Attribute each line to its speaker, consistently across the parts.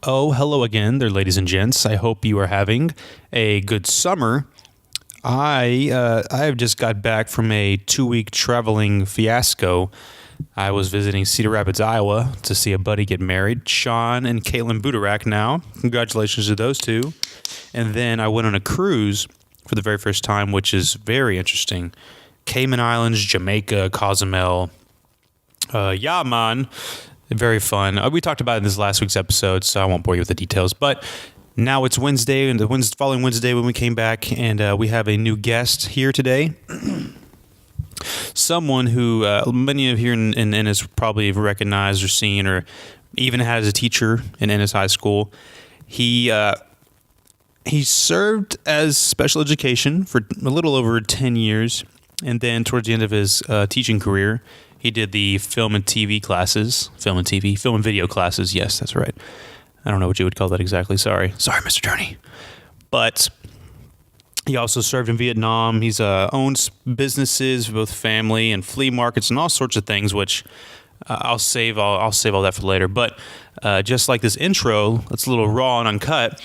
Speaker 1: Oh, hello again there, ladies and gents. I hope you are having a good summer. I have just got back from a 2-week traveling fiasco. I was visiting Cedar Rapids, Iowa to see a buddy get married, Sean and Caitlin Budarak now. Congratulations to those two. And then I went on a cruise for the very first time, which is very interesting. Cayman Islands, Jamaica, Cozumel. Yeah, man. Very fun. We talked about it in this last week's episode, so I won't bore you with the details. But now it's Wednesday, and the following Wednesday when we came back, and we have a new guest here today. Someone who many of here in Ennis probably have recognized or seen, or even had as a teacher in Ennis High School. He served as special education for a little over 10 years, and then towards the end of his teaching career, he did the film and video classes. Yes, that's right. I don't know what you would call that exactly. Sorry, Mr. Turney. But he also served in Vietnam. He's owns businesses, both family and flea markets, and all sorts of things. Which I'll save all that for later. But just like this intro, it's a little raw and uncut.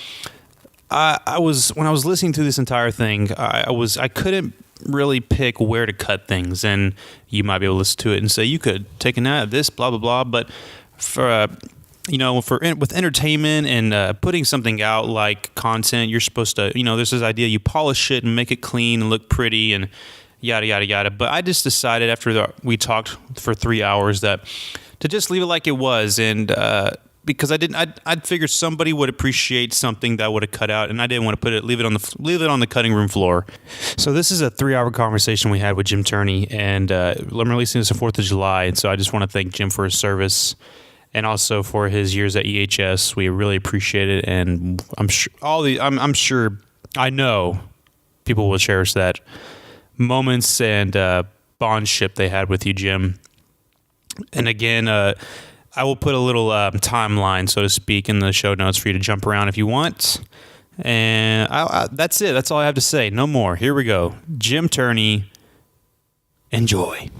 Speaker 1: When I was listening to this entire thing, I couldn't really pick where to cut things, and you might be able to listen to it and say you could take an out of this, blah blah blah. But for with entertainment and putting something out like content, you're supposed to, there's this idea you polish it and make it clean and look pretty and yada yada yada. But I just decided after we talked for 3 hours that to just leave it like it was, and because I'd figured somebody would appreciate something that would have cut out, and I didn't want to leave it on the cutting room floor. So this is a 3-hour conversation we had with Jim Turney, and I'm releasing this on 4th of July, and so I just want to thank Jim for his service and also for his years at EHS. We really appreciate it, and I know people will cherish that moments and bondship they had with you, Jim. And again, I will put a little timeline, so to speak, in the show notes for you to jump around if you want. And that's it. That's all I have to say. No more. Here we go. Jim Turney. Enjoy.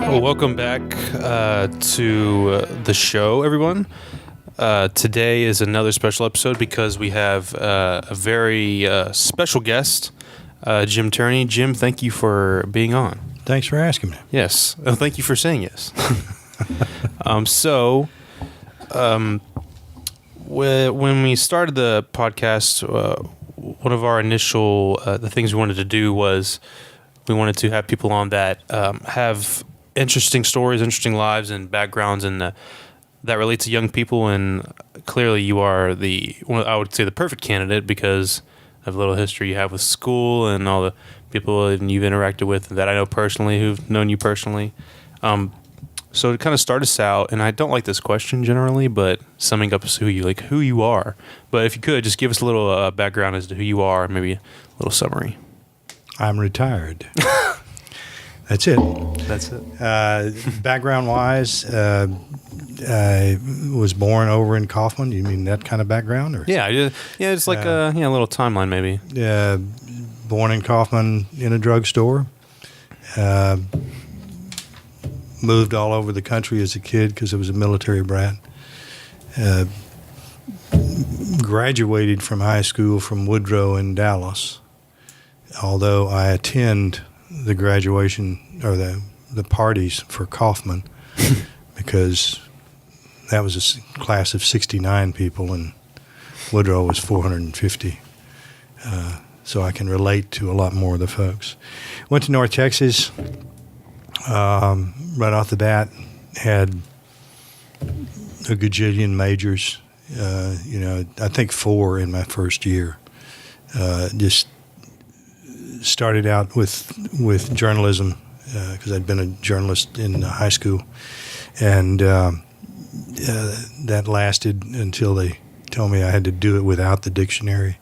Speaker 1: Well, welcome back to the show, everyone. Today is another special episode because we have a very special guest, Jim Turney. Jim, thank you for being on.
Speaker 2: Thanks for asking me.
Speaker 1: Yes. Thank you for saying yes. When we started the podcast, one of our initial the things we wanted to do was we wanted to have people on that have interesting stories, interesting lives, and backgrounds, and that relate to young people. And clearly, you are I would say the perfect candidate because of the little history you have with school and all the people you've interacted with that I know personally, who've known you personally. So to kind of start us out, and I don't like this question generally, but summing up as who you are. But if you could just give us a little background as to who you are, maybe a little summary.
Speaker 2: I'm retired. That's it. Background-wise, I was born over in Kaufman. You mean that kind of background? Or?
Speaker 1: Yeah. It's like a little timeline maybe.
Speaker 2: Born in Kaufman in a drugstore. Moved all over the country as a kid because I was a military brat. Graduated from high school from Woodrow in Dallas, although I attend the graduation or the parties for Kaufman because that was a class of 69 people and Woodrow was 450. So I can relate to a lot more of the folks. Went to North Texas. Right off the bat, had a gajillion majors. I think 4 in my first year. Just started out with journalism because I'd been a journalist in high school, and that lasted until they told me I had to do it without the dictionary.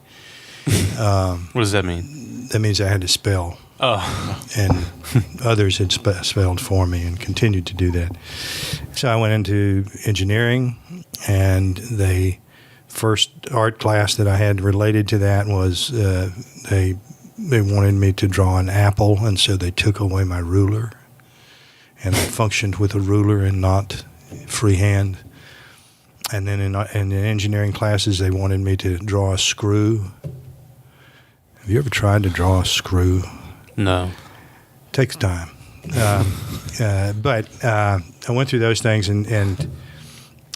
Speaker 1: What does that mean?
Speaker 2: That means I had to spell.
Speaker 1: Oh.
Speaker 2: And others had spelled for me and continued to do that. So I went into engineering, and the first art class that I had related to that was they wanted me to draw an apple, and so they took away my ruler, and I functioned with a ruler and not freehand. And then in the engineering classes, they wanted me to draw a screw. Have you ever tried to draw a screw?
Speaker 1: No.
Speaker 2: Takes time. But I went through those things, and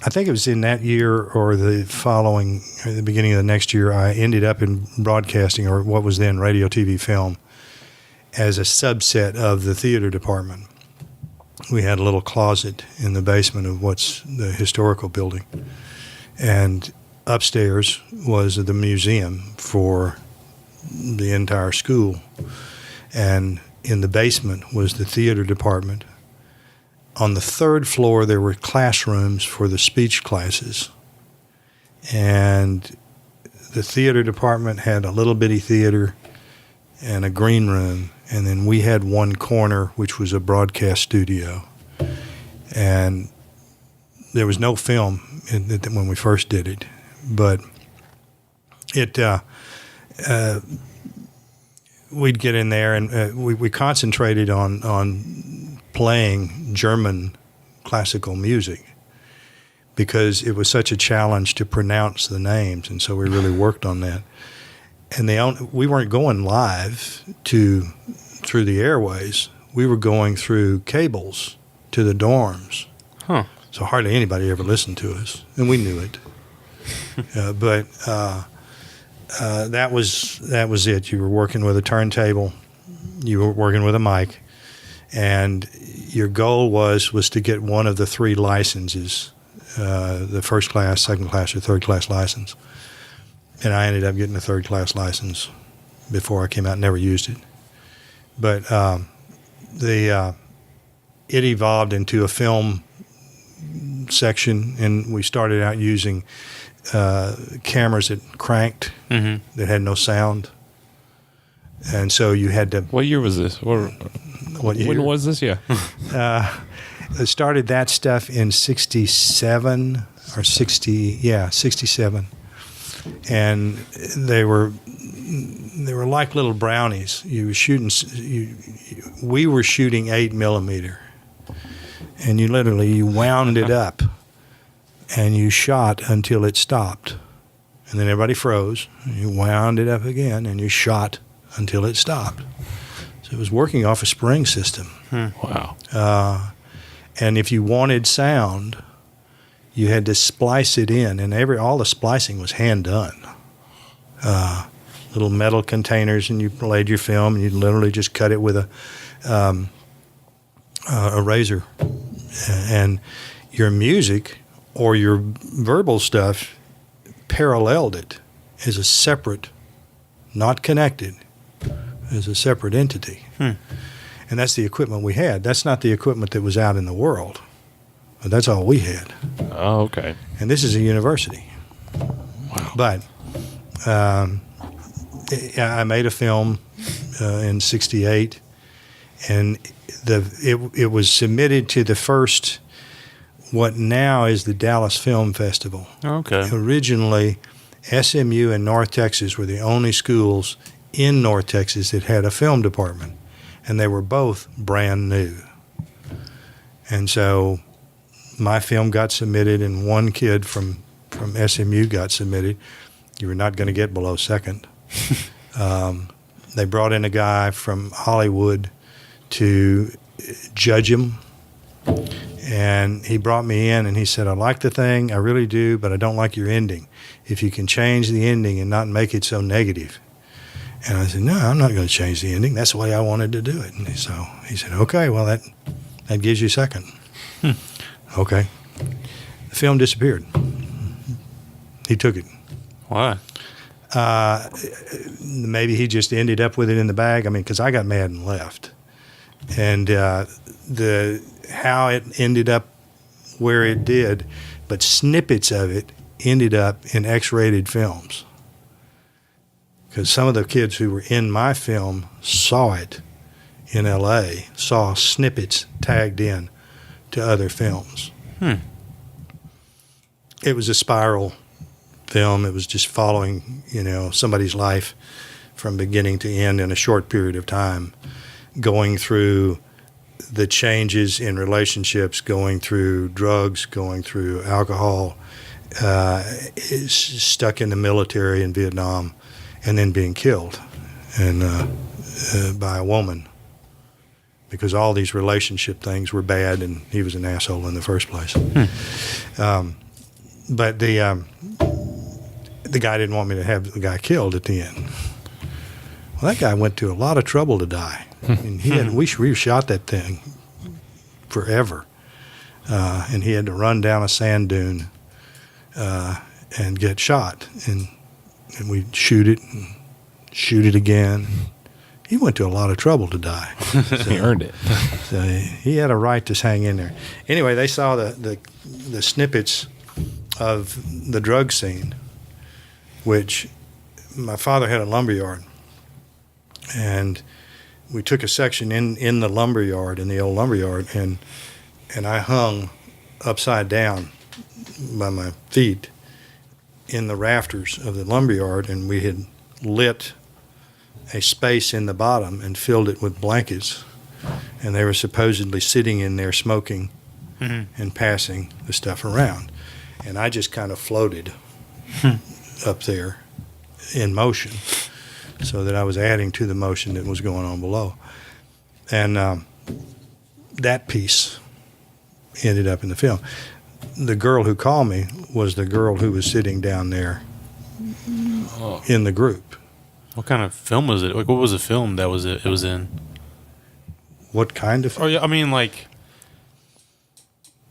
Speaker 2: I think it was in that year or the following, or the beginning of the next year, I ended up in broadcasting, or what was then radio, TV, film, as a subset of the theater department. We had a little closet in the basement of what's the historical building, and upstairs was the museum for the entire school. And in the basement was the theater department. On the third floor, there were classrooms for the speech classes. And the theater department had a little bitty theater and a green room. And then we had one corner, which was a broadcast studio. And there was no film when we first did it. But we'd get in there, and we concentrated on playing German classical music because it was such a challenge to pronounce the names, and so we really worked on that. And we weren't going live through the airways. We were going through cables to the dorms.
Speaker 1: Huh.
Speaker 2: So hardly anybody ever listened to us, and we knew it. But that was it. You were working with a turntable, you were working with a mic, and your goal was to get one of the three licenses, the first class, second class, or third class license. And I ended up getting a third class license before I came out and never used it. But it evolved into a film section, and we started out using cameras that cranked, that had no sound. And so you had to...
Speaker 3: What year was this?
Speaker 2: What year?
Speaker 3: When was this? Yeah.
Speaker 2: I started that stuff in 67 or 67. And they were like little brownies. You were shooting... we were shooting 8mm. And you literally wound it up. And you shot until it stopped. And then everybody froze. And you wound it up again, and you shot until it stopped. So it was working off a spring system.
Speaker 3: Wow.
Speaker 2: And if you wanted sound, you had to splice it in, and all the splicing was hand done. Little metal containers, and you laid your film, and you literally just cut it with a razor. And your music or your verbal stuff paralleled it as a separate, not connected, as a separate entity. And that's the equipment we had. That's not the equipment that was out in the world. But that's all we had.
Speaker 3: Oh, okay.
Speaker 2: And this is a university.
Speaker 3: Wow.
Speaker 2: But I made a film in 68, and it was submitted to the first, what now is the Dallas Film Festival.
Speaker 1: Okay.
Speaker 2: Originally, SMU and North Texas were the only schools in North Texas that had a film department, and they were both brand new. And so my film got submitted, and one kid from SMU got submitted. You were not going to get below second. They brought in a guy from Hollywood to judge him. And he brought me in, and he said, I like the thing, I really do, but I don't like your ending. If you can change the ending and not make it so negative. And I said, no, I'm not going to change the ending. That's the way I wanted to do it. And so he said, okay, well, that gives you second. Okay. The film disappeared. He took it.
Speaker 1: Why?
Speaker 2: Maybe he just ended up with it in the bag. I mean, because I got mad and left. And how it ended up where it did but snippets of it ended up in X-rated films. Because some of the kids who were in my film saw it in L.A., saw snippets tagged in to other films. It was a spiral film. It was just following, somebody's life from beginning to end in a short period of time, going through the changes in relationships, going through drugs, going through alcohol, stuck in the military in Vietnam, and then being killed by a woman, because all these relationship things were bad and he was an asshole in the first place. But the guy didn't want me to have the guy killed at the end. Well, that guy went to a lot of trouble to die. I mean, we shot that thing forever, and he had to run down a sand dune and get shot, and we'd shoot it again. He went to a lot of trouble to die. So,
Speaker 3: He earned it.
Speaker 2: so he had a right to hang in there. Anyway, they saw the snippets of the drug scene, which my father had a lumberyard, and we took a section in the lumberyard, in the old lumberyard, and I hung upside down by my feet in the rafters of the lumberyard, and we had lit a space in the bottom and filled it with blankets, and they were supposedly sitting in there smoking and passing the stuff around, and I just kind of floated up there in motion, so that I was adding to the motion that was going on below. And that piece ended up in the film. The girl who called me was the girl who was sitting down there in the group.
Speaker 1: What kind of film was it? Like, what was the film that it was in?
Speaker 2: What kind of?
Speaker 1: Oh, yeah, I mean, like...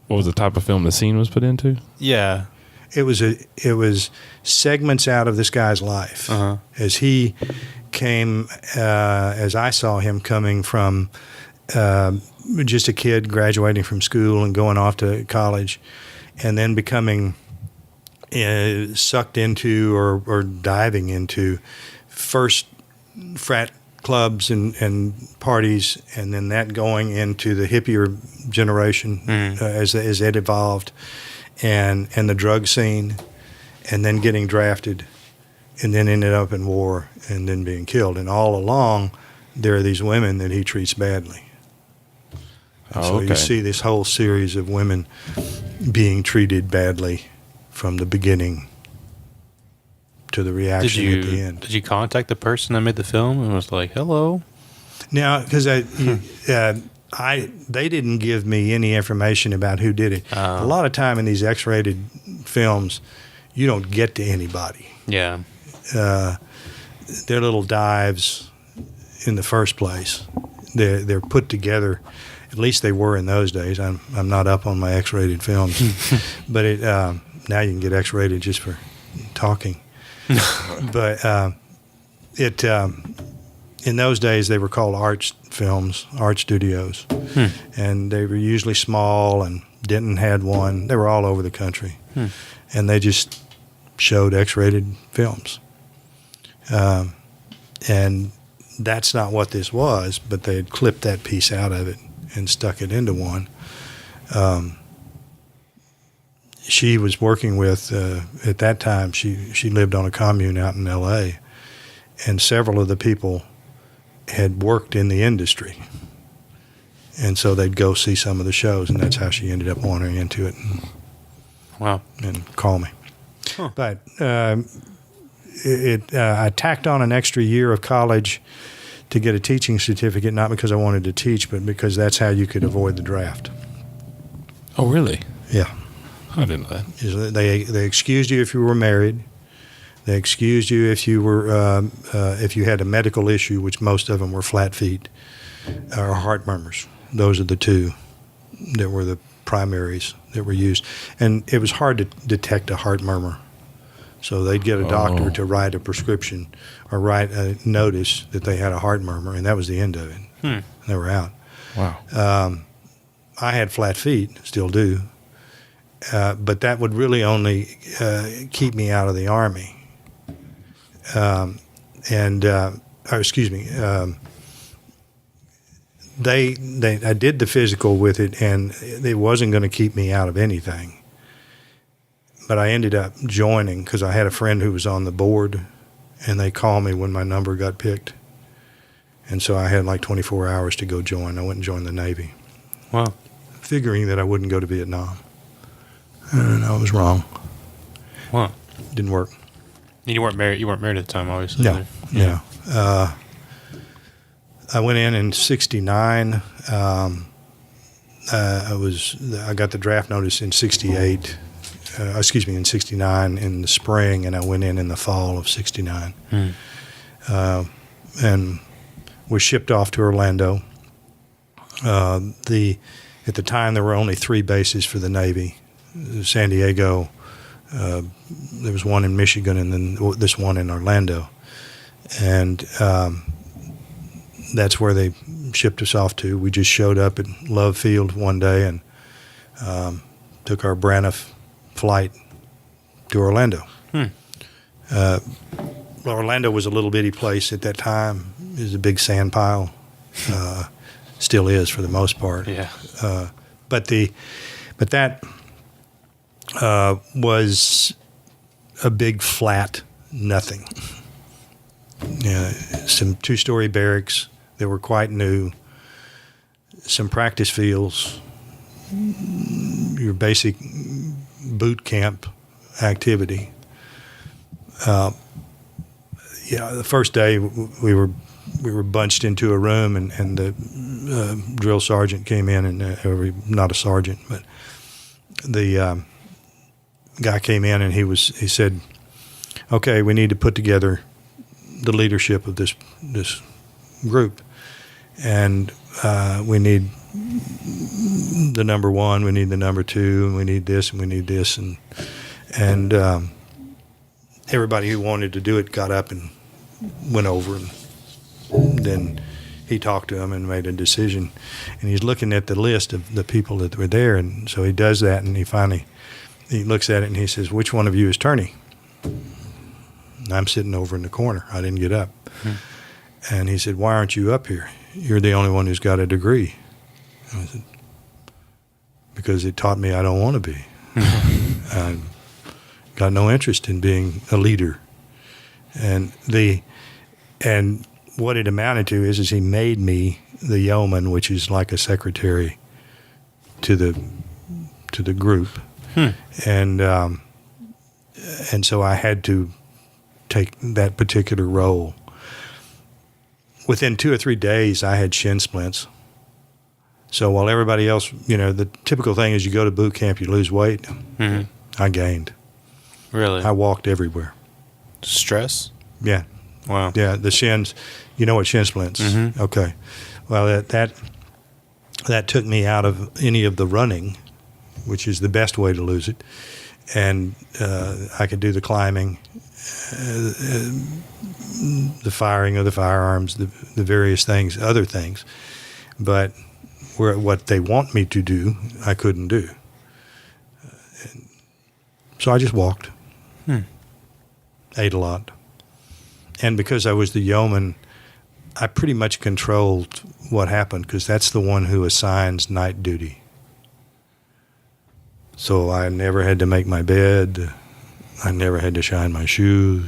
Speaker 3: What was the type of film the scene was put into?
Speaker 1: Yeah.
Speaker 2: It was segments out of this guy's life as he came, as I saw him coming from just a kid graduating from school and going off to college, and then becoming sucked into or diving into first frat clubs and parties, and then that going into the hippier generation as it evolved. And the drug scene, and then getting drafted, and then ended up in war, and then being killed. And all along, there are these women that he treats badly. And so you see this whole series of women being treated badly from the beginning to the reaction at the end.
Speaker 1: Did you contact the person that made the film and was like, hello?
Speaker 2: Now, because they didn't give me any information about who did it. A lot of time in these X-rated films, you don't get to anybody.
Speaker 1: Yeah.
Speaker 2: They're little dives in the first place. They're put together. At least they were in those days. I'm not up on my X-rated films, but now you can get X-rated just for talking. But in those days, they were called art films, art studios, and they were usually small and Denton had one. They were all over the country, and they just showed X-rated films. And that's not what this was, but they had clipped that piece out of it and stuck it into one. She was working with, at that time, she lived on a commune out in L.A., and several of the people had worked in the industry, and so they'd go see some of the shows, and that's how she ended up wandering into it. And call me. But I tacked on an extra year of college to get a teaching certificate, not because I wanted to teach, but because that's how you could avoid the draft.
Speaker 3: Oh, really?
Speaker 2: Yeah.
Speaker 3: I didn't know that.
Speaker 2: They excused you if you were married. They excused you if you were if you had a medical issue, which most of them were flat feet or heart murmurs. Those are the two that were the primaries that were used, and it was hard to detect a heart murmur. So they'd get a doctor to write a prescription or write a notice that they had a heart murmur, and that was the end of it. They were out.
Speaker 3: Wow.
Speaker 2: I had flat feet, still do, but that would really only keep me out of the Army. Or excuse me, I did the physical with it, and it wasn't going to keep me out of anything. But I ended up joining because I had a friend who was on the board, and they called me when my number got picked. And so I had like 24 hours to go join. I went and joined the Navy.
Speaker 1: Wow.
Speaker 2: Figuring that I wouldn't go to Vietnam. And I was wrong.
Speaker 1: Wow.
Speaker 2: Didn't work.
Speaker 1: And you weren't married. You weren't married at the time, obviously.
Speaker 2: No. Yeah. I went in '69. I got the draft notice in '68. In '69 in the spring, and I went in the fall of '69. And was shipped off to Orlando. At the time, there were only 3 bases for the Navy: San Diego. There was one in Michigan, and then this one in Orlando. And that's where they shipped us off to. We just showed up at Love Field one day and took our Braniff flight to Orlando. Orlando was a little bitty place at that time. It was a big sand pile. Still is for the most part.
Speaker 1: Yeah.
Speaker 2: But that was a big flat nothing. Some 2-story barracks that were quite new, some practice fields, your basic boot camp activity. The first day we were bunched into a room, and the drill sergeant came in, and not a sergeant, but the guy came in, and he said, "Okay, we need to put together the leadership of this group, and we need the number 1, we need the number 2, and we need this, and we need this," and everybody who wanted to do it got up and went over, and then he talked to them and made a decision. And he's looking at the list of the people that were there, and so he does that, and he looks at it and he says, "Which one of you is Turney?" And I'm sitting over in the corner. I didn't get up. And he said, "Why aren't you up here? You're the only one who's got a degree." And I said, "Because it taught me I don't want to be. I got no interest in being a leader." And what it amounted to is he made me the yeoman, which is like a secretary to the group. And so I had to take that particular role. Within 2 or 3 days, I had shin splints. So while everybody else, the typical thing is you go to boot camp, you lose weight. I gained.
Speaker 1: Really?
Speaker 2: I walked everywhere.
Speaker 1: Stress?
Speaker 2: Yeah.
Speaker 1: Wow.
Speaker 2: Yeah, the shins. You know what shin splints? Okay. Well, that took me out of any of the running, which is the best way to lose it. And I could do the climbing, the firing of the firearms, the various things, other things. But what they want me to do, I couldn't do. So I just walked. Ate a lot. And because I was the yeoman, I pretty much controlled what happened, because that's the one who assigns night duty. So I never had to make my bed. I never had to shine my shoes.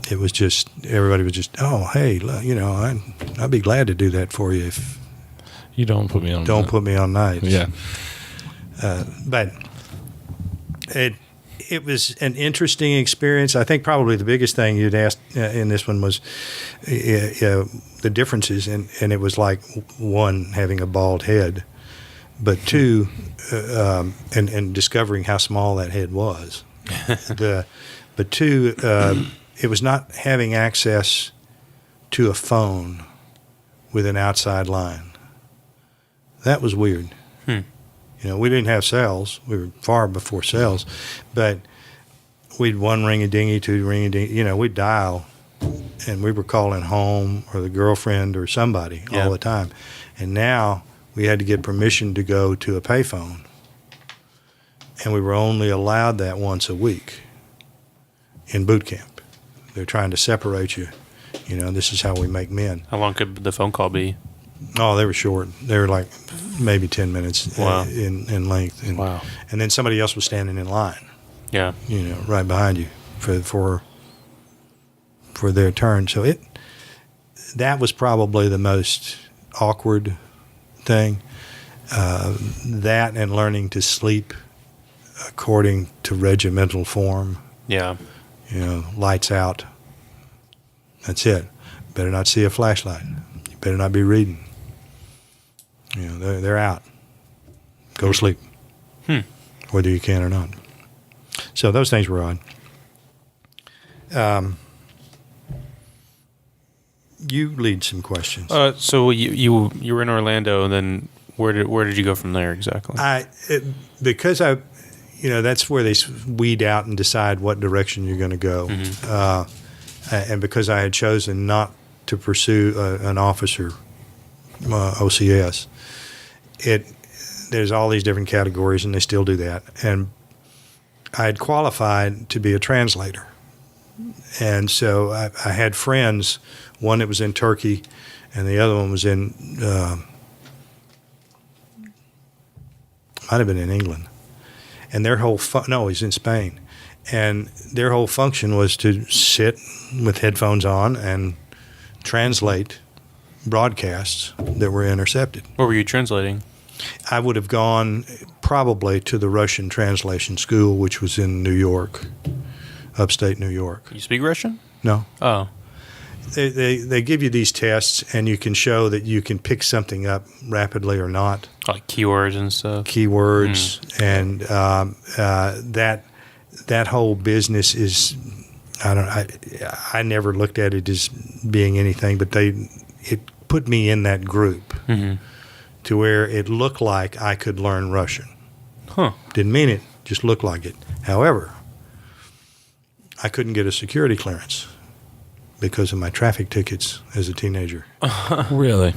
Speaker 2: It was just, everybody was just, "Oh, hey, I'd be glad to do that for you if
Speaker 3: you don't put me on.
Speaker 2: Don't put me on nights."
Speaker 3: Yeah.
Speaker 2: But it was an interesting experience. I think probably the biggest thing you'd asked in this one was the differences, and it was like, 1, having a bald head, but 2, and discovering how small that head was. But 2, it was not having access to a phone with an outside line. That was weird. We didn't have cells. We were far before cells, but we'd 1 ring-a-dingy, 2 ring-a-dingy. We'd dial, and we were calling home or the girlfriend or somebody all the time. And now we had to get permission to go to a payphone, and we were only allowed that once a week in boot camp. They're trying to separate you. You know, this is how we make men.
Speaker 1: How long could the phone call be?
Speaker 2: Oh, they were short. They were like maybe 10 minutes
Speaker 1: Wow.
Speaker 2: in length. And,
Speaker 3: Wow.
Speaker 2: and then somebody else was standing in line,
Speaker 1: Yeah.
Speaker 2: you know, right behind you for their turn. So that was probably the most awkward thing. That and learning to sleep according to regimental form.
Speaker 1: Yeah.
Speaker 2: You know, lights out. That's it. Better not see a flashlight. You better not be reading. You know, they're out. Go to sleep. Whether you can or not. So those things were odd. You lead some questions.
Speaker 1: So you were in Orlando, and then where did you go from there exactly?
Speaker 2: Because that's where they weed out and decide what direction you're going to go. And because I had chosen not to pursue an officer OCS, there's all these different categories, and they still do that. And I had qualified to be a translator. And so I had friends, one that was in Turkey, and the other one was in, might have been in England. And their whole, no, he's in Spain. And their whole function was to sit with headphones on and translate broadcasts that were intercepted.
Speaker 1: What were you translating?
Speaker 2: I would have gone probably to the Russian translation school, which was in New York, upstate New York.
Speaker 1: You speak Russian?
Speaker 2: No.
Speaker 1: Oh.
Speaker 2: They give you these tests, and you can show that you can pick something up rapidly or not.
Speaker 1: Like keywords and stuff?
Speaker 2: Keywords. And that whole business is, I never looked at it as being anything, but it put me in that group to where it looked like I could learn Russian.
Speaker 1: Huh.
Speaker 2: Didn't mean it, just looked like it. However, I couldn't get a security clearance because of my traffic tickets as a teenager.
Speaker 3: Really?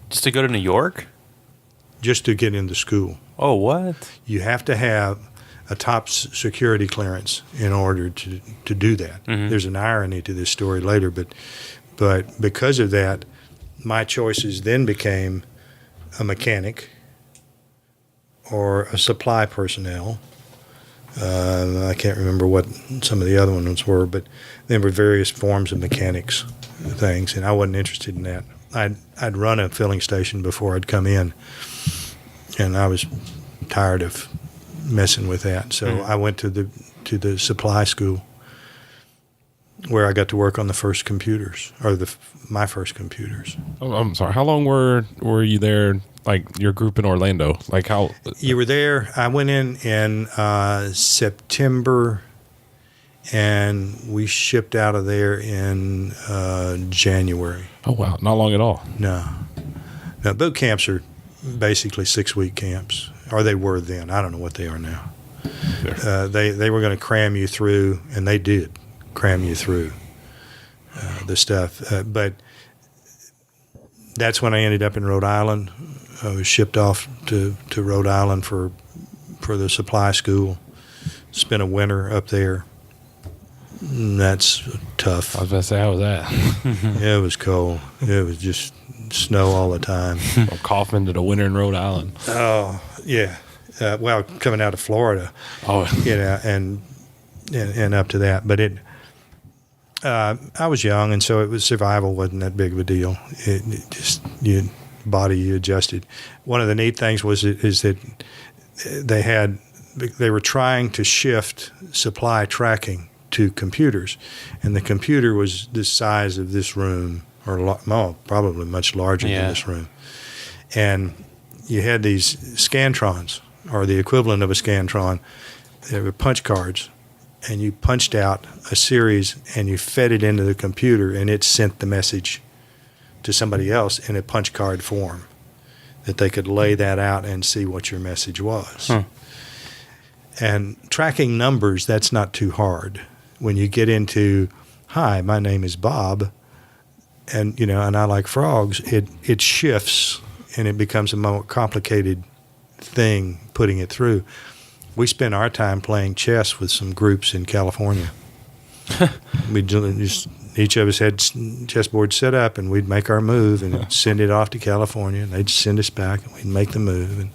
Speaker 1: Just to go to New York?
Speaker 2: Just to get into school.
Speaker 1: Oh, what?
Speaker 2: You have to have a top security clearance in order to do that. There's an irony to this story later, but because of that, my choices then became a mechanic or a supply personnel. I can't remember what some of the other ones were, but there were various forms of mechanics things, and I wasn't interested in that. I'd run a filling station before I'd come in, and I was tired of messing with that. So I went to the supply school, where I got to work on the first computers, or my first computers.
Speaker 3: Oh, I'm sorry. How long were you there? Like your group in Orlando? Like how?
Speaker 2: You were there. I went in September, and we shipped out of there in January.
Speaker 3: Oh wow, not long at all.
Speaker 2: No, boot camps are basically 6-week camps, or they were then. I don't know what they are now.
Speaker 3: Sure.
Speaker 2: They were going to cram you through, and they did cram you through the stuff. But that's when I ended up in Rhode Island. I was shipped off to Rhode Island for the supply school. Spent a winter up there. That's tough.
Speaker 3: I was about to say, how was that?
Speaker 2: It was cold. It was just snow all the time.
Speaker 3: From Kaufman to the winter in Rhode Island.
Speaker 2: Oh, yeah. Well, coming out of Florida.
Speaker 3: Oh,
Speaker 2: And up to that. But I was young, and so survival wasn't that big of a deal. It just, your body adjusted. One of the neat things is that they were trying to shift supply tracking to computers, and the computer was the size of this room, or probably much larger than this room. And you had these Scantrons, or the equivalent of a Scantron. They were punch cards, and you punched out a series, and you fed it into the computer, and it sent the message to somebody else in a punch card form, that they could lay that out and see what your message was. And tracking numbers, that's not too hard. When you get into, hi, my name is Bob, and I like frogs, it shifts and it becomes a more complicated thing putting it through. We spent our time playing chess with some groups in California. We just each of us had chessboard set up, and we'd make our move and send it off to California, and they'd send us back, and we'd make the move. And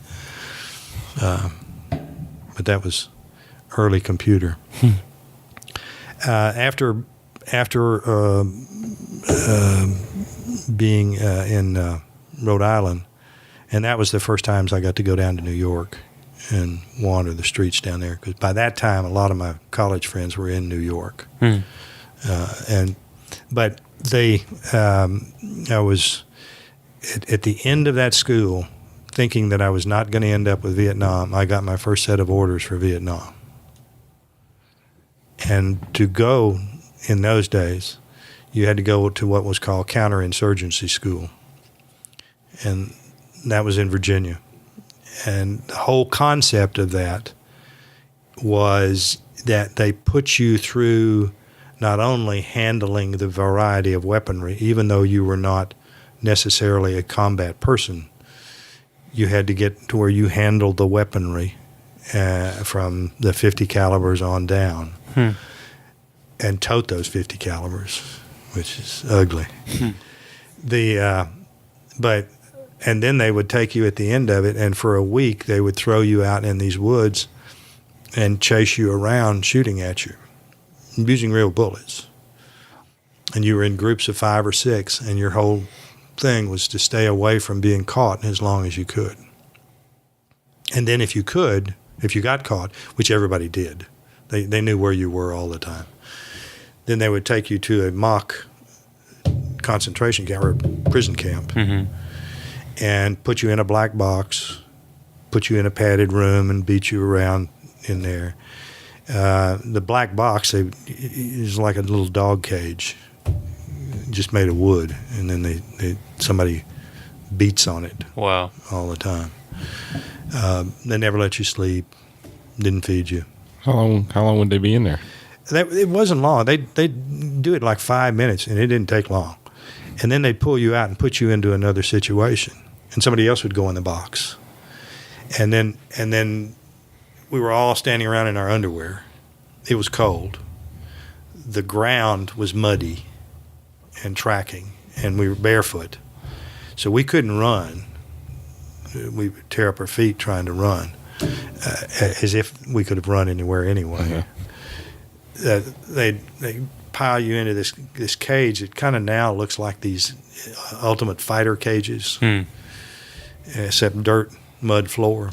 Speaker 2: but that was early computer. After being in Rhode Island, and that was the first times I got to go down to New York and wander the streets down there, because by that time a lot of my college friends were in New York. But I was at the end of that school, thinking that I was not going to end up with Vietnam. I got my first set of orders for Vietnam. And to go in those days, you had to go to what was called counterinsurgency school. And that was in Virginia. And the whole concept of that was that they put you through not only handling the variety of weaponry, even though you were not necessarily a combat person, you had to get to where you handled the weaponry from the 50 calibers on down and tote those 50 calibers, which is ugly. And then they would take you at the end of it, and for a week they would throw you out in these woods and chase you around shooting at you using real bullets. And you were in groups of 5 or 6, and your whole thing was to stay away from being caught as long as you could. And then if you got caught, which everybody did, they knew where you were all the time, then they would take you to a mock concentration camp or prison camp and put you in a black box, put you in a padded room and beat you around in there. The black box is like a little dog cage, just made of wood, and then somebody beats on it.
Speaker 1: Wow.
Speaker 2: All the time. They never let you sleep, didn't feed you.
Speaker 3: How long would they be in there?
Speaker 2: It wasn't long. They'd do it like 5 minutes, and it didn't take long. And then they'd pull you out and put you into another situation, and somebody else would go in the box. And then we were all standing around in our underwear. It was cold. The ground was muddy and tracking, and we were barefoot. So we couldn't run. We would tear up our feet trying to run, as if we could have run anywhere anyway. They pile you into this cage. It kind of now looks like these Ultimate Fighter cages, except dirt, mud floor.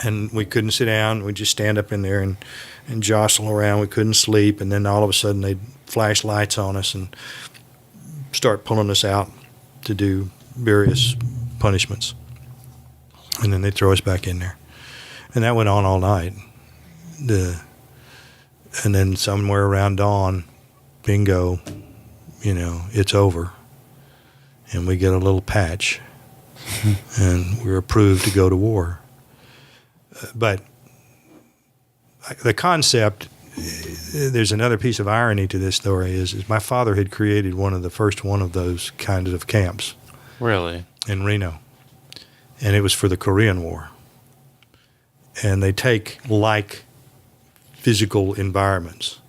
Speaker 2: And we couldn't sit down. We'd just stand up in there and jostle around. We couldn't sleep. And then all of a sudden they'd flash lights on us and start pulling us out to do various punishments. And then they'd throw us back in there. And that went on all night. And then somewhere around dawn, bingo, it's over. And we get a little patch. And we're approved to go to war. But the concept, there's another piece of irony to this story, is my father had created one of those kinds of camps.
Speaker 1: Really?
Speaker 2: In Reno. And it was for the Korean War. And they take like physical environments.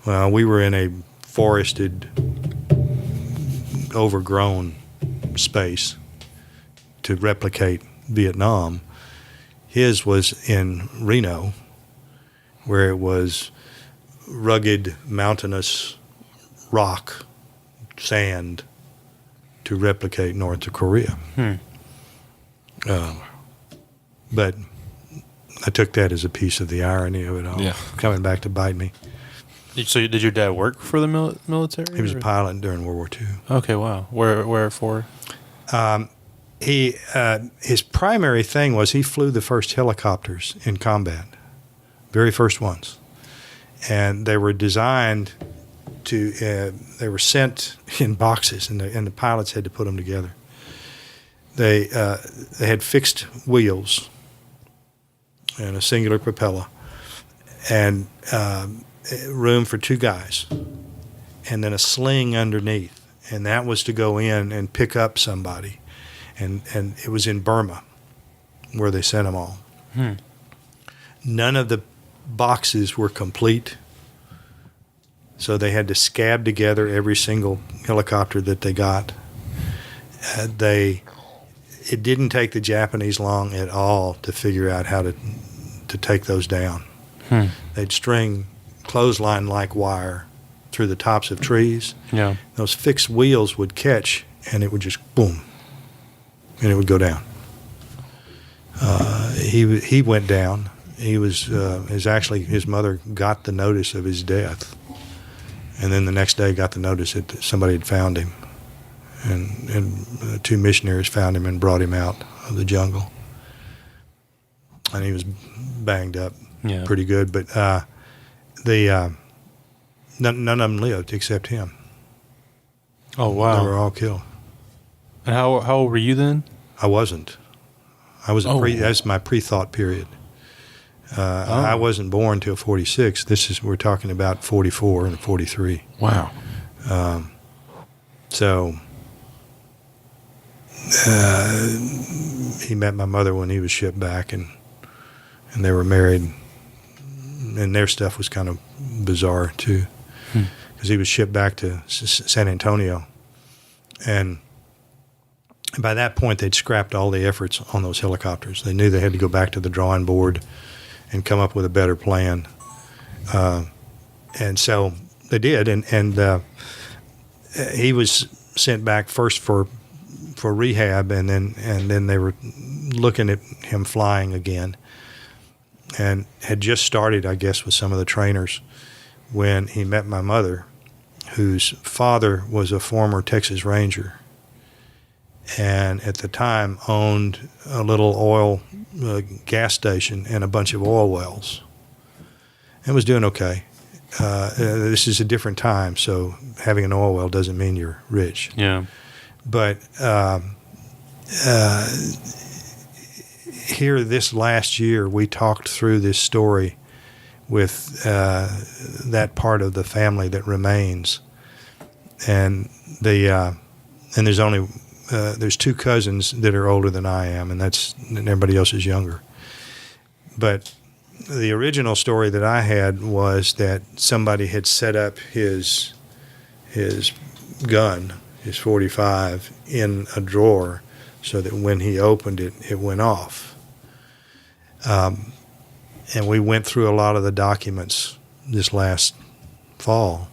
Speaker 2: Well, we were in a forested, overgrown space to replicate Vietnam. His was in Reno, where it was rugged, mountainous rock, sand, to replicate North Korea. But I took that as a piece of the irony of it all, coming back to bite me.
Speaker 1: So did your dad work for the military?
Speaker 2: He was a pilot during World War II.
Speaker 1: Okay, wow. Where for?
Speaker 2: His primary thing was he flew the first helicopters in combat, very first ones. And they were designed to, they were sent in boxes, and the pilots had to put them together. They had fixed wheels and a singular propeller and room for 2 guys, and then a sling underneath. And that was to go in and pick up somebody and it was in Burma where they sent them all. None of the boxes were complete, so they had to scab together every single helicopter that they got. It didn't take the Japanese long at all to figure out how to take those down. They'd string clothesline-like wire through the tops of trees.
Speaker 3: Yeah.
Speaker 2: Those fixed wheels would catch, and it would just boom, and it would go down. He went down. He was his mother got the notice of his death, and then the next day got the notice that somebody had found him, and 2 missionaries found him and brought him out of the jungle, and he was banged up pretty good, but none of them lived except him.
Speaker 3: Oh, wow.
Speaker 2: They were all killed.
Speaker 3: And how old were you then?
Speaker 2: I wasn't. I was that's my pre-thought period. I wasn't born till 46. We're talking about 44 and 43.
Speaker 3: Wow.
Speaker 2: So he met my mother when he was shipped back, and they were married, and their stuff was kind of bizarre too, because he was shipped back to San Antonio, and by that point they'd scrapped all the efforts on those helicopters. They knew they had to go back to the drawing board and come up with a better plan, and so they did, and he was sent back first for rehab, and then they were looking at him flying again, and had just started, I guess, with some of the trainers when he met my mother, whose father was a former Texas Ranger, and at the time owned a little oil gas station and a bunch of oil wells, and was doing okay. This is a different time, so having an oil well doesn't mean you're rich.
Speaker 3: Yeah.
Speaker 2: But here this last year, we talked through this story with that part of the family that remains, and there's only there's 2 cousins that are older than I am, and everybody else is younger. But the original story that I had was that somebody had set up his gun, his .45, in a drawer so that when he opened it, it went off. And we went through a lot of the documents this last fall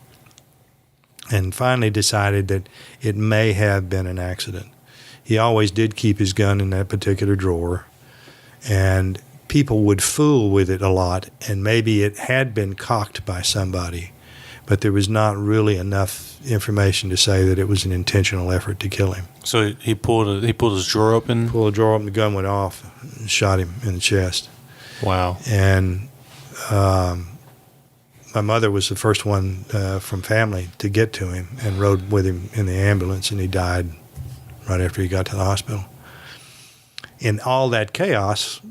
Speaker 2: and finally decided that it may have been an accident. He always did keep his gun in that particular drawer, and people would fool with it a lot, and maybe it had been cocked by somebody, but there was not really enough information to say that it was an intentional effort to kill him.
Speaker 3: So he pulled his drawer open?
Speaker 2: Pulled the drawer open, the gun went off, and shot him in the chest.
Speaker 3: Wow.
Speaker 2: And my mother was the first one from family to get to him and rode with him in the ambulance, and he died right after he got to the hospital. In all that chaos,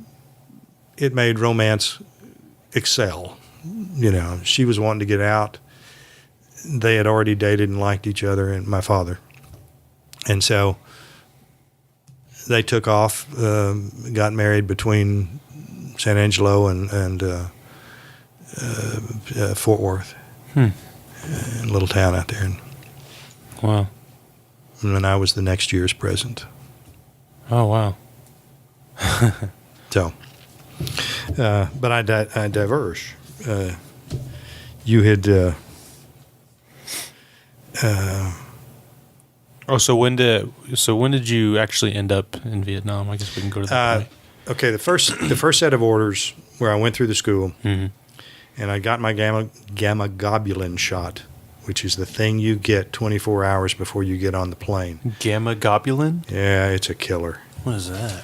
Speaker 2: it made romance excel. You know, she was wanting to get out. They had already dated and liked each other, and my father. And so they took off, got married between San Angelo and Fort Worth, a little town out there.
Speaker 3: Wow.
Speaker 2: And then I was the next year's present.
Speaker 3: Oh, wow.
Speaker 2: So, but I diverge. You had...
Speaker 3: So when did you actually end up in Vietnam? I guess we can go to that point.
Speaker 2: Okay, the first set of orders where I went through the school, and I got my gamma globulin shot, which is the thing you get 24 hours before you get on the plane.
Speaker 3: Gamma globulin?
Speaker 2: Yeah, it's a killer.
Speaker 3: What is that?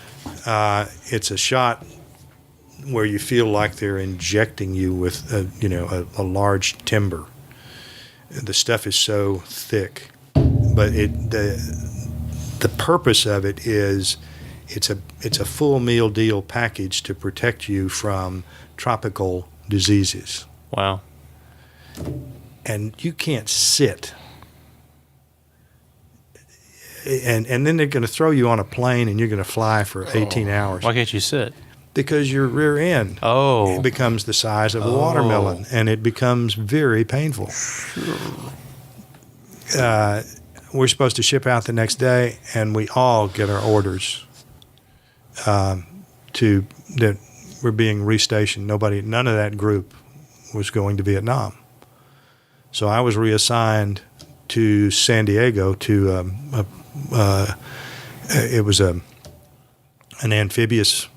Speaker 2: It's a shot where you feel like they're injecting you with a large timber. The stuff is so thick, but the purpose of it is it's a full meal deal package to protect you from tropical diseases.
Speaker 3: Wow.
Speaker 2: And you can't sit. and then they're going to throw you on a plane and you're going to fly for 18 hours.
Speaker 1: Why can't you sit?
Speaker 2: Because your rear end it becomes the size of a watermelon, and it becomes very painful. We're supposed to ship out the next day, and we all get our orders that we're being restationed. None of that group was going to Vietnam. So I was reassigned to San Diego to it was an amphibious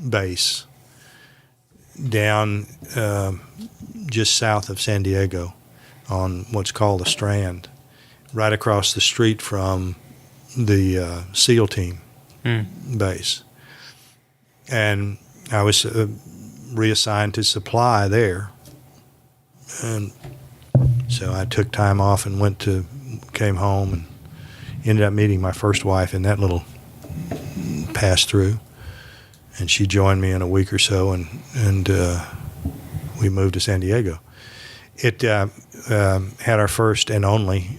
Speaker 2: base down just south of San Diego on what's called the Strand, right across the street from the SEAL team base. And I was reassigned to supply there. And so I took time off and came home and ended up meeting my first wife in that little pass-through. And she joined me in a week or so, and we moved to San Diego. It had our first and only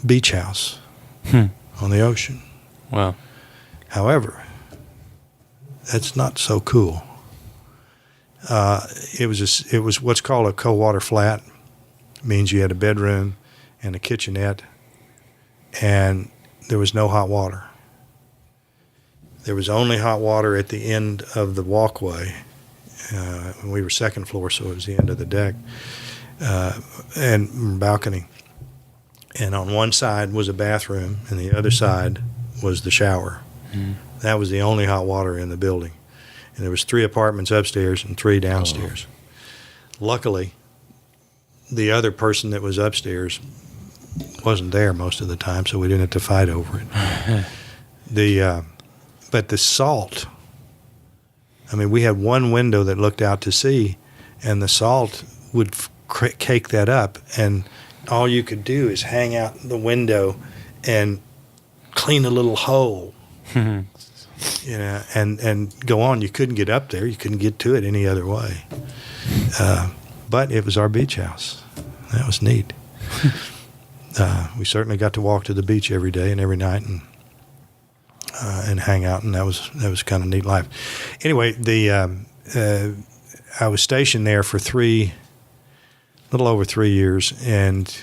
Speaker 2: beach house on the ocean.
Speaker 1: Wow.
Speaker 2: However, that's not so cool. It was what's called a co-water flat. It means you had a bedroom and a kitchenette, and there was no hot water. There was only hot water at the end of the walkway. We were second floor, so it was the end of the deck and balcony. And on one side was a bathroom, and the other side was the shower. That was the only hot water in the building. And there was 3 apartments upstairs and 3 downstairs. Luckily, the other person that was upstairs wasn't there most of the time, so we didn't have to fight over it. But the salt, I mean, we had one window that looked out to sea, and the salt would cake that up, and all you could do is hang out the window and clean a little hole. You know, and go on. You couldn't get up there. You couldn't get to it any other way. But it was our beach house. That was neat. We certainly got to walk to the beach every day and every night and hang out, and that was kind of neat life. Anyway, I was stationed there for a little over 3 years, and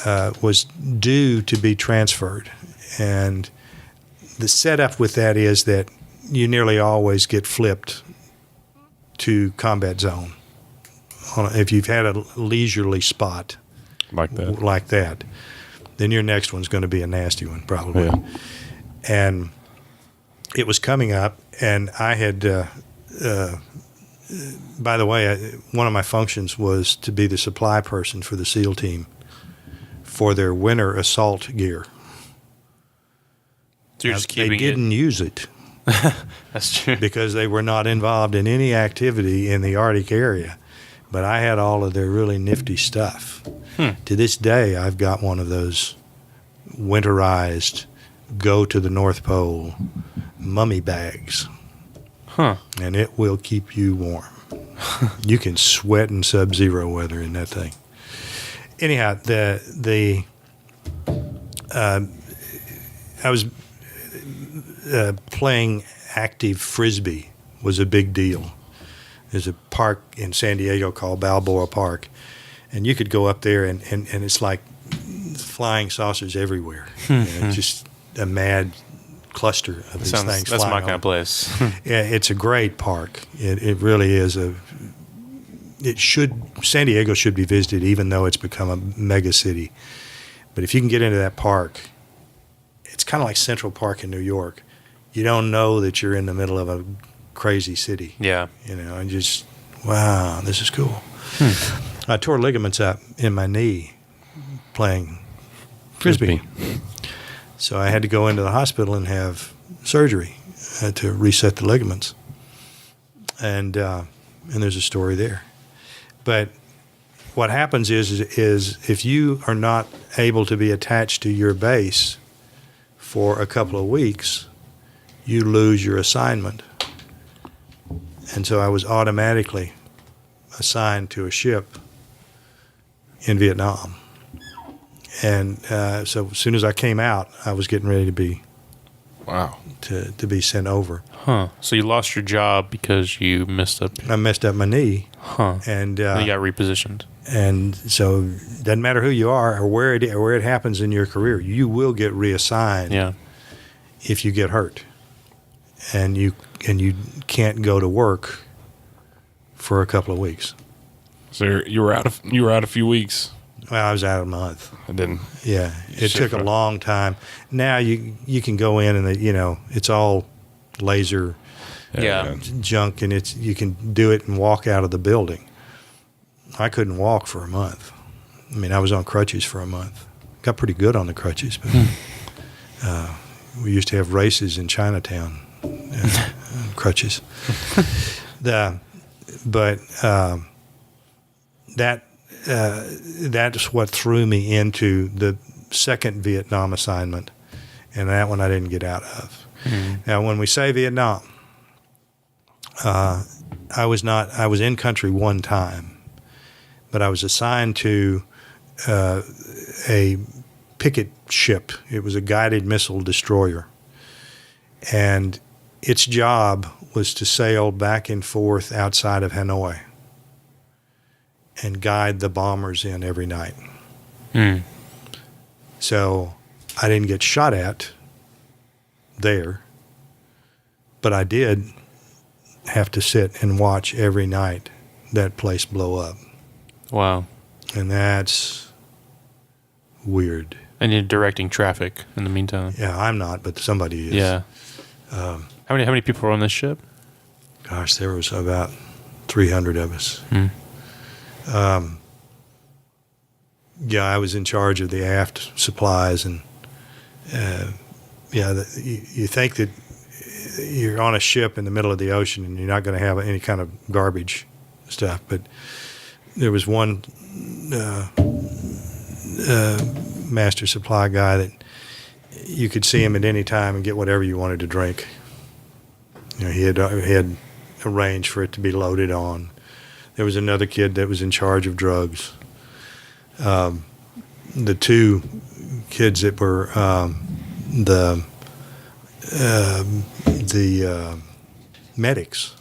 Speaker 2: was due to be transferred. And the setup with that is that you nearly always get flipped to combat zone if you've had a leisurely spot
Speaker 3: like
Speaker 2: that. Then your next one's going to be a nasty one, probably.
Speaker 3: Yeah.
Speaker 2: And it was coming up, and I had. By the way, one of my functions was to be the supply person for the SEAL team for their winter assault gear.
Speaker 1: So you're just keeping
Speaker 2: they didn't use it.
Speaker 1: That's true.
Speaker 2: Because they were not involved in any activity in the Arctic area. But I had all of their really nifty stuff. To this day, I've got one of those winterized, go to the North Pole mummy bags. And it will keep you warm. You can sweat in sub-zero weather in that thing. Anyhow, I was playing active Frisbee was a big deal. There's a park in San Diego called Balboa Park, and you could go up there and it's like flying saucers everywhere. You know, just a mad cluster of these things
Speaker 1: That's
Speaker 2: flying
Speaker 1: my kind of place.
Speaker 2: Yeah, it's a great park. It really is San Diego should be visited, even though it's become a mega city. But if you can get into that park, it's kind of like Central Park in New York. You don't know that you're in the middle of a crazy city.
Speaker 1: Yeah.
Speaker 2: You know, and just, wow, this is cool. I tore ligaments up in my knee playing Frisbee. So I had to go into the hospital and have surgery to reset the ligaments. And there's a story there. But what happens is if you are not able to be attached to your base for a couple of weeks, you lose your assignment. And so I was automatically assigned to a ship in Vietnam. And so as soon as I came out, I was getting ready to be
Speaker 3: Wow.
Speaker 2: to be sent over.
Speaker 1: Huh. So you lost your job because you messed up.
Speaker 2: I messed up my knee,
Speaker 1: Huh.
Speaker 2: and
Speaker 1: And you got repositioned.
Speaker 2: and so it doesn't matter who you are or where it happens in your career, you will get reassigned
Speaker 1: Yeah.
Speaker 2: if you get hurt, and you can't go to work for a couple of weeks.
Speaker 3: So you were out a few weeks.
Speaker 2: Well, I was out a month.
Speaker 3: And then
Speaker 2: Yeah, it
Speaker 3: Shit,
Speaker 2: took a
Speaker 3: right.
Speaker 2: long time. Now you can go in and it's all laser
Speaker 1: Yeah.
Speaker 2: junk, and you can do it and walk out of the building. I couldn't walk for a month. I mean, I was on crutches for a month. Got pretty good on the crutches, but we used to have races in Chinatown, crutches. That's what threw me into the second Vietnam assignment, and that one I didn't get out of. Now, when we say Vietnam, I was in country one time, but I was assigned to a picket ship. It was a guided missile destroyer, and its job was to sail back and forth outside of Hanoi and guide the bombers in every night. So I didn't get shot at there, but I did have to sit and watch every night that place blow up. Wow. And that's weird.
Speaker 1: And you're directing traffic in the meantime.
Speaker 2: Yeah, I'm not, but somebody is.
Speaker 1: Yeah. How many people were on this ship?
Speaker 2: Gosh, there was about 300 of us. Yeah, I was in charge of the aft supplies, and you think that you're on a ship in the middle of the ocean and you're not going to have any kind of garbage stuff, but there was one master supply guy that you could see him at any time and get whatever you wanted to drink. He had arranged for it to be loaded on. There was another kid that was in charge of drugs. The two kids that were the medics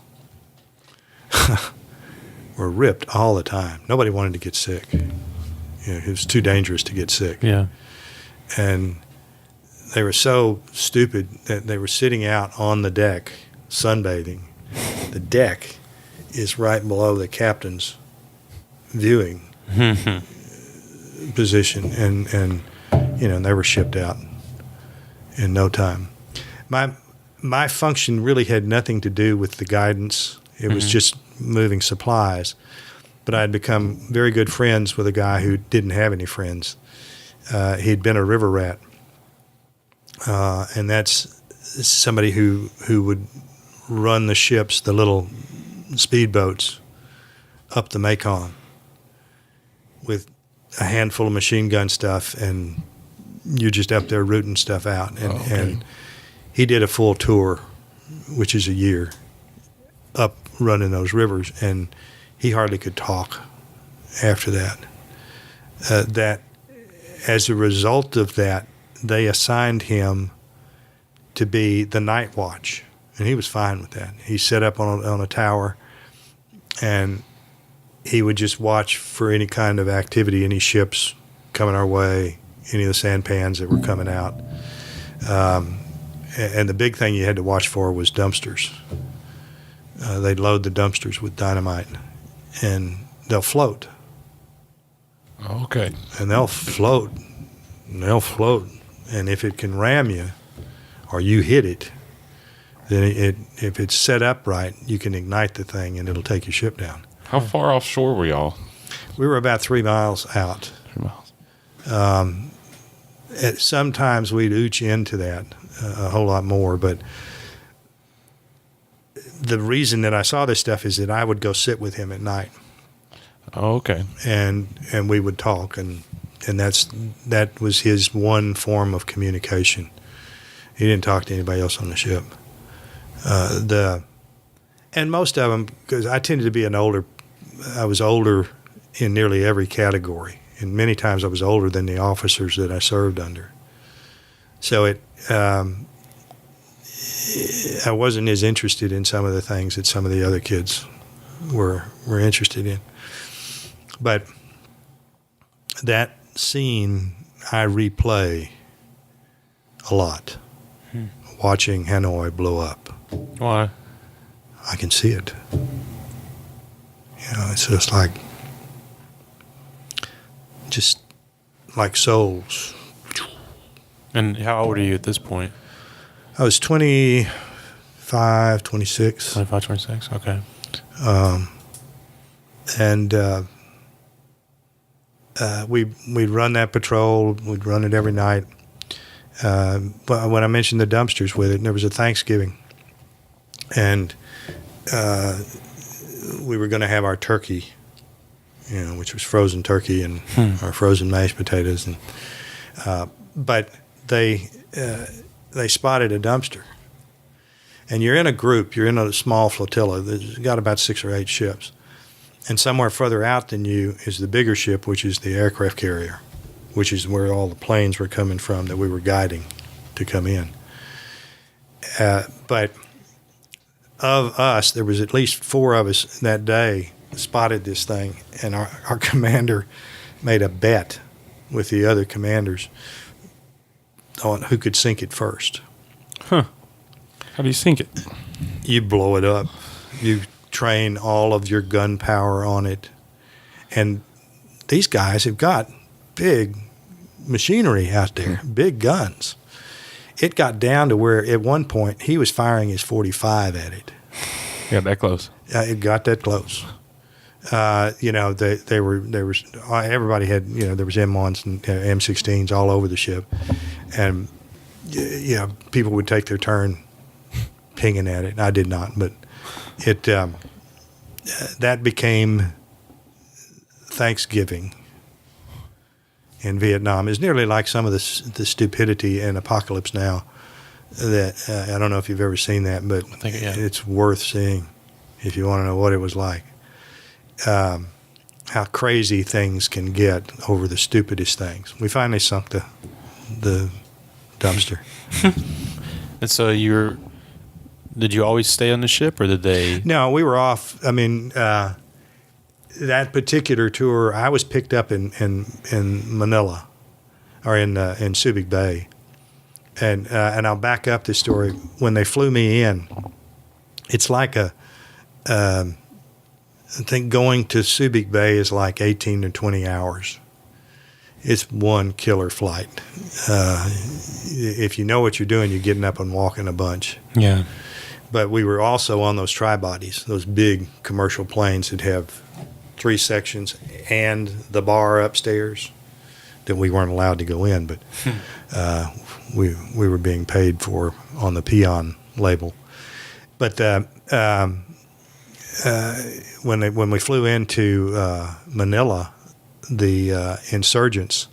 Speaker 2: were ripped all the time. Nobody wanted to get sick. It was too dangerous to get sick.
Speaker 1: Yeah.
Speaker 2: And they were so stupid that they were sitting out on the deck sunbathing. The deck is right below the captain's viewing position, and they were shipped out in no time. My function really had nothing to do with the guidance. It was just moving supplies. But I had become very good friends with a guy who didn't have any friends. He'd been a river rat, and that's somebody who would run the ships, the little speedboats, up the Mekong with a handful of machine gun stuff, and you're just up there rooting stuff out. And he did a full tour, which is a year, up running those rivers, and he hardly could talk after that. That as a result of that, they assigned him to be the night watch, and he was fine with that. He set up on a tower, and he would just watch for any kind of activity, any ships coming our way, any of the sampans that were coming out. And the big thing you had to watch for was dumpsters. They'd load the dumpsters with dynamite, and they'll float.
Speaker 3: Okay.
Speaker 2: And they'll float. And if it can ram you or you hit it, then if it's set up right, you can ignite the thing and it'll take your ship down.
Speaker 3: How far offshore were y'all?
Speaker 2: We were about 3 miles out.
Speaker 3: 3 miles.
Speaker 2: Sometimes we'd ooch into that a whole lot more, but the reason that I saw this stuff is that I would go sit with him at night.
Speaker 3: Oh, okay.
Speaker 2: And we would talk, and that was his one form of communication. He didn't talk to anybody else on the ship. And most of them, because I tended to be I was older in nearly every category, and many times I was older than the officers that I served under. So I wasn't as interested in some of the things that some of the other kids were interested in. But that scene I replay a lot, watching Hanoi blow up.
Speaker 3: Why?
Speaker 2: I can see it. It's just like souls.
Speaker 3: And how old are you at this point?
Speaker 2: I was 25, 26.
Speaker 3: 25, 26? Okay.
Speaker 2: And we'd run that patrol. We'd run it every night. But when I mentioned the dumpsters with it, there was a Thanksgiving. And we were going to have our turkey, which was frozen turkey and our frozen mashed potatoes. And but they spotted a dumpster. And you're in a group. You're in a small flotilla. There's got about 6 or 8 ships. And somewhere further out than you is the bigger ship, which is the aircraft carrier, which is where all the planes were coming from that we were guiding to come in. But of us, there was at least 4 of us that day spotted this thing, and our commander made a bet with the other commanders on who could sink it first.
Speaker 3: Huh. How do you sink it?
Speaker 2: You blow it up. You train all of your gun power on it. And these guys have got big machinery out there, big guns. It got down to where at one point he was firing his .45 at it.
Speaker 3: Yeah, that close.
Speaker 2: It got that close. They were everybody had, there was M1s and M16s all over the ship. And, people would take their turn pinging at it. I did not, but it that became Thanksgiving in Vietnam. It's nearly like some of the stupidity in Apocalypse Now. That I don't know if you've ever seen that, but
Speaker 3: I think, yeah.
Speaker 2: It's worth seeing if you want to know what it was like. How crazy things can get over the stupidest things. We finally sunk the dumpster.
Speaker 1: And so did you always stay on the ship, or did they?
Speaker 2: No, we were off. I mean, that particular tour, I was picked up in Manila, or in Subic Bay, and I'll back up this story. When they flew me in, it's like I think going to Subic Bay is like 18 to 20 hours. It's one killer flight. If you know what you're doing, you're getting up and walking a bunch.
Speaker 3: Yeah.
Speaker 2: But we were also on those tri-bodies, those big commercial planes that have 3 sections and the bar upstairs that we weren't allowed to go in, but we were being paid for on the peon label. But when we flew into Manila, the insurgents,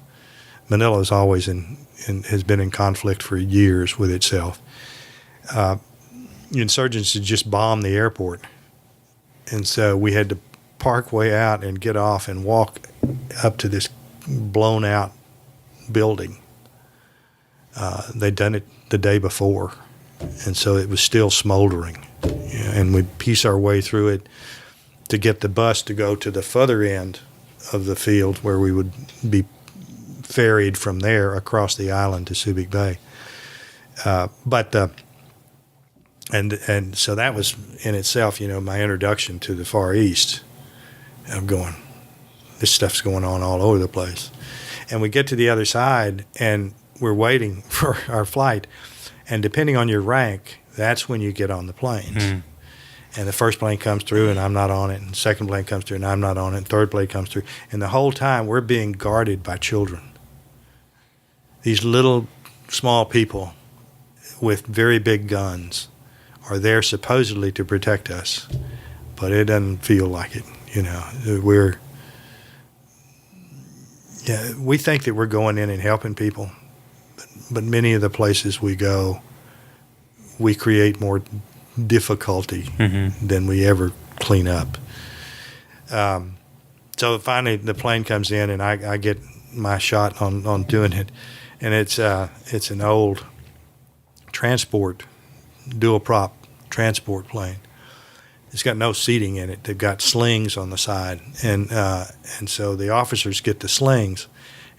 Speaker 2: Manila is always has been in conflict for years with itself. Insurgents had just bombed the airport, and so we had to park way out and get off and walk up to this blown out building. They'd done it the day before, and so it was still smoldering. And we'd piece our way through it to get the bus to go to the further end of the field where we would be ferried from there across the island to Subic Bay. And so that was in itself, my introduction to the Far East. I'm going, this stuff's going on all over the place. And we get to the other side, and we're waiting for our flight. And depending on your rank, that's when you get on the planes. Mm. And the first plane comes through, and I'm not on it. And the second plane comes through, and I'm not on it. And third plane comes through. And the whole time, we're being guarded by children. These little, small people with very big guns are there supposedly to protect us, but it doesn't feel like it. We think that we're going in and helping people, but many of the places we go, we create more difficulty than we ever clean up. So finally, the plane comes in, and I get my shot on doing it, and it's an old transport, dual prop transport plane. It's got no seating in it. They've got slings on the side, and so the officers get the slings,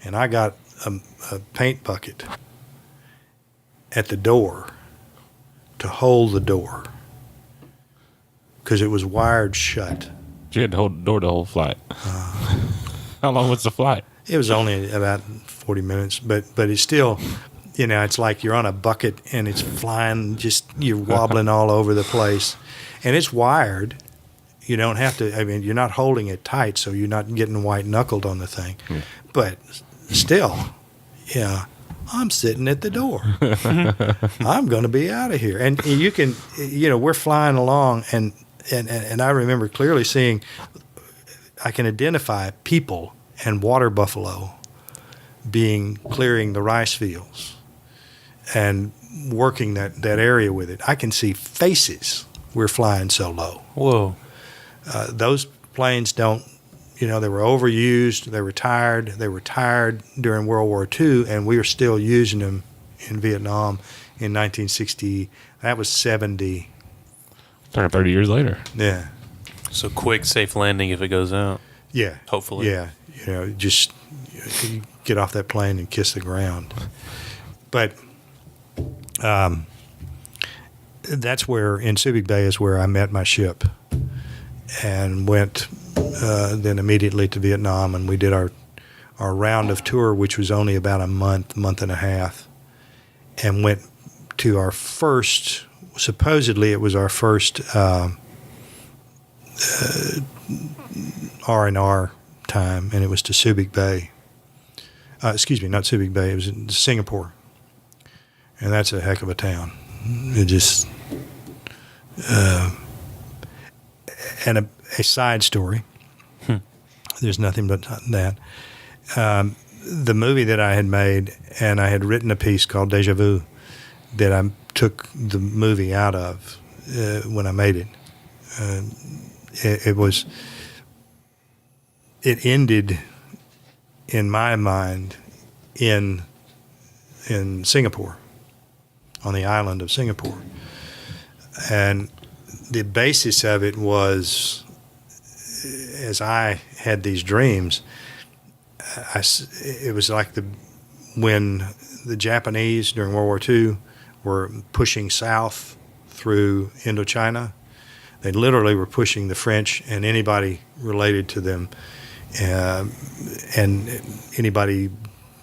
Speaker 2: and I got a paint bucket at the door to hold the door because it was wired shut.
Speaker 3: You had to hold the door the whole flight. How long was the flight?
Speaker 2: It was only about 40 minutes, but it's still, it's like you're on a bucket and it's flying, just you're wobbling all over the place. And it's wired. You don't have to, you're not holding it tight, so you're not getting white-knuckled on the thing. Yeah. But still, I'm sitting at the door. I'm going to be out of here. And you can, we're flying along, and I remember clearly seeing, I can identify people and water buffalo clearing the rice fields and working that area with it. I can see faces. We're flying so low.
Speaker 1: Whoa.
Speaker 2: Those planes don't, they were overused. They were tired. They were tired during World War II, and we were still using them in Vietnam in 1960. That was 70.
Speaker 3: 30 years later.
Speaker 2: Yeah.
Speaker 4: So quick, safe landing if it goes out.
Speaker 2: Yeah.
Speaker 4: Hopefully.
Speaker 2: Yeah. Just you get off that plane and kiss the ground. But that's where, in Subic Bay, is where I met my ship and went then immediately to Vietnam, and we did our round of tour, which was only about a month and a half, and went to our first, supposedly it was our first R&R time, and it was to Subic Bay. Excuse me, not Subic Bay, it was in Singapore. And that's a heck of a town. It just, and a side story. There's nothing but that. The movie that I had made, and I had written a piece called Deja Vu that I took the movie out of when I made it. It ended, in my mind, in Singapore, on the island of Singapore. And the basis of it was, as I had these dreams, it was like when the Japanese during World War II were pushing south through Indochina. They literally were pushing the French and anybody related to them, and anybody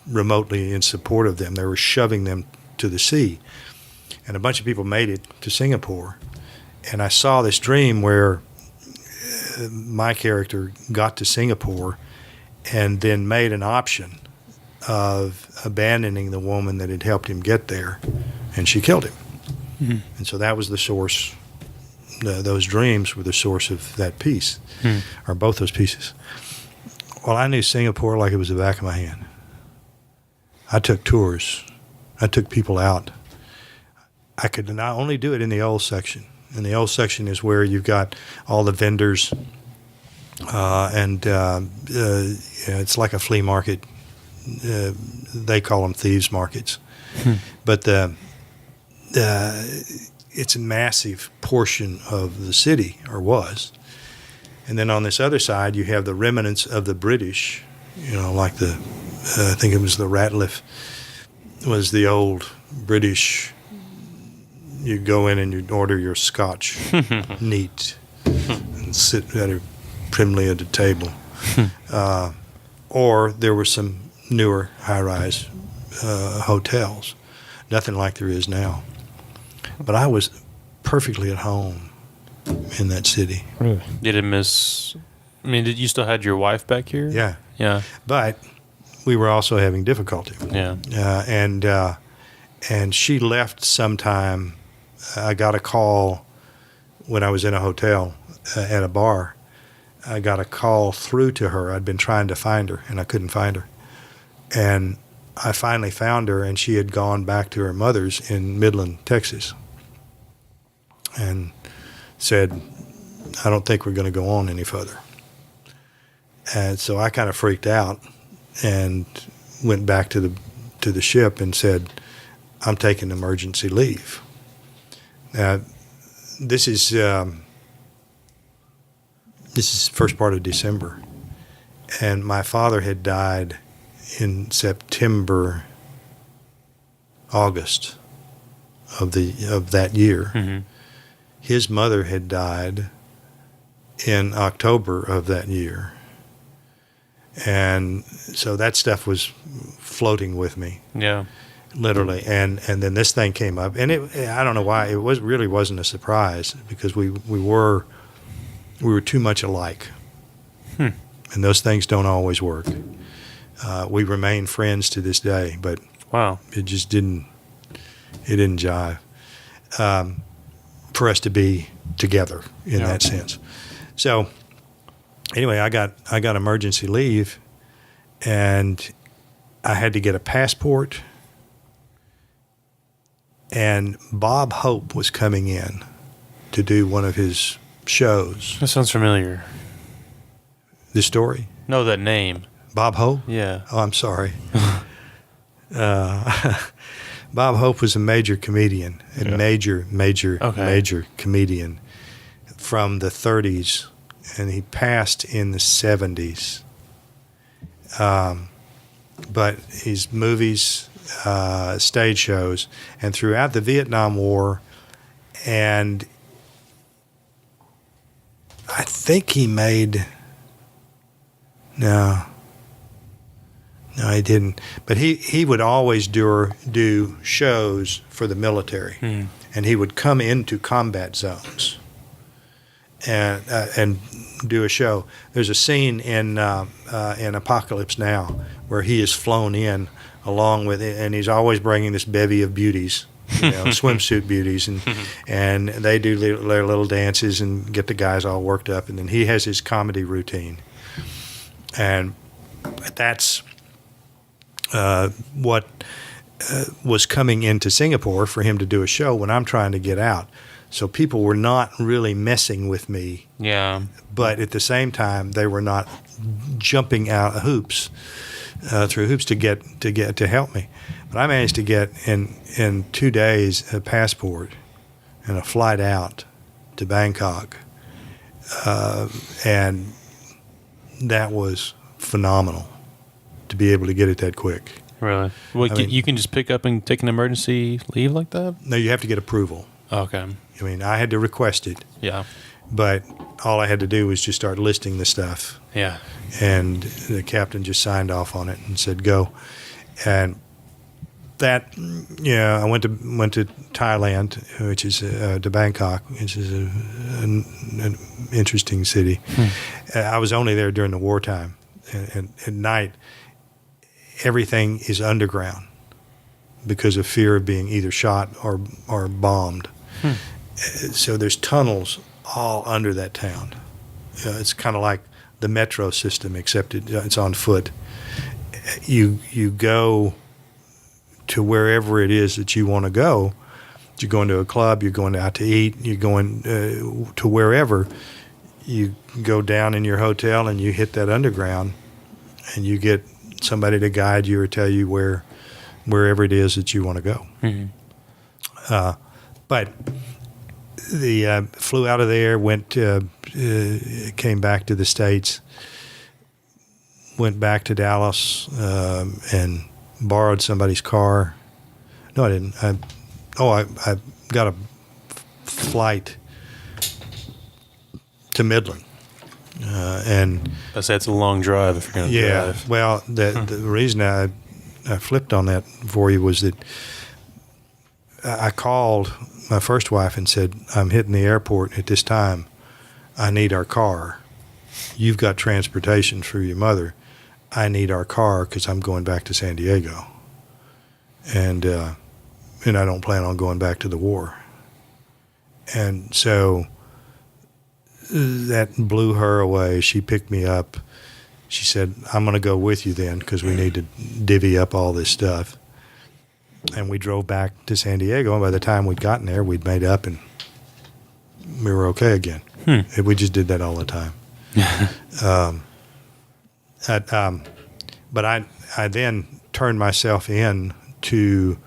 Speaker 2: remotely in support of them. They were shoving them to the sea. And a bunch of people made it to Singapore. And I saw this dream where my character got to Singapore and then made an option of abandoning the woman that had helped him get there, and she killed him. Mm-hmm. And so that was the source. Those dreams were the source of that piece, or both those pieces. Well, I knew Singapore like it was the back of my hand. I took tours. I took people out. I could not only do it in the old section. And the old section is where you've got all the vendors, and it's like a flea market. They call them thieves markets. But it's a massive portion of the city, or was. And then on this other side, you have the remnants of the British, like I think it was the Ratliff, was the old British. You go in and you order your scotch neat and sit primly at a table. Or there were some newer high-rise hotels. Nothing like there is now. But I was perfectly at home in that city.
Speaker 4: Really? Did did you still had your wife back here?
Speaker 2: Yeah.
Speaker 4: Yeah.
Speaker 2: But we were also having difficulty.
Speaker 4: Yeah.
Speaker 2: And she left sometime. I got a call when I was in a hotel at a bar. I got a call through to her. I'd been trying to find her, and I couldn't find her. And I finally found her, and she had gone back to her mother's in Midland, Texas, and said, I don't think we're going to go on any further. And so I kind of freaked out and went back to the ship and said, I'm taking emergency leave. Now, this is first part of December, and my father had died in August of that year.
Speaker 4: Mm-hmm.
Speaker 2: His mother had died in October of that year. And so that stuff was floating with me,
Speaker 4: Yeah.
Speaker 2: literally. And then this thing came up, and I don't know why it really wasn't a surprise, because we were too much alike, and those things don't always work. We remain friends to this day, but
Speaker 4: Wow.
Speaker 2: it just didn't jive for us to be together in that sense. So anyway, I got emergency leave, and I had to get a passport, and Bob Hope was coming in to do one of his shows.
Speaker 4: That sounds familiar.
Speaker 2: The story?
Speaker 4: No, that name.
Speaker 2: Bob Hope?
Speaker 4: Yeah.
Speaker 2: Oh, I'm sorry. Bob Hope was a major comedian, major comedian from the 30s, and he passed in the 70s. But his movies, stage shows, and throughout the Vietnam War, and I think he made, no, he didn't. But he would always do shows for the military, and he would come into combat zones and do a show. There's a scene in Apocalypse Now where he is flown in along with it, and he's always bringing this bevy of beauties, swimsuit beauties, and they do their little dances and get the guys all worked up, and then he has his comedy routine, and that's what was coming into Singapore for him to do a show when I'm trying to get out. So people were not really messing with me.
Speaker 4: Yeah.
Speaker 2: But at the same time, they were not jumping out of hoops, through hoops to help me. But I managed to get in 2 days a passport and a flight out to Bangkok, and that was phenomenal to be able to get it that quick.
Speaker 4: Really? Well, you can just pick up and take an emergency leave like that?
Speaker 2: No, you have to get approval.
Speaker 4: Okay.
Speaker 2: I mean, I had to request it,
Speaker 4: Yeah.
Speaker 2: but all I had to do was just start listing the stuff.
Speaker 4: Yeah.
Speaker 2: And the captain just signed off on it and said, go. And that, I went to Thailand, which is to Bangkok, which is an interesting city. I was only there during the wartime. And at night, everything is underground because of fear of being either shot or bombed. So there's tunnels all under that town. It's kind of like the metro system, except it's on foot. You go to wherever it is that you want to go. You're going to a club, you're going out to eat, you're going to wherever. You go down in your hotel and you hit that underground, and you get somebody to guide you or tell you wherever it is that you want to go.
Speaker 4: Mm-hmm.
Speaker 2: But the flew out of there, came back to the States, went back to Dallas, and borrowed somebody's car. No, I didn't. I got a flight to Midland, and
Speaker 4: I say it's a long drive if you're going to drive.
Speaker 2: Well, the reason I flipped on that for you was that I called my first wife and said, I'm hitting the airport at this time. I need our car. You've got transportation for your mother. I need our car because I'm going back to San Diego. And I don't plan on going back to the war. And so that blew her away. She picked me up. She said, I'm going to go with you then because we need to divvy up all this stuff. And we drove back to San Diego, and by the time we'd gotten there, we'd made up, and we were okay again. We just did that all the time. But I then turned myself in to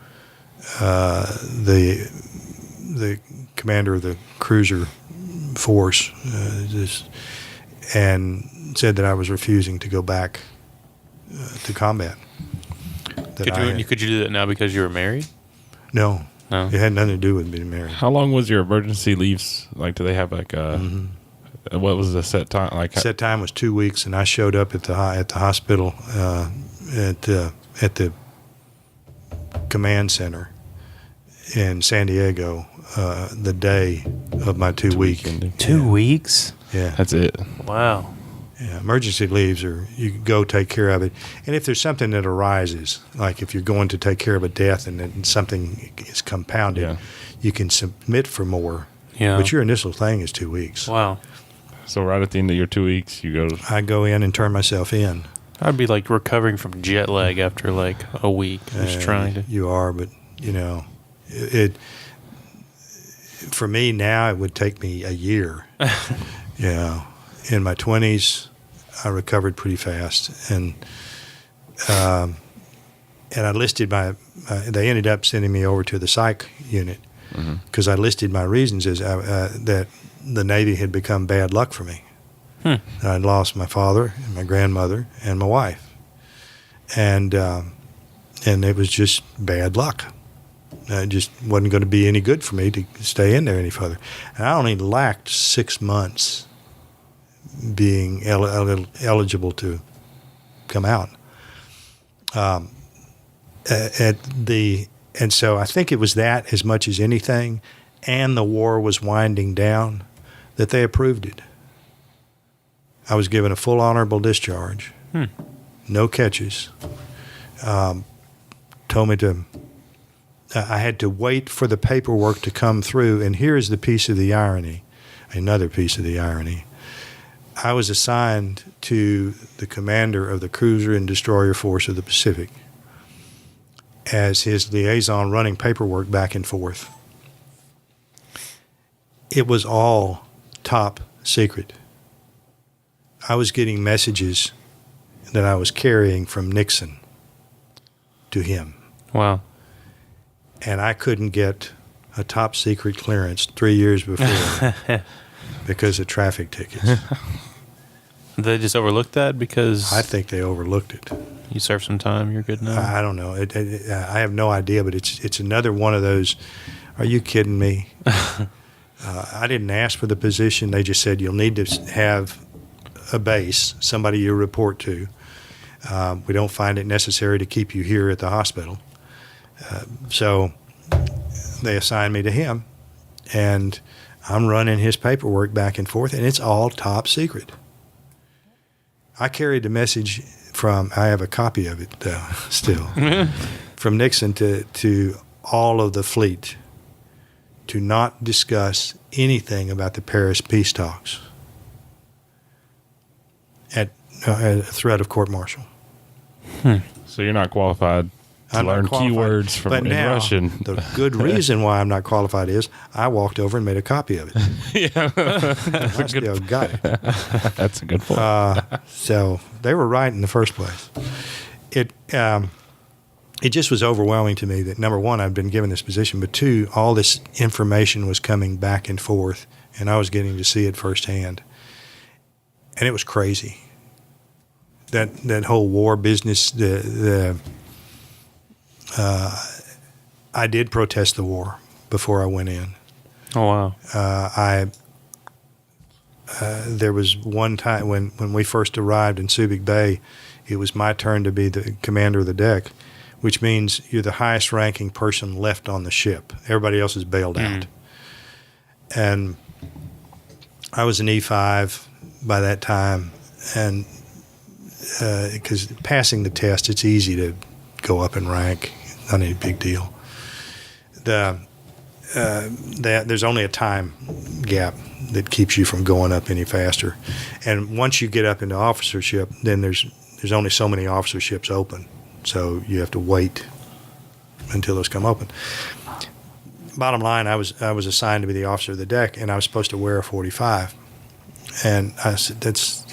Speaker 2: the commander of the cruiser force, and said that I was refusing to go back to combat.
Speaker 4: Could you do that now because you were married?
Speaker 2: No,
Speaker 4: No.
Speaker 2: it had nothing to do with being married.
Speaker 3: How long was your emergency leaves? Like, do they have like a what was the set time? Like,
Speaker 2: Set time was 2 weeks, and I showed up at the hospital at the command center in San Diego the day of my 2 week.
Speaker 1: 2 weeks?
Speaker 2: Yeah,
Speaker 3: that's it.
Speaker 4: Wow.
Speaker 2: yeah. Emergency leaves are you go take care of it, and if there's something that arises, like if you're going to take care of a death and then something is compounded,
Speaker 3: Yeah.
Speaker 2: you can submit for more.
Speaker 4: Yeah.
Speaker 2: But your initial thing is 2 weeks.
Speaker 4: Wow.
Speaker 3: So right at the end of your 2 weeks, you go.
Speaker 2: I go in and turn myself in.
Speaker 4: I'd be like recovering from jet lag after like a week, just trying to.
Speaker 2: You are, but it for me now it would take me a year. In my 20s, I recovered pretty fast, and I listed my. They ended up sending me over to the psych unit because I listed my reasons as that the Navy had become bad luck for me. I'd lost my father and my grandmother and my wife, and it was just bad luck. It just wasn't going to be any good for me to stay in there any further. And I only lacked 6 months being eligible to come out. And so I think it was that as much as anything, and the war was winding down, that they approved it. I was given a full honorable discharge, no catches. Told me to. I had to wait for the paperwork to come through, and here is the piece of the irony, another piece of the irony. I was assigned to the commander of the cruiser and destroyer force of the Pacific as his liaison running paperwork back and forth. It was all top secret. I was getting messages that I was carrying from Nixon to him.
Speaker 4: Wow.
Speaker 2: And I couldn't get a top secret clearance 3 years before because of traffic tickets.
Speaker 4: They just overlooked that because
Speaker 2: I think they overlooked it.
Speaker 4: you served some time. You're good now.
Speaker 2: I don't know. I have no idea, but it's another one of those. Are you kidding me? I didn't ask for the position. They just said you'll need to have a base, somebody you report to. We don't find it necessary to keep you here at the hospital. So they assigned me to him, and I'm running his paperwork back and forth, and it's all top secret. I carried the message I have a copy of it still, from Nixon to all of the fleet to not discuss anything about the Paris peace talks at threat of court-martial.
Speaker 3: So you're not qualified to
Speaker 2: I'm not
Speaker 3: learn
Speaker 2: qualified.
Speaker 3: keywords from
Speaker 2: But
Speaker 3: in
Speaker 2: now,
Speaker 3: Russian.
Speaker 2: the good reason why I'm not qualified is I walked over and made a copy of it. I still got it.
Speaker 3: That's a good point.
Speaker 2: So they were right in the first place. It just was overwhelming to me that, number one, I'd been given this position, but two, all this information was coming back and forth, and I was getting to see it firsthand. And it was crazy. That whole war business, I did protest the war before I went in.
Speaker 4: Oh, wow.
Speaker 2: There was one time when we first arrived in Subic Bay, it was my turn to be the commander of the deck, which means you're the highest ranking person left on the ship. Everybody else is bailed out. And I was an E5 by that time, and because passing the test, it's easy to go up in rank, not any big deal. There's only a time gap that keeps you from going up any faster, and once you get up into officership, then there's only so many officerships open, so you have to wait until those come open. Bottom line, I was assigned to be the officer of the deck, and I was supposed to wear a 45, and I said, that's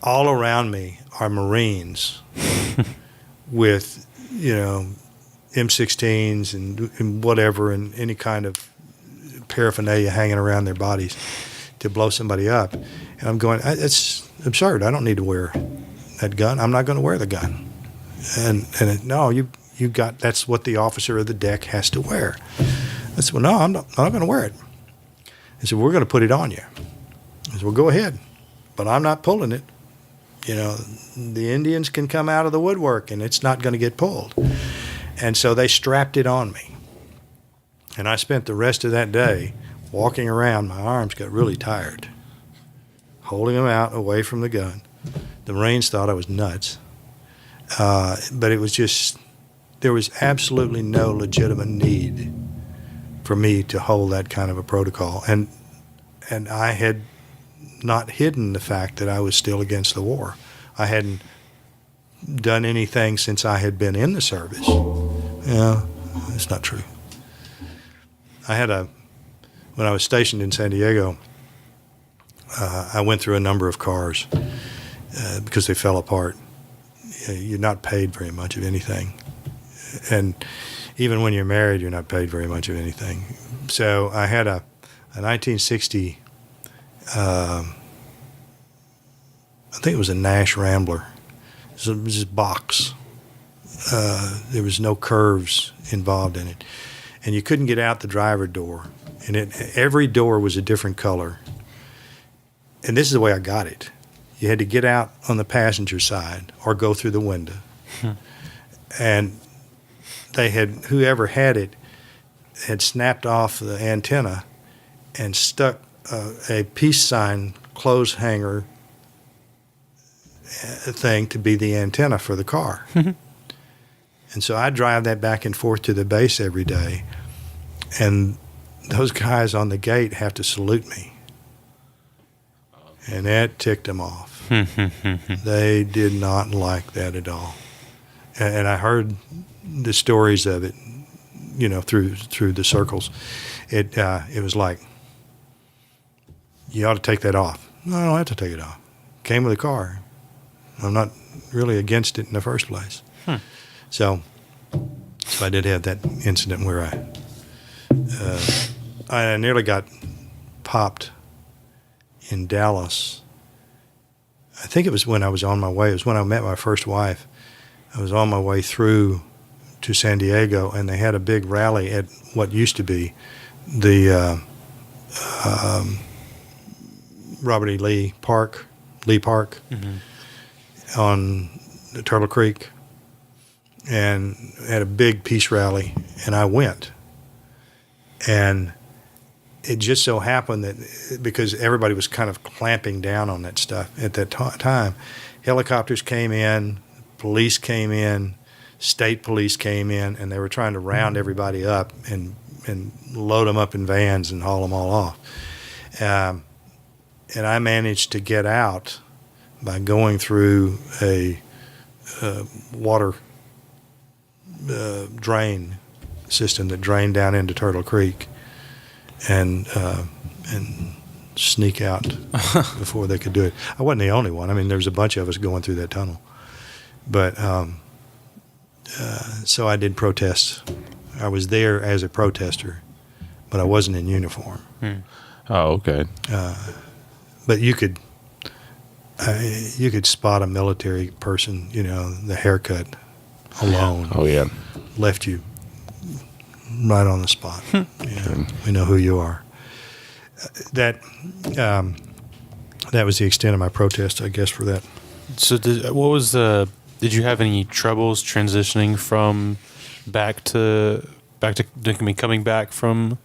Speaker 2: all around me are Marines with, M16s and whatever and any kind of paraphernalia hanging around their bodies to blow somebody up. And I'm going, it's absurd. I don't need to wear that gun. I'm not going to wear the gun. No, you got, that's what the officer of the deck has to wear. I said, well, no, I'm not going to wear it. He said, we're going to put it on you. I said, well, go ahead, but I'm not pulling it. The Indians can come out of the woodwork and it's not going to get pulled. And so they strapped it on me. And I spent the rest of that day walking around. My arms got really tired, holding them out away from the gun. The Marines thought I was nuts. But it was just, there was absolutely no legitimate need for me to hold that kind of a protocol. And I had not hidden the fact that I was still against the war. I hadn't done anything since I had been in the service. It's not true. When I was stationed in San Diego, I went through a number of cars because they fell apart. You're not paid very much of anything. And even when you're married, you're not paid very much of anything. So I had a 1960, I think it was a Nash Rambler. So it was this box. There was no curves involved in it. And you couldn't get out the driver door. And every door was a different color. And this is the way I got it. You had to get out on the passenger side or go through the window. And whoever had it had snapped off the antenna and stuck a peace sign clothes hanger thing to be the antenna for the car. And so I drive that back and forth to the base every day. And those guys on the gate have to salute me. And that ticked them off. They did not like that at all. And I heard the stories of it, through the circles. It was like, you ought to take that off. No, I don't have to take it off. Came with a car. I'm not really against it in the first place. So I did have that incident where I nearly got popped in Dallas. I think it was when I was on my way. It was when I met my first wife. I was on my way through to San Diego, and they had a big rally at what used to be the Robert E. Lee Park, on the Turtle Creek, and had a big peace rally, and I went. And it just so happened that because everybody was kind of clamping down on that stuff at that time, helicopters came in, police came in, state police came in, and they were trying to round everybody up and load them up in vans and haul them all off. And I managed to get out by going through a water drain system that drained down into Turtle Creek, and sneak out before they could do it. I wasn't the only one. I mean, there was a bunch of us going through that tunnel. But so I did protest. I was there as a protester, but I wasn't in uniform.
Speaker 3: Oh, okay.
Speaker 2: But you could spot a military person. The haircut alone.
Speaker 3: Oh, yeah.
Speaker 2: Left you right on the spot. We know who you are. That was the extent of my protest, I guess, for that.
Speaker 4: So did you have any troubles transitioning from coming back from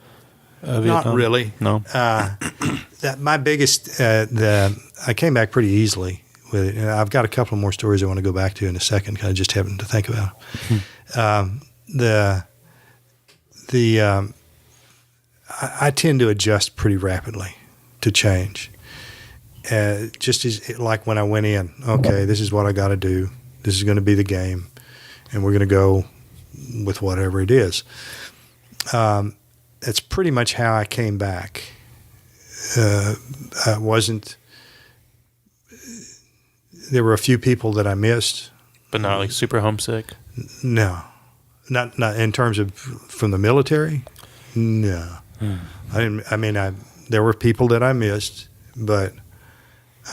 Speaker 4: Vietnam?
Speaker 2: Not really.
Speaker 4: No.
Speaker 2: That my biggest, I came back pretty easily with it. And I've got a couple more stories I want to go back to in a second. I just happened to think about I tend to adjust pretty rapidly to change. Just as like when I went in, okay, this is what I got to do. This is going to be the game, and we're going to go with whatever it is. That's pretty much how I came back. I wasn't. there were a few people that I missed.
Speaker 4: But not like super homesick.
Speaker 2: No, not in terms of from the military. No, I didn't. I mean, there were people that I missed, but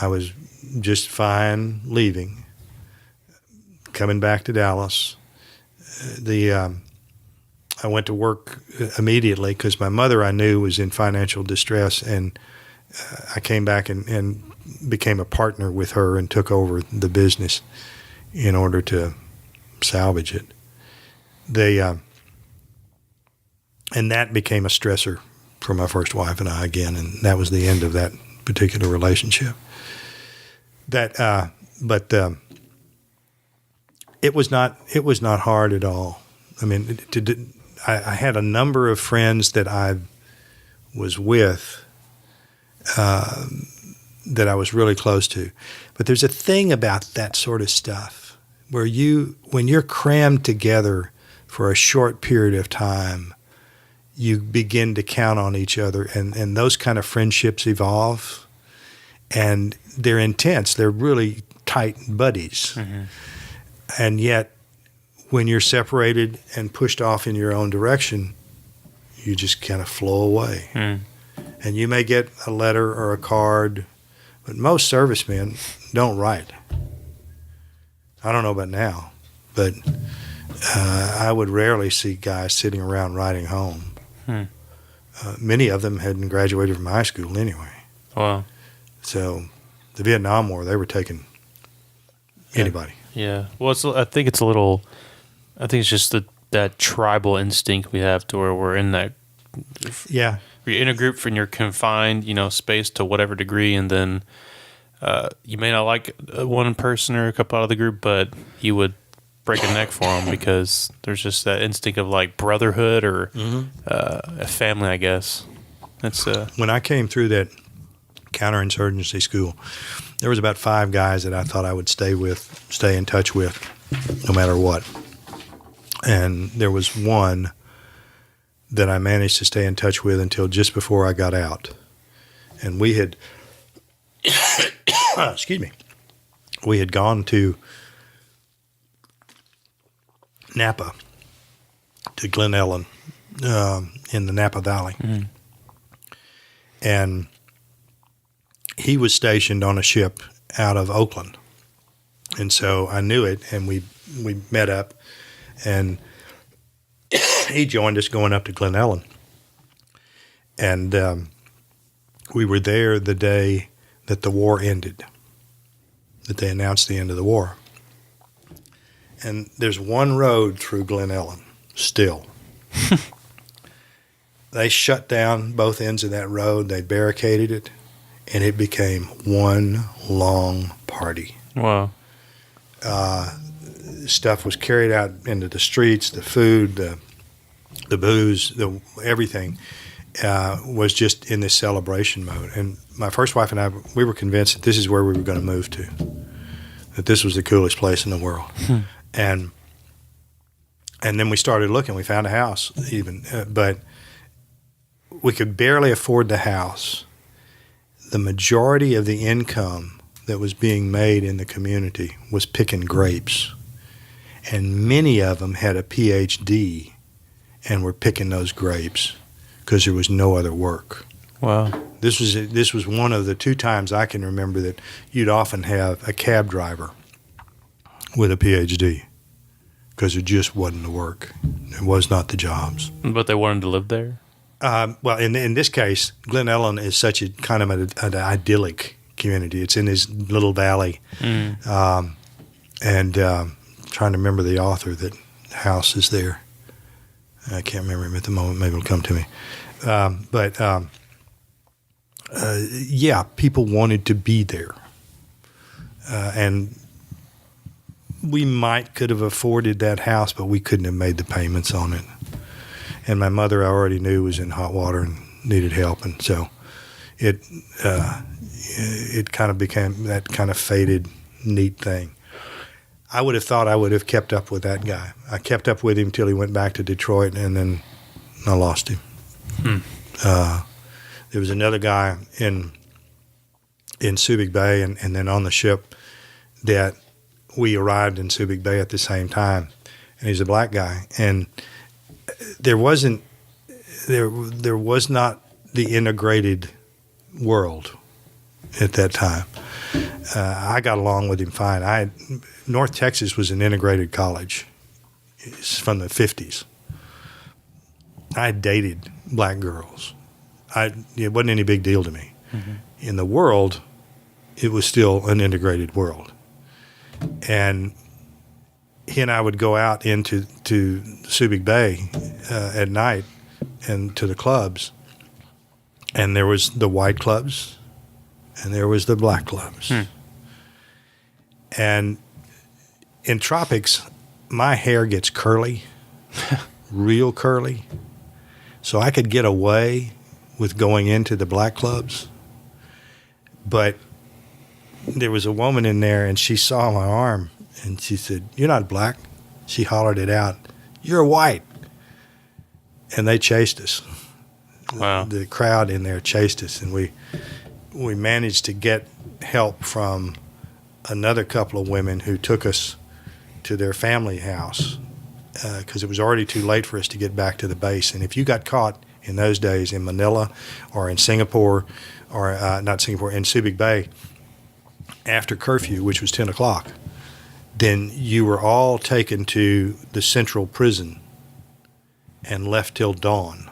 Speaker 2: I was just fine leaving, coming back to Dallas. I went to work immediately because my mother I knew was in financial distress, and I came back and became a partner with her and took over the business in order to salvage it. And that became a stressor for my first wife and I again, and that was the end of that particular relationship. But it was not hard at all. I mean, I had a number of friends that I was with that I was really close to. But there's a thing about that sort of stuff where when you're crammed together for a short period of time, you begin to count on each other, and those kind of friendships evolve, and they're intense. They're really tight buddies. Mm-hmm. And yet, when you're separated and pushed off in your own direction, you just kind of flow away. Mm. And you may get a letter or a card, but most servicemen don't write. I don't know about now, but I would rarely see guys sitting around writing home. Hmm. Many of them hadn't graduated from high school anyway.
Speaker 4: Wow.
Speaker 2: So the Vietnam War, they were taking anybody.
Speaker 4: Yeah. Well, I think it's just that tribal instinct we have to where we're in that.
Speaker 2: Yeah.
Speaker 4: You're in a group and you're confined, space to whatever degree, and then you may not like one person or a couple out of the group, but you would break a neck for them because there's just that instinct of like brotherhood or a family, I guess. That's
Speaker 2: when I came through that counterinsurgency school, there was about 5 guys that I thought I would stay in touch with, no matter what. And there was one that I managed to stay in touch with until just before I got out. And we had, excuse me, we had gone to Napa, to Glen Ellen, in the Napa Valley. Mm-hmm. And he was stationed on a ship out of Oakland. And so I knew it, and we met up, and he joined us going up to Glen Ellen. And we were there the day that the war ended, that they announced the end of the war. And there's one road through Glen Ellen still. They shut down both ends of that road. They barricaded it, and it became one long party.
Speaker 4: Wow.
Speaker 2: Stuff was carried out into the streets, the food, the booze, everything was just in this celebration mode. And my first wife and I, we were convinced that this is where we were going to move to, that this was the coolest place in the world. And then we started looking. We found a house even, but we could barely afford the house. The majority of the income that was being made in the community was picking grapes. And many of them had a PhD and were picking those grapes because there was no other work.
Speaker 4: Wow.
Speaker 2: This was one of the 2 times I can remember that you'd often have a cab driver with a PhD because there just wasn't the work. It was not the jobs.
Speaker 4: But they wanted to live there?
Speaker 2: Well, in this case, Glen Ellen is such a kind of an idyllic community. It's in this little valley. Mm. Trying to remember the author that house is there. I can't remember him at the moment. Maybe it'll come to me. Yeah, people wanted to be there. And we could have afforded that house, but we couldn't have made the payments on it. And my mother, I already knew, was in hot water and needed help. And so it kind of became that kind of faded, neat thing. I would have thought I would have kept up with that guy. I kept up with him till he went back to Detroit, and then I lost him. There was another guy in Subic Bay, and then on the ship that we arrived in Subic Bay at the same time, and he's a black guy, and there was not the integrated world at that time. I got along with him fine. North Texas was an integrated college. It's from the 50s. I dated black girls. It wasn't any big deal to me. Mm-hmm. In the world, it was still an integrated world. And he and I would go out into Subic Bay at night and to the clubs. And there was the white clubs and there was the black clubs. And in tropics, my hair gets curly, real curly. So I could get away with going into the black clubs. But there was a woman in there, and she saw my arm, and she said, "You're not black." She hollered it out, "You're white." And they chased us.
Speaker 4: Wow.
Speaker 2: The crowd in there chased us, and we managed to get help from another couple of women who took us to their family house because it was already too late for us to get back to the base. And if you got caught in those days in Manila or in Singapore, or not Singapore, in Subic Bay, after curfew, which was 10 o'clock, then you were all taken to the central prison and left till dawn.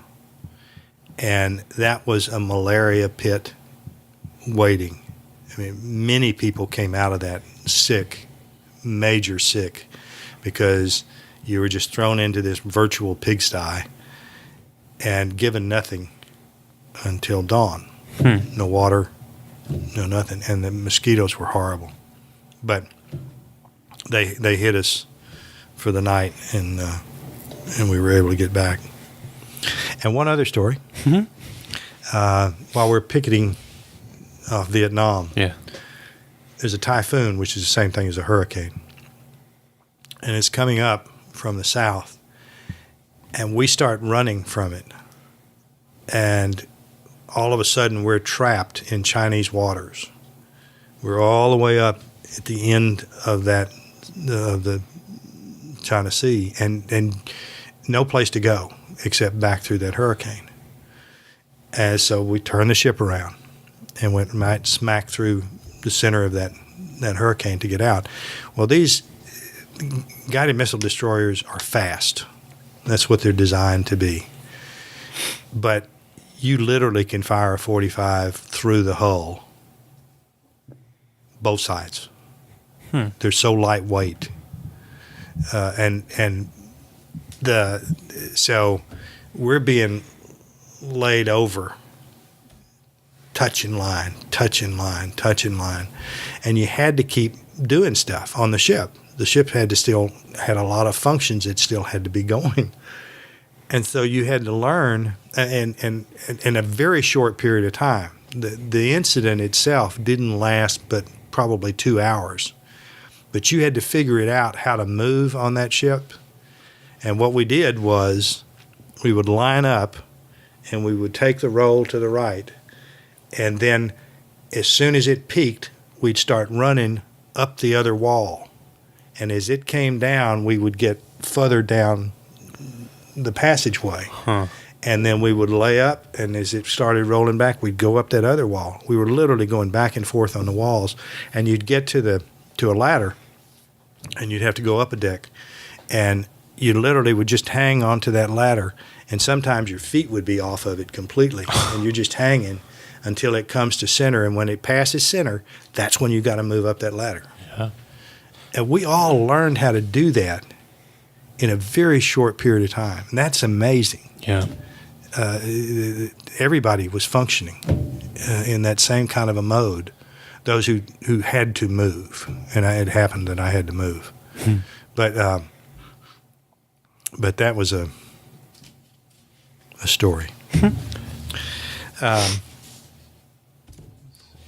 Speaker 2: And that was a malaria pit waiting. I mean, many people came out of that sick, major sick, because you were just thrown into this virtual pigsty and given nothing until dawn. No water, no nothing. And the mosquitoes were horrible. But they hit us for the night, and we were able to get back. And one other story. While we're picketing off Vietnam, there's a typhoon, which is the same thing as a hurricane. And it's coming up from the south. And we start running from it. And all of a sudden, we're trapped in Chinese waters. We're all the way up at the end of the China Sea, and no place to go except back through that hurricane. And so we turned the ship around and went right smack through the center of that hurricane to get out. Well, these guided missile destroyers are fast. That's what they're designed to be. But you literally can fire a 45 through the hull, both sides. They're so lightweight, so we're being laid over, touching line, and you had to keep doing stuff on the ship. The ship had a lot of functions that still had to be going. And so you had to learn, and in a very short period of time. The incident itself didn't last but probably 2 hours. But you had to figure it out how to move on that ship. And what we did was we would line up and we would take the roll to the right. And then as soon as it peaked, we'd start running up the other wall. And as it came down, we would get further down the passageway. And then we would lay up, and as it started rolling back, we'd go up that other wall. We were literally going back and forth on the walls, and you'd get to a ladder, and you'd have to go up a deck, and you literally would just hang onto that ladder, and sometimes your feet would be off of it completely, and you're just hanging until it comes to center, and when it passes center, that's when you got to move up that ladder. And we all learned how to do that in a very short period of time. And that's amazing. Everybody was functioning in that same kind of a mode. Those who had to move, and it happened that I had to move. But that was a story.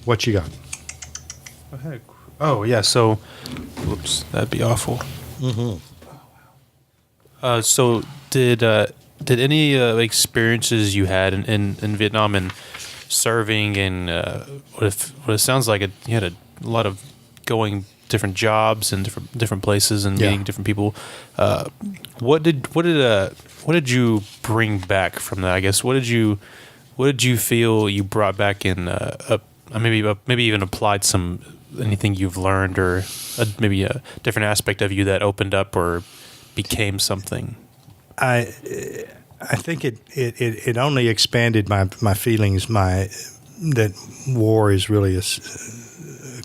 Speaker 2: What you got?
Speaker 4: Oh, yeah. So, whoops, that'd be awful. So, did any experiences you had in Vietnam and serving and what it sounds like you had a lot of going different jobs and different places and
Speaker 2: Yeah.
Speaker 4: meeting different people. What did you bring back from that? I guess what did you feel you brought back in? Maybe even applied anything you've learned, or maybe a different aspect of you that opened up or became something.
Speaker 2: I think it only expanded my feelings. That war is really a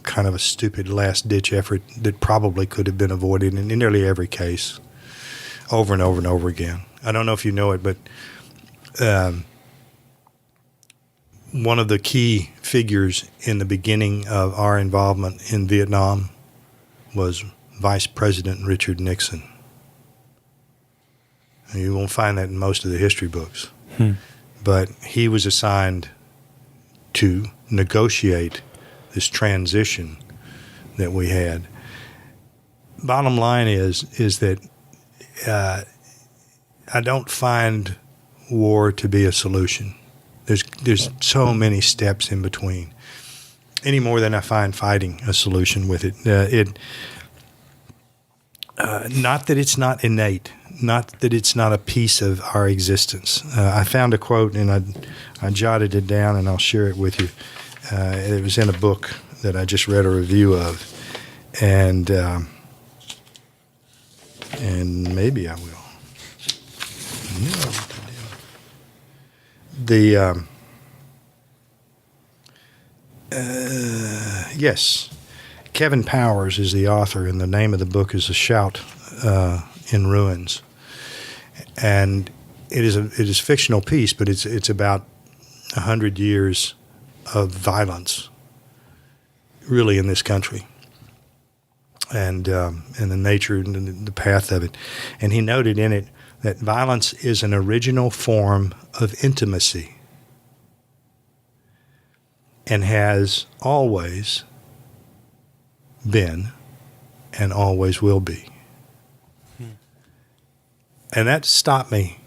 Speaker 2: kind of a stupid last ditch effort that probably could have been avoided in nearly every case, over and over and over again. I don't know if you know it, but one of the key figures in the beginning of our involvement in Vietnam was Vice President Richard Nixon. And you won't find that in most of the history books. But he was assigned to negotiate this transition that we had. Bottom line is that I don't find war to be a solution. There's so many steps in between, any more than I find fighting a solution with it. Not that it's not innate, not that it's not a piece of our existence. I found a quote, and I jotted it down, and I'll share it with you. It was in a book that I just read a review of, and maybe I will. Yes, Kevin Powers is the author, and the name of the book is A Shout in Ruins. And it is a fictional piece, but it's about 100 years of violence, really, in this country, and the nature and the path of it. And he noted in it that violence is an original form of intimacy and has always been and always will be. And that stopped me,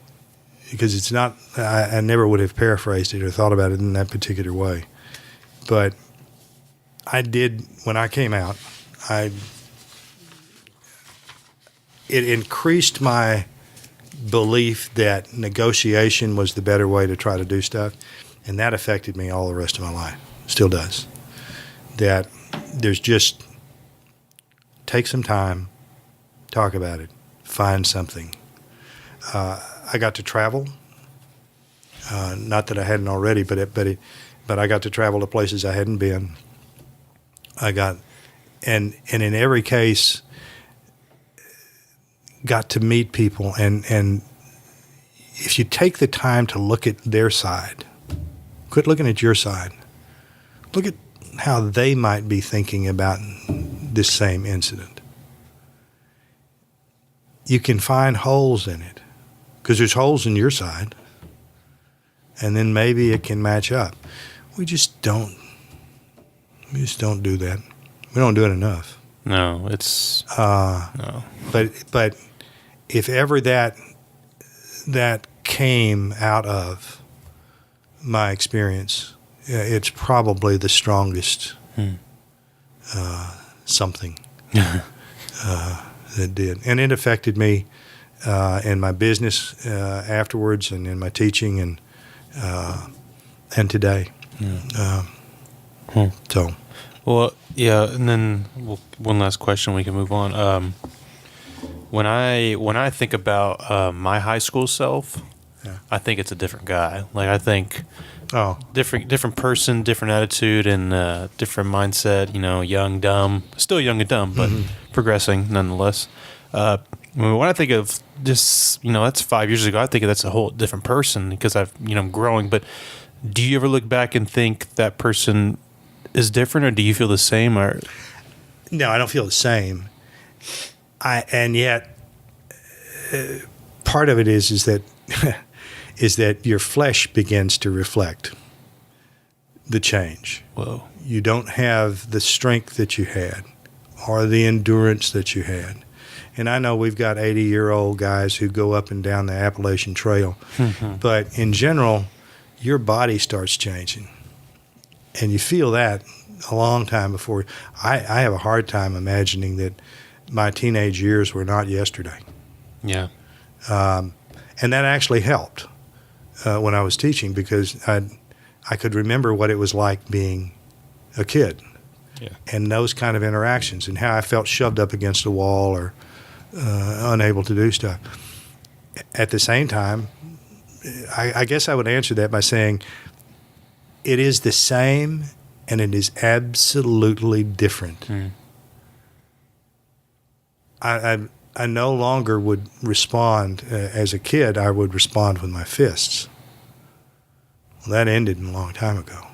Speaker 2: because it's not, I never would have paraphrased it or thought about it in that particular way. But I did, when I came out, it increased my belief that negotiation was the better way to try to do stuff. And that affected me all the rest of my life. Still does. That there's just, take some time, talk about it, find something. I got to travel. Not that I hadn't already, but I got to travel to places I hadn't been. And in every case, got to meet people. And if you take the time to look at their side, quit looking at your side. Look at how they might be thinking about this same incident. You can find holes in it, because there's holes in your side, and then maybe it can match up. We just don't do that. We don't do it enough.
Speaker 4: No, it's no.
Speaker 2: But if ever that came out of my experience, it's probably the strongest something that did, and it affected me in my business afterwards, and in my teaching, and today. So,
Speaker 4: well, yeah, and then one last question, we can move on. When I think about my high school self, I think it's a different guy. Like, I think different person, different attitude, and different mindset. You know, young, dumb, still young and dumb, but progressing nonetheless. When I think of just, that's 5 years ago, I think that's a whole different person, because I'm growing. But do you ever look back and think that person is different, or do you feel the same? Or
Speaker 2: no, I don't feel the same. And yet, part of it is that is that your flesh begins to reflect the change.
Speaker 4: Whoa.
Speaker 2: You don't have the strength that you had, or the endurance that you had. And I know we've got 80-year-old guys who go up and down the Appalachian Trail, but in general, your body starts changing, and you feel that a long time before. I have a hard time imagining that my teenage years were not yesterday.
Speaker 4: Yeah.
Speaker 2: And that actually helped when I was teaching, because I could remember what it was like being a kid.
Speaker 3: Yeah.
Speaker 2: And those kind of interactions, and how I felt shoved up against a wall or unable to do stuff. At the same time, I guess I would answer that by saying it is the same and it is absolutely different. I no longer would respond as a kid. I would respond with my fists. Well, that ended a long time ago.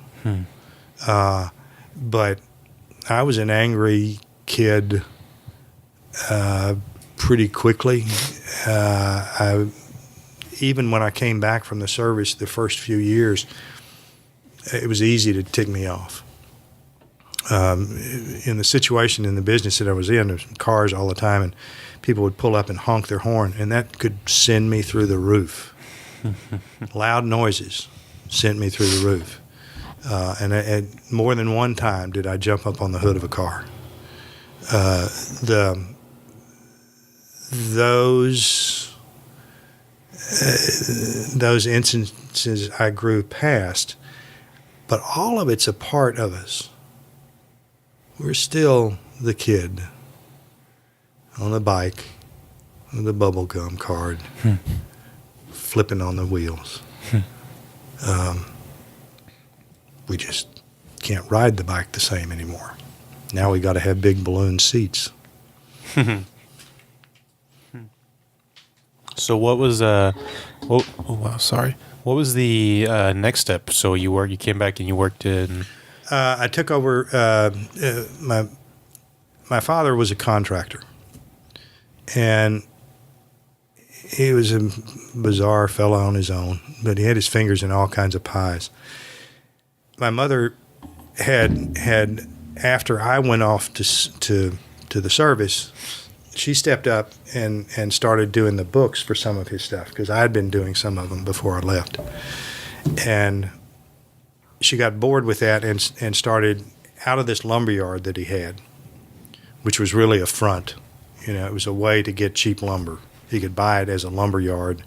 Speaker 2: But I was an angry kid pretty quickly. Even when I came back from the service the first few years, it was easy to tick me off. In the situation in the business that I was in, there was cars all the time, and people would pull up and honk their horn, and that could send me through the roof. Loud noises sent me through the roof. And more than one time did I jump up on the hood of a car. Those instances I grew past, but all of it's a part of us. We're still the kid on the bike with the bubble gum card, flipping on the wheels. We just can't ride the bike the same anymore. Now we got to have big balloon seats.
Speaker 4: So what was what was the next step? So you came back and you worked in.
Speaker 2: I took over. My father was a contractor, and he was a bizarre fellow on his own, but he had his fingers in all kinds of pies. My mother had after I went off to the service, she stepped up and started doing the books for some of his stuff, because I had been doing some of them before I left. And she got bored with that and started out of this lumberyard that he had, which was really a front. It was a way to get cheap lumber. He could buy it as a lumberyard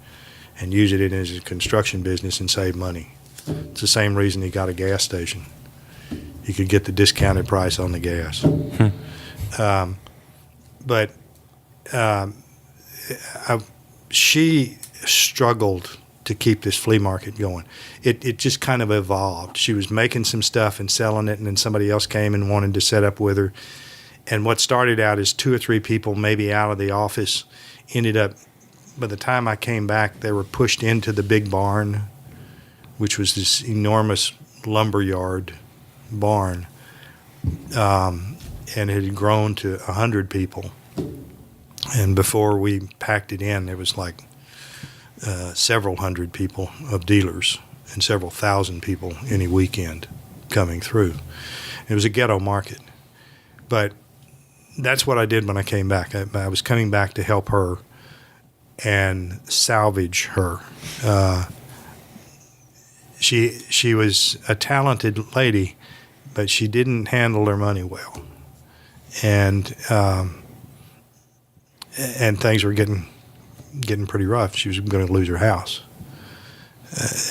Speaker 2: and use it in his construction business and save money. It's the same reason he got a gas station. He could get the discounted price on the gas. She struggled to keep this flea market going. It just kind of evolved. She was making some stuff and selling it, and then somebody else came and wanted to set up with her. And what started out as 2 or 3 people maybe out of the office ended up, by the time I came back, they were pushed into the big barn, which was this enormous lumberyard barn. And it had grown to 100 people. And before we packed it in, there was like several hundred people of dealers and several thousand people any weekend coming through. It was a ghetto market. But that's what I did when I came back. I was coming back to help her and salvage her. She was a talented lady, but she didn't handle her money well. And things were getting pretty rough. She was going to lose her house,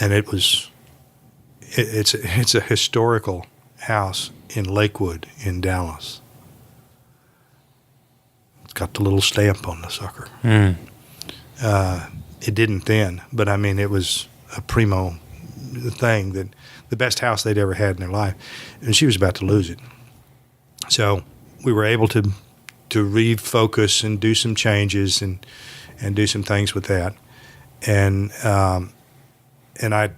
Speaker 2: and it's a historical house in Lakewood in Dallas. It's got the little stamp on the sucker. It didn't then, but I mean, it was a primo thing, that the best house they'd ever had in their life, and she was about to lose it. So we were able to refocus and do some changes and do some things with that, and I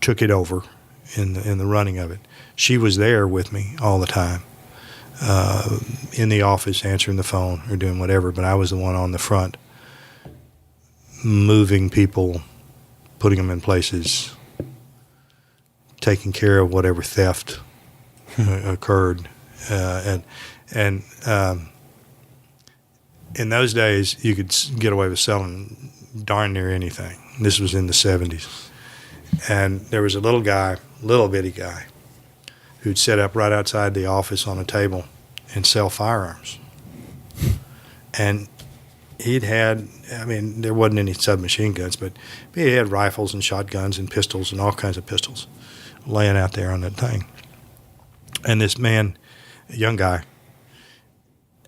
Speaker 2: took it over in the running of it. She was there with me all the time, in the office, answering the phone or doing whatever, but I was the one on the front, moving people, putting them in places, taking care of whatever theft occurred, and in those days, you could get away with selling darn near anything. This was in the 70s. And there was a little bitty guy, who'd set up right outside the office on a table and sell firearms. And he'd had, I mean, there wasn't any submachine guns, but he had rifles and shotguns and pistols and all kinds of pistols laying out there on that thing. And this man, a young guy,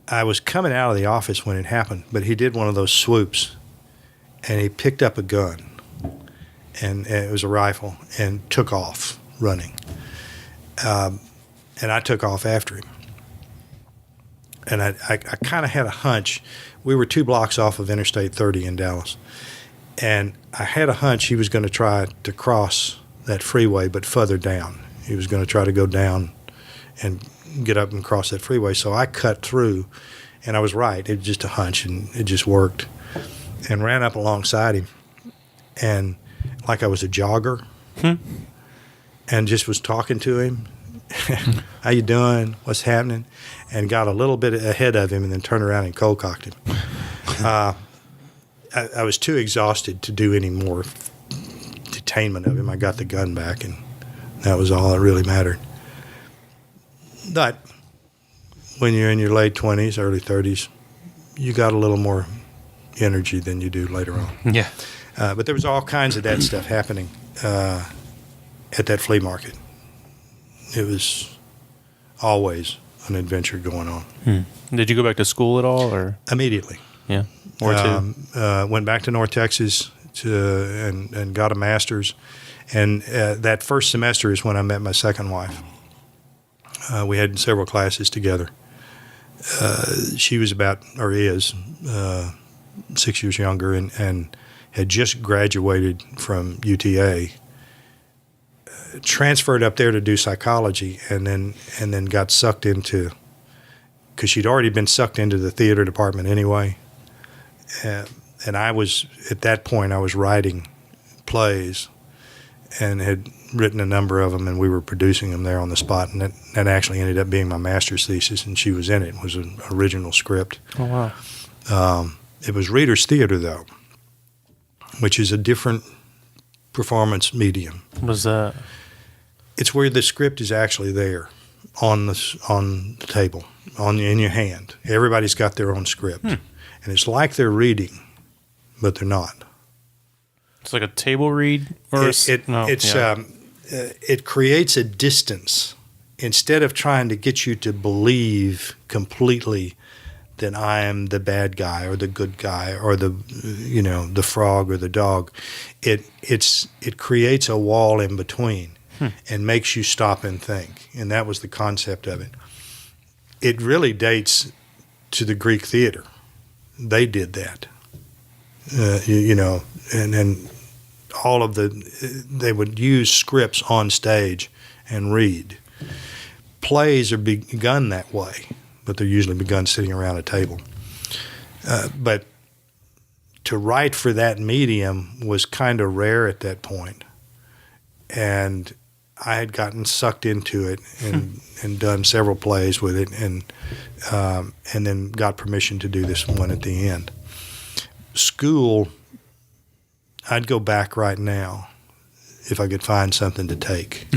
Speaker 2: I was coming out of the office when it happened, but he did one of those swoops, and he picked up a gun, and it was a rifle, and took off running. And I took off after him. And I kind of had a hunch. We were 2 blocks off of Interstate 30 in Dallas. And I had a hunch he was going to try to cross that freeway, but further down. He was going to try to go down and get up and cross that freeway. So I cut through, and I was right. It was just a hunch, and it just worked. And ran up alongside him, and like I was a jogger, and just was talking to him. How you doing? What's happening? And got a little bit ahead of him, and then turned around and cold cocked him. I was too exhausted to do any more detainment of him. I got the gun back, and that was all that really mattered. But when you're in your late 20s, early 30s, you got a little more energy than you do later on.
Speaker 4: Yeah.
Speaker 2: But there was all kinds of that stuff happening at that flea market. It was always an adventure going on.
Speaker 4: Did you go back to school at all, or?
Speaker 2: Immediately.
Speaker 4: Yeah. Or two?
Speaker 2: Went back to North Texas and got a master's. And that first semester is when I met my second wife. We had several classes together. She was is 6 years younger, and had just graduated from UTA. Transferred up there to do psychology, and then got sucked into, because she'd already been sucked into the theater department anyway. And I was, at that point, I was writing plays and had written a number of them, and we were producing them there on the spot. And that actually ended up being my master's thesis, and she was in it. It was an original script.
Speaker 4: Oh, wow.
Speaker 2: It was Reader's Theater, though, which is a different performance medium.
Speaker 4: What was that?
Speaker 2: It's where the script is actually there on the table, in your hand. Everybody's got their own script. And it's like they're reading, but they're not.
Speaker 4: It's like a table read? Or
Speaker 2: It creates a distance. Instead of trying to get you to believe completely that I am the bad guy or the good guy or the frog or the dog, it creates a wall in between and makes you stop and think. And that was the concept of it. It really dates to the Greek theater. They did that, and then all of they would use scripts on stage and read. Plays are begun that way, but they're usually begun sitting around a table. But to write for that medium was kind of rare at that point. And I had gotten sucked into it and done several plays with it, and then got permission to do this one at the end. School, I'd go back right now if I could find something to take.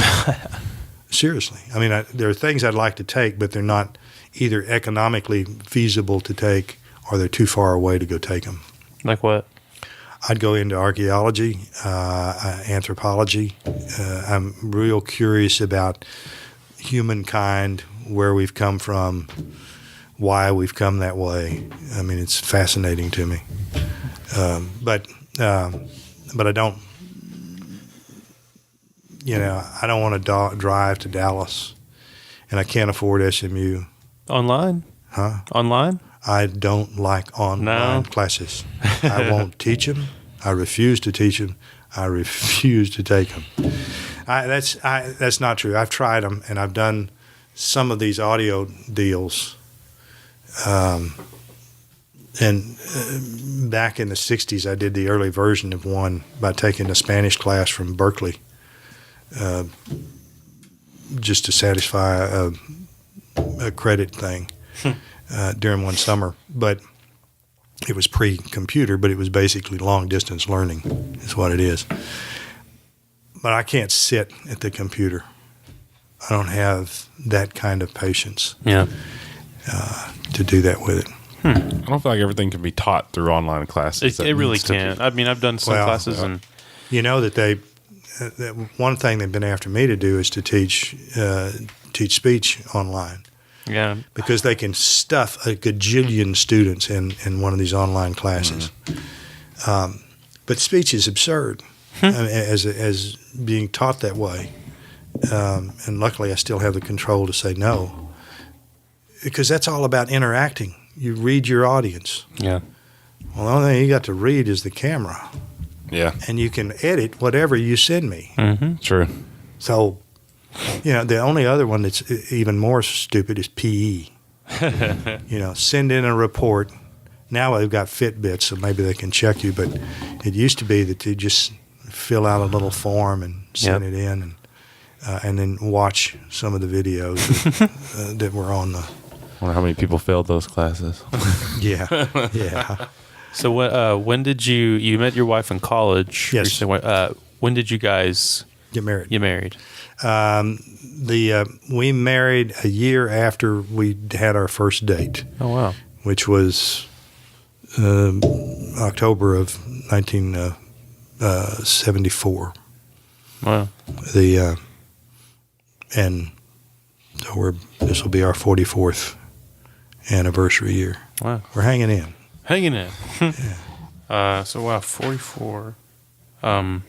Speaker 2: Seriously. I mean, there are things I'd like to take, but they're not either economically feasible to take or they're too far away to go take them.
Speaker 4: Like what?
Speaker 2: I'd go into archaeology, anthropology. I'm real curious about humankind, where we've come from, why we've come that way. I mean, it's fascinating to me. But I don't, I don't want to drive to Dallas, and I can't afford SMU.
Speaker 4: Online?
Speaker 2: Huh?
Speaker 4: Online?
Speaker 2: I don't like online classes. I won't teach them. I refuse to teach them. I refuse to take them. That's not true. I've tried them, and I've done some of these audio deals. And back in the 60s, I did the early version of one by taking a Spanish class from Berkeley, just to satisfy a credit thing. During one summer, but it was pre-computer, but it was basically long-distance learning is what it is. But I can't sit at the computer have that kind of patience
Speaker 4: Yeah.
Speaker 2: to do that with it.
Speaker 3: I don't feel like everything can be taught through online classes.
Speaker 4: It really can't. I mean, I've done some
Speaker 2: Well,
Speaker 4: classes and
Speaker 2: You know that that one thing they've been after me to do is to teach speech online,
Speaker 4: yeah.
Speaker 2: because they can stuff a gajillion students in one of these online classes. But speech is absurd as being taught that way. And luckily, I still have the control to say no, because that's all about interacting. You read your audience.
Speaker 4: Yeah.
Speaker 2: Well, the only thing you got to read is the camera,
Speaker 3: Yeah,
Speaker 2: and you can edit whatever you send me.
Speaker 4: Mm-hmm.
Speaker 3: true.
Speaker 2: So, the only other one that's even more stupid is PE. Send in a report. Now they've got Fitbits, so maybe they can check you. But it used to be that you just fill out a little form and send it in, and then watch some of the videos that were on the.
Speaker 3: I wonder how many people failed those classes.
Speaker 2: Yeah.
Speaker 3: So
Speaker 4: when did you met your wife in college?
Speaker 2: Yes.
Speaker 4: When did you guys
Speaker 2: Get married.
Speaker 4: get married?
Speaker 2: We married a year after we had our first date,
Speaker 4: Oh wow.
Speaker 2: which was October of 1974.
Speaker 4: Wow.
Speaker 2: And so this will be our 44th anniversary year.
Speaker 4: Wow.
Speaker 2: We're hanging in.
Speaker 4: Hanging in. So wow, 44. And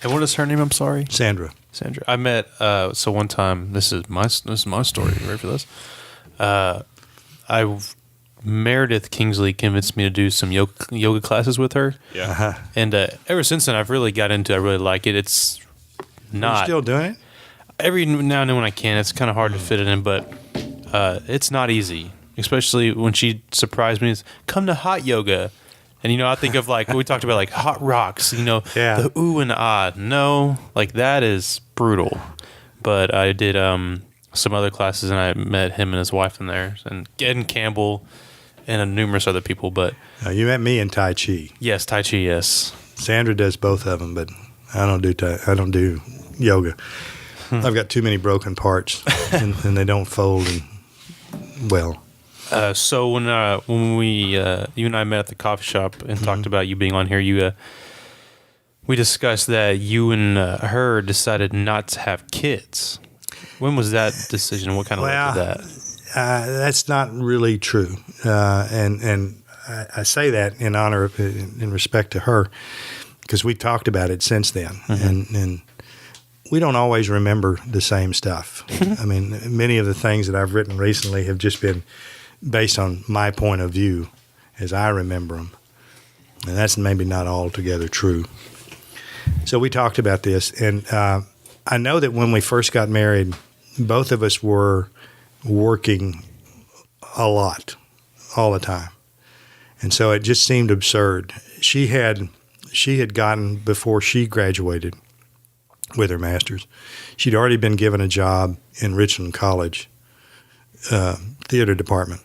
Speaker 4: what is her name? I'm sorry.
Speaker 2: Sandra.
Speaker 4: Sandra. I met so one time. This is my story. Ready for this? Meredith Kingsley convinced me to do some yoga classes with her.
Speaker 3: Yeah.
Speaker 2: Uh-huh.
Speaker 4: And ever since then, I've really got into it. I really like it. It's not
Speaker 2: You still doing it?
Speaker 4: every now and then when I can. It's kind of hard to fit it in, but it's not easy. Especially when she surprised me, come to hot yoga. And, I think of we talked about hot rocks,
Speaker 2: Yeah.
Speaker 4: the ooh and ah. No, that is brutal. But I did some other classes and I met him and his wife in there, and Ed Campbell and numerous other people. But
Speaker 2: You met me in Tai Chi.
Speaker 4: yes, Tai Chi, yes.
Speaker 2: Sandra does both of them, but I don't do yoga. I've got too many broken parts, and they don't fold well.
Speaker 4: So when we you and I met at the coffee shop and talked about you being on here, we discussed that you and her decided not to have kids. When was that decision? What kind of led to that?
Speaker 2: That's not really true, and I say that in respect to her, because we talked about it since then, and we don't always remember the same stuff. I mean, many of the things that I've written recently have just been based on my point of view as I remember them. And that's maybe not altogether true. So we talked about this, and I know that when we first got married, both of us were working a lot, all the time. And so it just seemed absurd. She had gotten, before she graduated with her master's, she'd already been given a job in Richland College, theater department.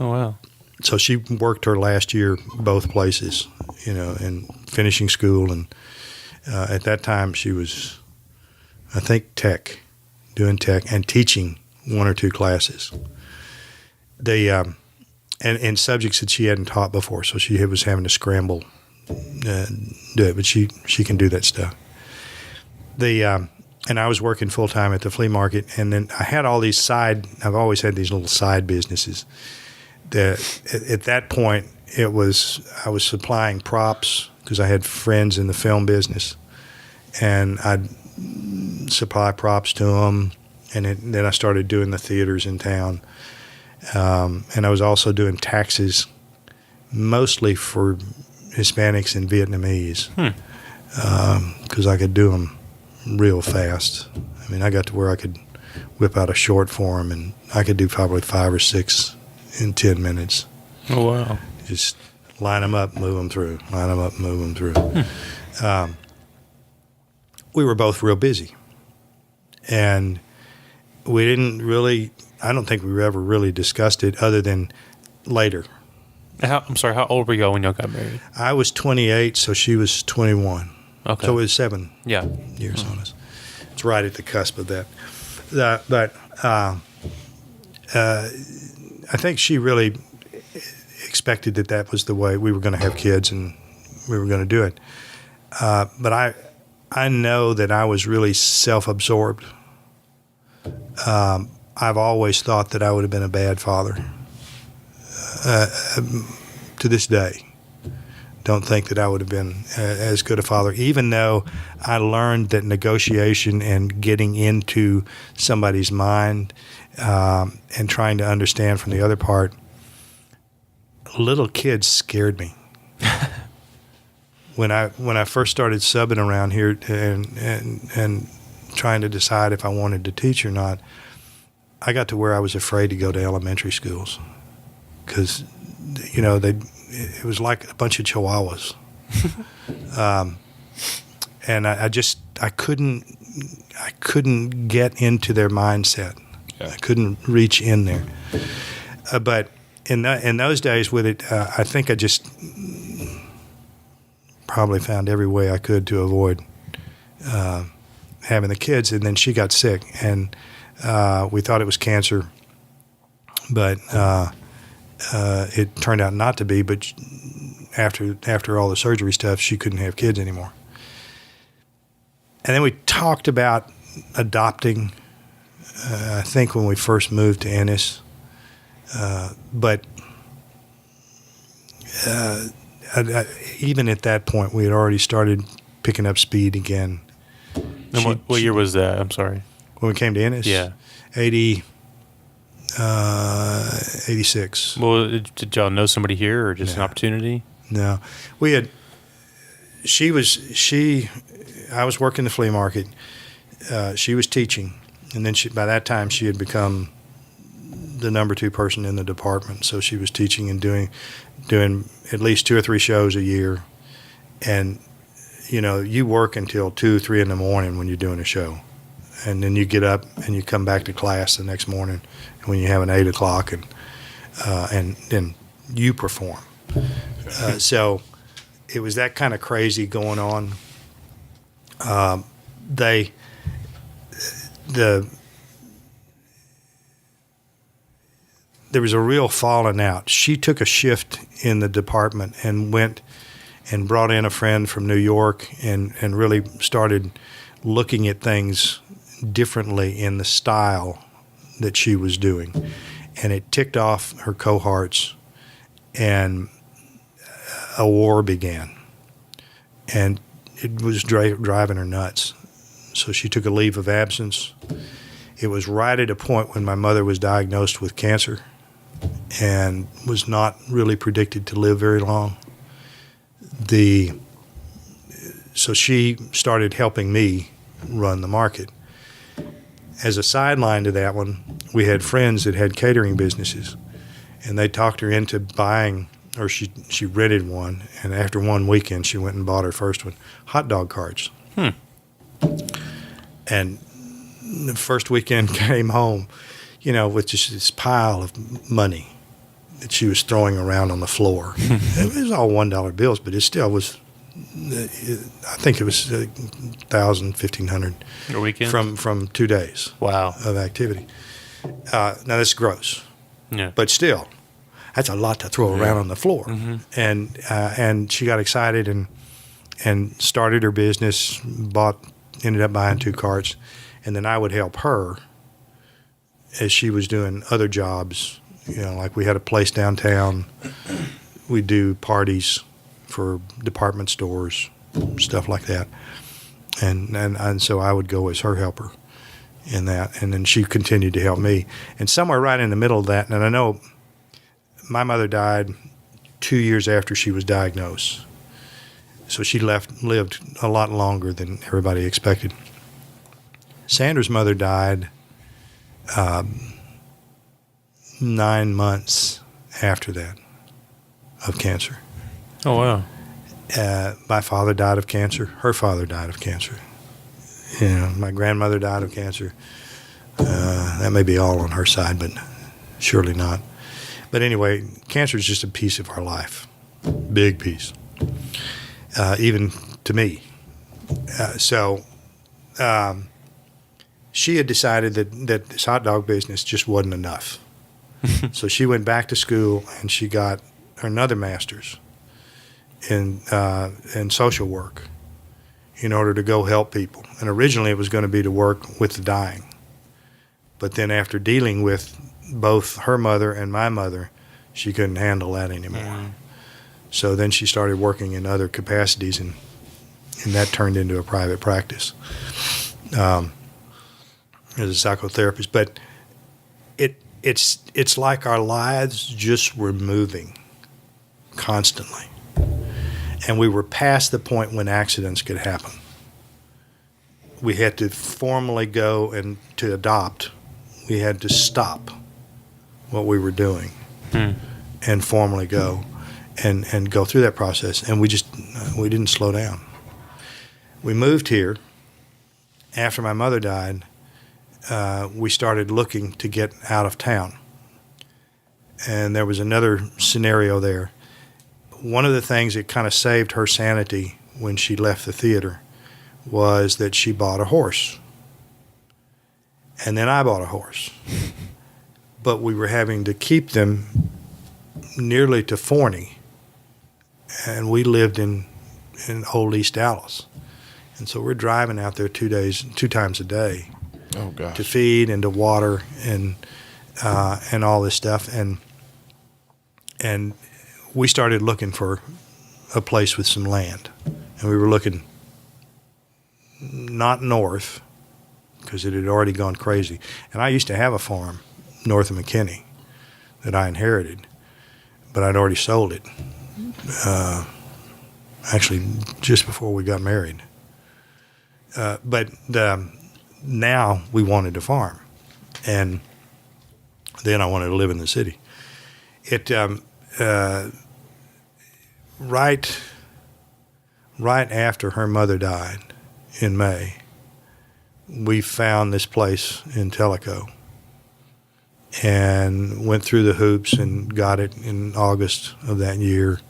Speaker 4: Oh wow.
Speaker 2: So she worked her last year both places, and finishing school. And at that time she was, I think, doing tech and teaching one or two classes. And subjects that she hadn't taught before, so she was having to scramble do it. But she can do that stuff. And I was working full time at the flea market, and then I had all these I've always had these little side businesses. At that point, I was supplying props because I had friends in the film business, and I'd supply props to them, and then I started doing the theaters in town, and I was also doing taxes, mostly for Hispanics and Vietnamese, because I could do them real fast. I mean, I got to where I could whip out a short for them, and I could do probably 5 or 6 in 10 minutes.
Speaker 4: Oh wow.
Speaker 2: Just line them up, move them through, line them up, move them through. We were both real busy, and we didn't really, I don't think we ever really discussed it other than later.
Speaker 4: I'm sorry, how old were y'all when y'all got married?
Speaker 2: I was 28, so she was 21.
Speaker 4: Okay.
Speaker 2: So it was 7
Speaker 4: Yeah.
Speaker 2: years on us. It's right at the cusp of that. I think she really expected that was the way we were going to have kids and we were going to do it. But I know that I was really self-absorbed. I've always thought that I would have been a bad father. To this day, don't think that I would have been as good a father, even though I learned that negotiation and getting into somebody's mind and trying to understand from the other part, little kids scared me. When I first started subbing around here and trying to decide if I wanted to teach or not, I got to where I was afraid to go to elementary schools because, it was like a bunch of chihuahuas. And I couldn't get into their mindset.
Speaker 3: Yeah.
Speaker 2: I couldn't reach in there. But in those days with it, I think I just probably found every way I could to avoid having the kids. And then she got sick, and we thought it was cancer, but it turned out not to be. But after all the surgery stuff, she couldn't have kids anymore. And then we talked about adopting, I think when we first moved to Ennis. But even at that point, we had already started picking up speed again.
Speaker 4: And what year was that? I'm sorry.
Speaker 2: When we came to Ennis?
Speaker 4: Yeah.
Speaker 2: 86.
Speaker 4: Well, did y'all know somebody here or just an opportunity?
Speaker 2: No. I was working the flea market. She was teaching. And then by that time, she had become the number 2 person in the department. So she was teaching and doing at least 2 or 3 shows a year. And, you work until 2, 3 in the morning when you're doing a show. And then you get up and you come back to class the next morning when you have an 8 o'clock and then you perform. So it was that kind of crazy going on. There was a real falling out. She took a shift in the department and went and brought in a friend from New York and really started looking at things differently in the style that she was doing. And it ticked off her cohorts, and a war began. And it was driving her nuts. So she took a leave of absence. It was right at a point when my mother was diagnosed with cancer and was not really predicted to live very long. So she started helping me run the market. As a sideline to that one, we had friends that had catering businesses, and they talked her into buying, or she rented one, and after one weekend, she went and bought her first one, hot dog carts. And the first weekend came home, with just this pile of money that she was throwing around on the floor. It was all $1 bills, but it still was, I think it was $1,000, $1,500
Speaker 4: A weekend?
Speaker 2: from 2 days.
Speaker 4: Wow.
Speaker 2: Of activity. Now that's gross,
Speaker 4: Yeah.
Speaker 2: but still, that's a lot to throw around on the floor.
Speaker 4: Mm-hmm.
Speaker 2: And she got excited and started her business. Ended up buying 2 carts, and then I would help her as she was doing other jobs. Like we had a place downtown. We do parties for department stores, stuff like that. And so I would go as her helper in that. And then she continued to help me. And somewhere right in the middle of that, and I know my mother died 2 years after she was diagnosed. So she lived a lot longer than everybody expected. Sandra's mother died 9 months after that of cancer.
Speaker 4: Oh, wow.
Speaker 2: My father died of cancer. Her father died of cancer. My grandmother died of cancer. That may be all on her side, but surely not. But anyway, cancer is just a piece of our life, big piece, even to me. she had decided that this hot dog business just wasn't enough. So she went back to school and she got another master's in social work in order to go help people. And originally it was going to be to work with the dying. But then after dealing with both her mother and my mother, she couldn't handle that anymore. Mm. So then she started working in other capacities, and that turned into a private practice as a psychotherapist. But it's like our lives just were moving constantly. And we were past the point when accidents could happen. We had to formally go and to adopt. We had to stop what we were doing and formally go and go through that process. And we didn't slow down. We moved here. After my mother died, we started looking to get out of town. And there was another scenario there. One of the things that kind of saved her sanity when she left the theater was that she bought a horse. And then I bought a horse. But we were having to keep them nearly to Forney. And we lived in Old East Dallas. And so we're driving out there 2 times a day.
Speaker 3: Oh, gosh.
Speaker 2: To feed and to water and all this stuff. And we started looking for a place with some land. And we were looking not north, because it had already gone crazy. And I used to have a farm north of McKinney that I inherited, but I'd already sold it, actually just before we got married. But now we wanted to farm, and then I wanted to live in the city. Right after her mother died in May, we found this place in Tellico and went through the hoops and got it in August of that year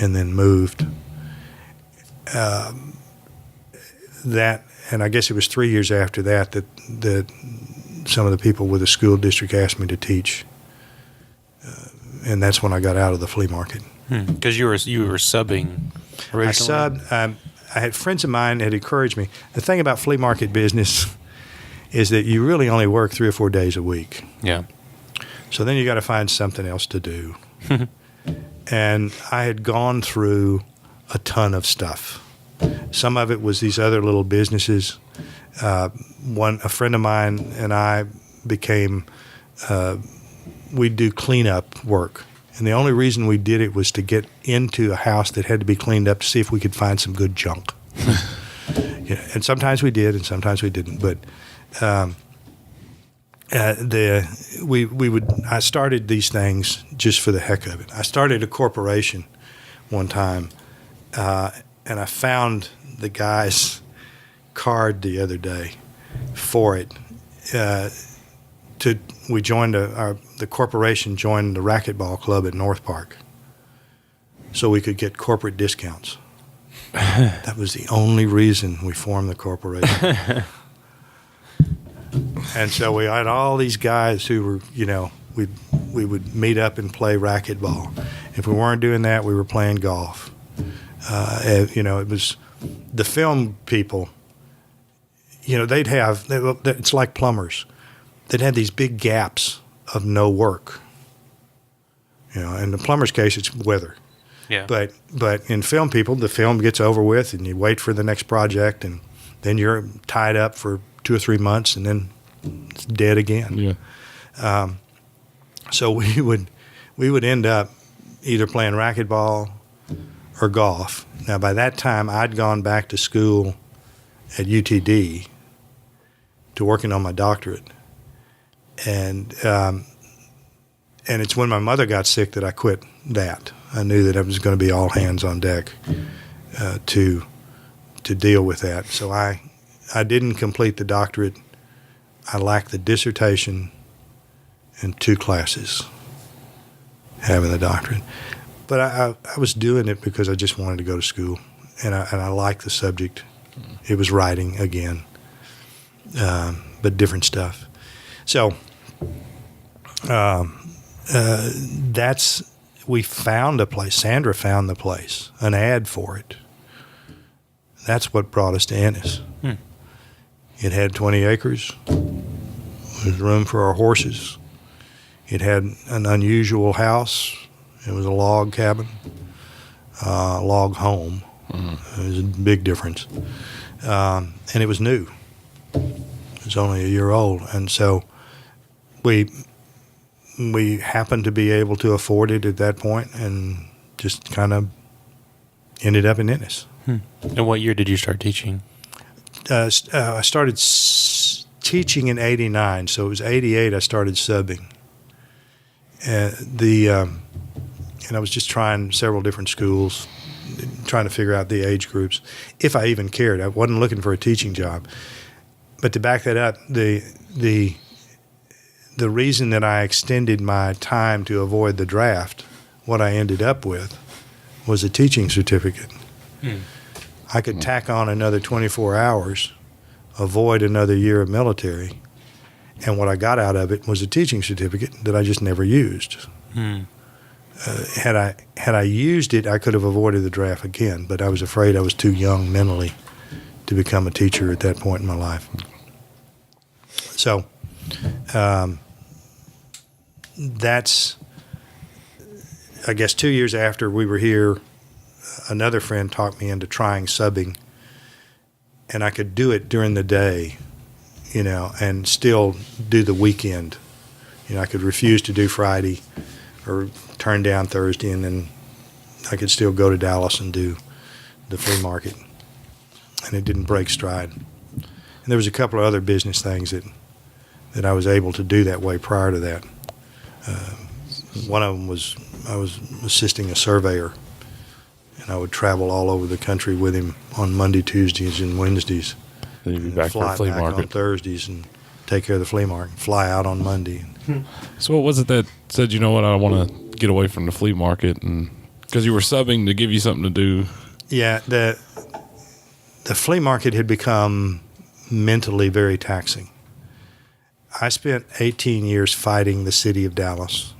Speaker 2: and then moved. And I guess it was 3 years after that some of the people with the school district asked me to teach. And that's when I got out of the flea market.
Speaker 4: Because you were subbing originally?
Speaker 2: I subbed. I had friends of mine that had encouraged me. The thing about flea market business is that you really only work 3 or 4 days a week.
Speaker 4: Yeah.
Speaker 2: So then you got to find something else to do. And I had gone through a ton of stuff. Some of it was these other little businesses. A friend of mine and I became, we'd do cleanup work. And the only reason we did it was to get into a house that had to be cleaned up to see if we could find some good junk. Yeah, and sometimes we did, and sometimes we didn't. But I started these things just for the heck of it. I started a corporation one time, and I found the guy's card the other day for it. We joined the corporation joined the racquetball club at North Park, so we could get corporate discounts. That was the only reason we formed the corporation. And so we had all these guys who were, we would meet up and play racquetball. If we weren't doing that, we were playing golf. It was the film people. It's like plumbers. They'd have these big gaps of no work. In the plumber's case, it's weather.
Speaker 4: Yeah.
Speaker 2: But in film people, the film gets over with, and you wait for the next project, and then you're tied up for 2 or 3 months, and then it's dead again.
Speaker 3: Yeah.
Speaker 2: So we would end up either playing racquetball or golf. Now, by that time, I'd gone back to school at UTD to working on my doctorate. And it's when my mother got sick that I quit that. I knew that I was going to be all hands on deck to deal with that. So I didn't complete the doctorate. I lacked the dissertation and 2 classes having the doctorate. But I was doing it because I just wanted to go to school, and I liked the subject. It was writing again. but different stuff. So we found a place. Sandra found the place, an ad for it. That's what brought us to Ennis. It had 20 acres. There was room for our horses. It had an unusual house. It was a log cabin, log home. It was a big difference. And it was new. It was only a year old. And so we happened to be able to afford it at that point and just kind of ended up in Ennis.
Speaker 4: And what year did you start teaching?
Speaker 2: I started teaching in '89, so it was '88 I started subbing. And I was just trying several different schools, trying to figure out the age groups, if I even cared. I wasn't looking for a teaching job. But to back that up, the reason that I extended my time to avoid the draft, what I ended up with was a teaching certificate. I could tack on another 24 hours, avoid another year of military, and what I got out of it was a teaching certificate that I just never used. Had I used it, I could have avoided the draft again, but I was afraid I was too young mentally to become a teacher at that point in my life. So that's, I guess, 2 years after we were here, another friend talked me into trying subbing, and I could do it during the day, and still do the weekend. I could refuse to do Friday or turn down Thursday, and then I could still go to Dallas and do the flea market. And it didn't break stride. And there was a couple of other business things that I was able to do that way prior to that. One of them was I was assisting a surveyor, and I would travel all over the country with him on Monday, Tuesdays, and Wednesdays.
Speaker 3: Then you'd be back for the
Speaker 2: fly
Speaker 3: flea
Speaker 2: back
Speaker 3: market
Speaker 2: on Thursdays and take care of the flea market. Fly out on Monday.
Speaker 3: So what was it that said, you know what, I want to get away from the flea market? And because you were subbing to give you something to do.
Speaker 2: Yeah, the flea market had become mentally very taxing. I spent 18 years fighting the city of Dallas,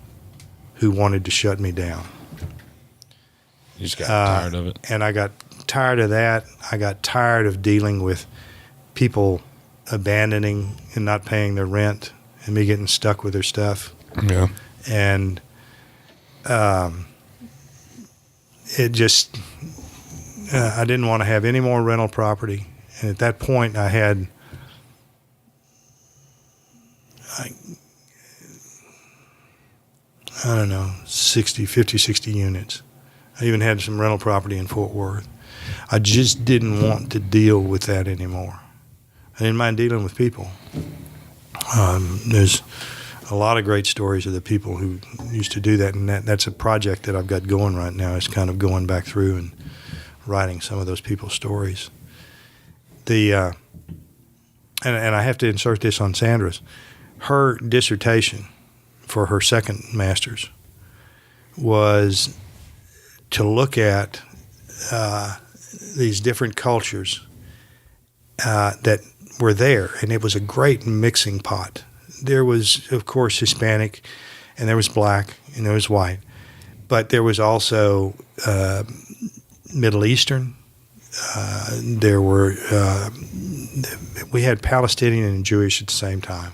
Speaker 2: who wanted to shut me down.
Speaker 3: You just got tired of it.
Speaker 2: And I got tired of that. I got tired of dealing with people abandoning and not paying their rent and me getting stuck with their stuff.
Speaker 3: Yeah.
Speaker 2: And it just, I didn't want to have any more rental property. And at that point, I had, I don't know, 50, 60 units. I even had some rental property in Fort Worth. I just didn't want to deal with that anymore. I didn't mind dealing with people. There's a lot of great stories of the people who used to do that, and that's a project that I've got going right now. It's kind of going back through and writing some of those people's stories. And I have to insert this on Sandra's. Her dissertation for her second master's was to look at these different cultures that were there, and it was a great mixing pot. There was, of course, Hispanic, and there was black, and there was white, but there was also Middle Eastern. There were we had Palestinian and Jewish at the same time.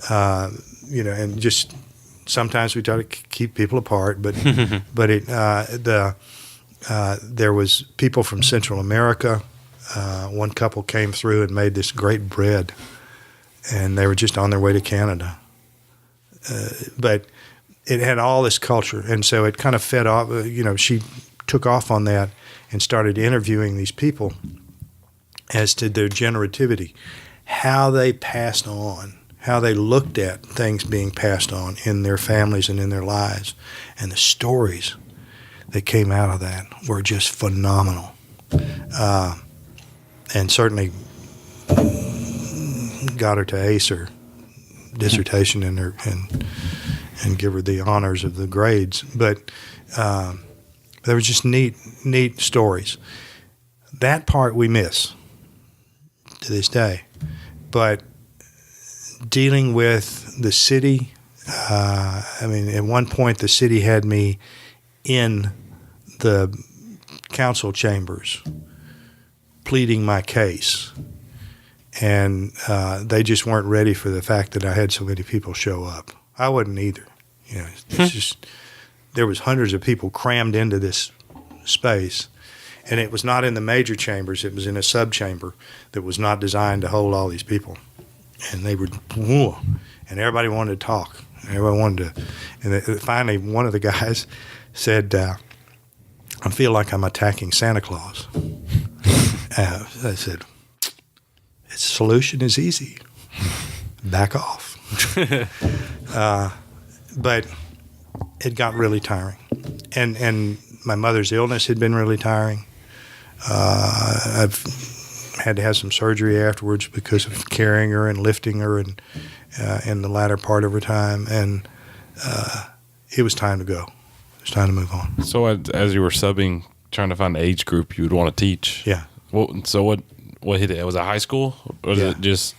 Speaker 2: And just sometimes we try to keep people apart, but there was people from Central America. One couple came through and made this great bread, and they were just on their way to Canada. But it had all this culture, and so it kind of fed off. She took off on that and started interviewing these people as to their generativity, how they passed on, how they looked at things being passed on in their families and in their lives. And the stories that came out of that were just phenomenal. And certainly got her to ace her dissertation and give her the honors of the grades. But they were just neat stories. That part we miss to this day. But dealing with the city. I mean, at one point, the city had me in the council chambers pleading my case. And they just weren't ready for the fact that I had so many people show up. I wasn't either. You know, it's just there was hundreds of people crammed into this space. And it was not in the major chambers. It was in a subchamber that was not designed to hold all these people. And they were, whoa, and everybody wanted to talk. Everybody wanted to. And finally, one of the guys said, I feel like I'm attacking Santa Claus. I said, its solution is easy. Back off. But it got really tiring. And my mother's illness had been really tiring. I've had to have some surgery afterwards because of carrying her and lifting her and in the latter part of her time. And it was time to go. It was time to move on.
Speaker 3: So as you were subbing, trying to find an age group you would want to teach.
Speaker 2: Yeah.
Speaker 3: So what hit it? Was it high school? Or was it just...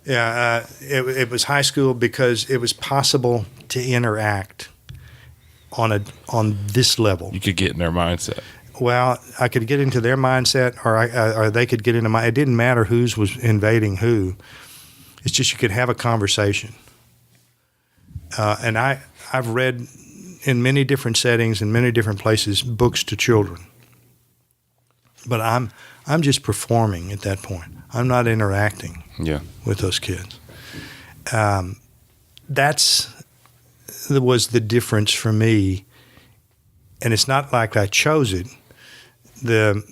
Speaker 2: Yeah, it was high school because it was possible to interact on this level.
Speaker 3: You could get in their mindset.
Speaker 2: Well, I could get into their mindset, or they could get into mine. It didn't matter whose was invading who. It's just you could have a conversation. And I've read in many different settings, in many different places, books to children. But I'm just performing at that point. I'm not interacting with those kids. That was the difference for me. And it's not like I chose it. I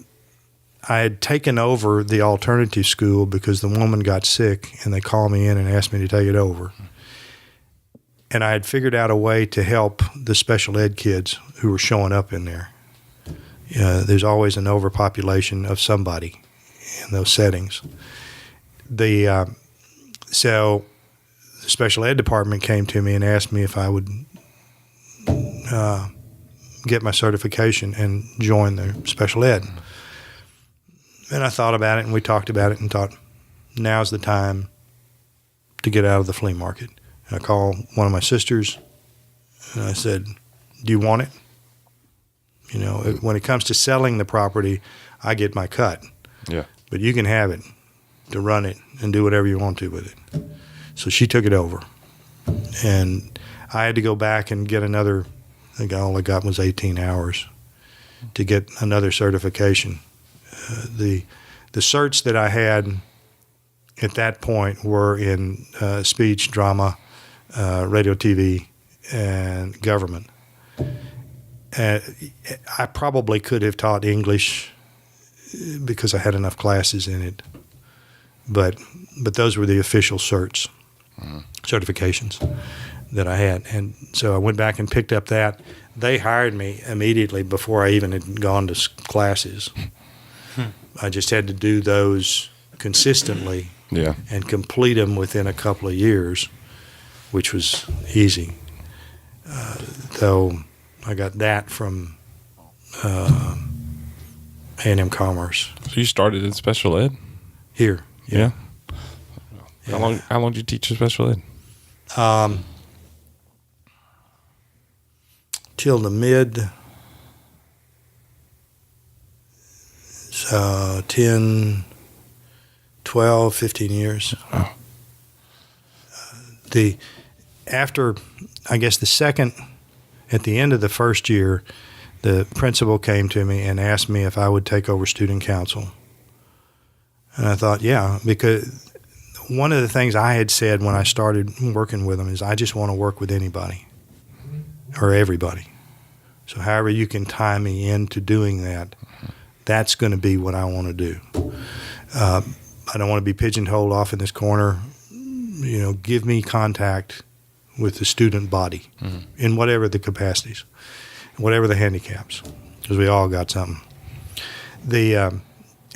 Speaker 2: had taken over the alternative school because the woman got sick, and they called me in and asked me to take it over. And I had figured out a way to help the special ed kids who were showing up in there. There's always an overpopulation of somebody in those settings. So the special ed department came to me and asked me if I would get my certification and join the special ed. And I thought about it, and we talked about it and thought, now's the time to get out of the flea market. And I called one of my sisters, and I said, do you want it? You know, when it comes to selling the property, I get my cut.
Speaker 3: Yeah.
Speaker 2: But you can have it to run it and do whatever you want to with it. So she took it over. And I had to go back and get another, I think all I got was 18 hours to get another certification. The certs that I had at that point were in speech, drama, radio, TV, and government. I probably could have taught English because I had enough classes in it, but those were the official certs, certifications that I had. And so I went back and picked up that. They hired me immediately before I even had gone to classes. I just had to do those consistently and complete them within a couple of years, which was easy. Though I got that from A&M Commerce.
Speaker 3: So you started in special ed?
Speaker 2: Here.
Speaker 3: Yeah. How long did you teach in special ed?
Speaker 2: Till the mid 10, 12, 15 years.
Speaker 3: Wow.
Speaker 2: At the end of the first year, the principal came to me and asked me if I would take over student council. And I thought, yeah, because one of the things I had said when I started working with them is I just want to work with anybody or everybody. So however you can tie me into doing that, that's going to be what I want to do. I don't want to be pigeonholed off in this corner. You know, give me contact with the student body in whatever the capacities, whatever the handicaps, because we all got something.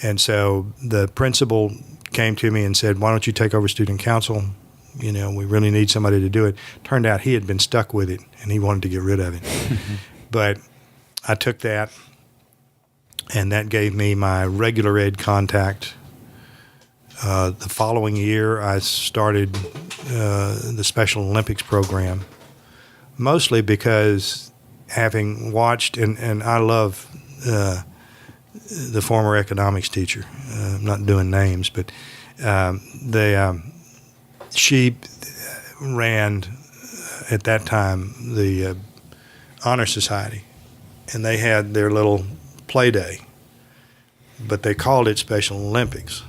Speaker 2: And so the principal came to me and said, why don't you take over student council? You know, we really need somebody to do it. Turned out he had been stuck with it, and he wanted to get rid of it. But I took that, and that gave me my regular ed contact. The following year, I started the Special Olympics program, mostly because having watched, and I love the former economics teacher. I'm not doing names, but she ran at that time the Honor Society, and they had their little play day, but they called it Special Olympics.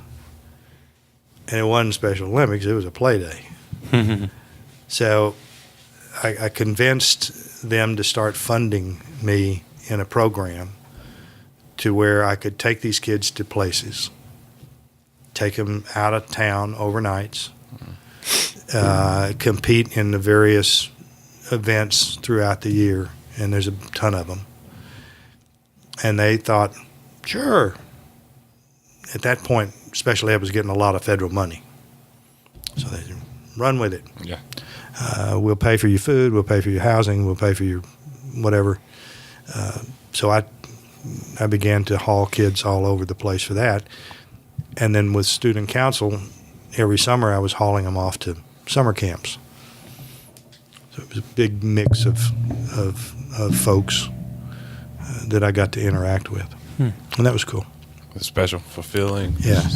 Speaker 2: And it wasn't Special Olympics, it was a play day. So I convinced them to start funding me in a program to where I could take these kids to places, take them out of town overnights, compete in the various events throughout the year, and there's a ton of them. And they thought, sure. At that point, special ed was getting a lot of federal money. So they said, run with it.
Speaker 3: Yeah.
Speaker 2: We'll pay for your food, we'll pay for your housing, we'll pay for your whatever. So I began to haul kids all over the place for that. And then with student council, every summer I was hauling them off to summer camps. So it was a big mix of folks that I got to interact with. And that was cool.
Speaker 3: It's special, fulfilling.
Speaker 2: Yeah.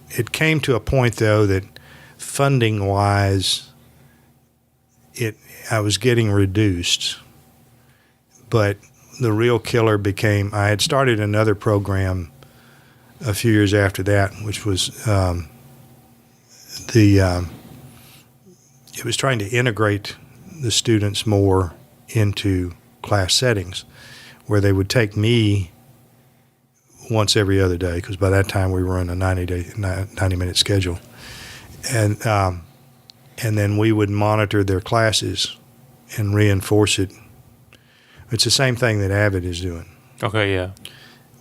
Speaker 2: It came to a point though that funding wise, I was getting reduced, but the real killer became, I had started another program a few years after that, which was it was trying to integrate the students more into class settings, where they would take me once every other day, because by that time we were on a 90-minute schedule, and then we would monitor their classes and reinforce it. It's the same thing that Avid is doing.
Speaker 4: Okay, yeah.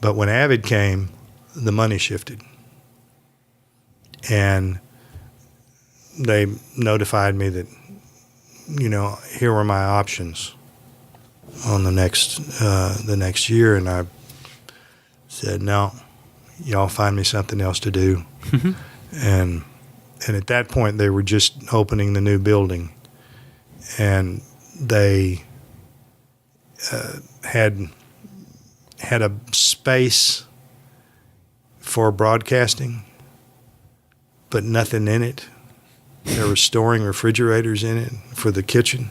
Speaker 2: But when Avid came, the money shifted, and they notified me that, here were my options on the next year, and I said, no, y'all find me something else to do. And at that point, they were just opening the new building, and they had a space for broadcasting, but nothing in it. They were storing refrigerators in it for the kitchen.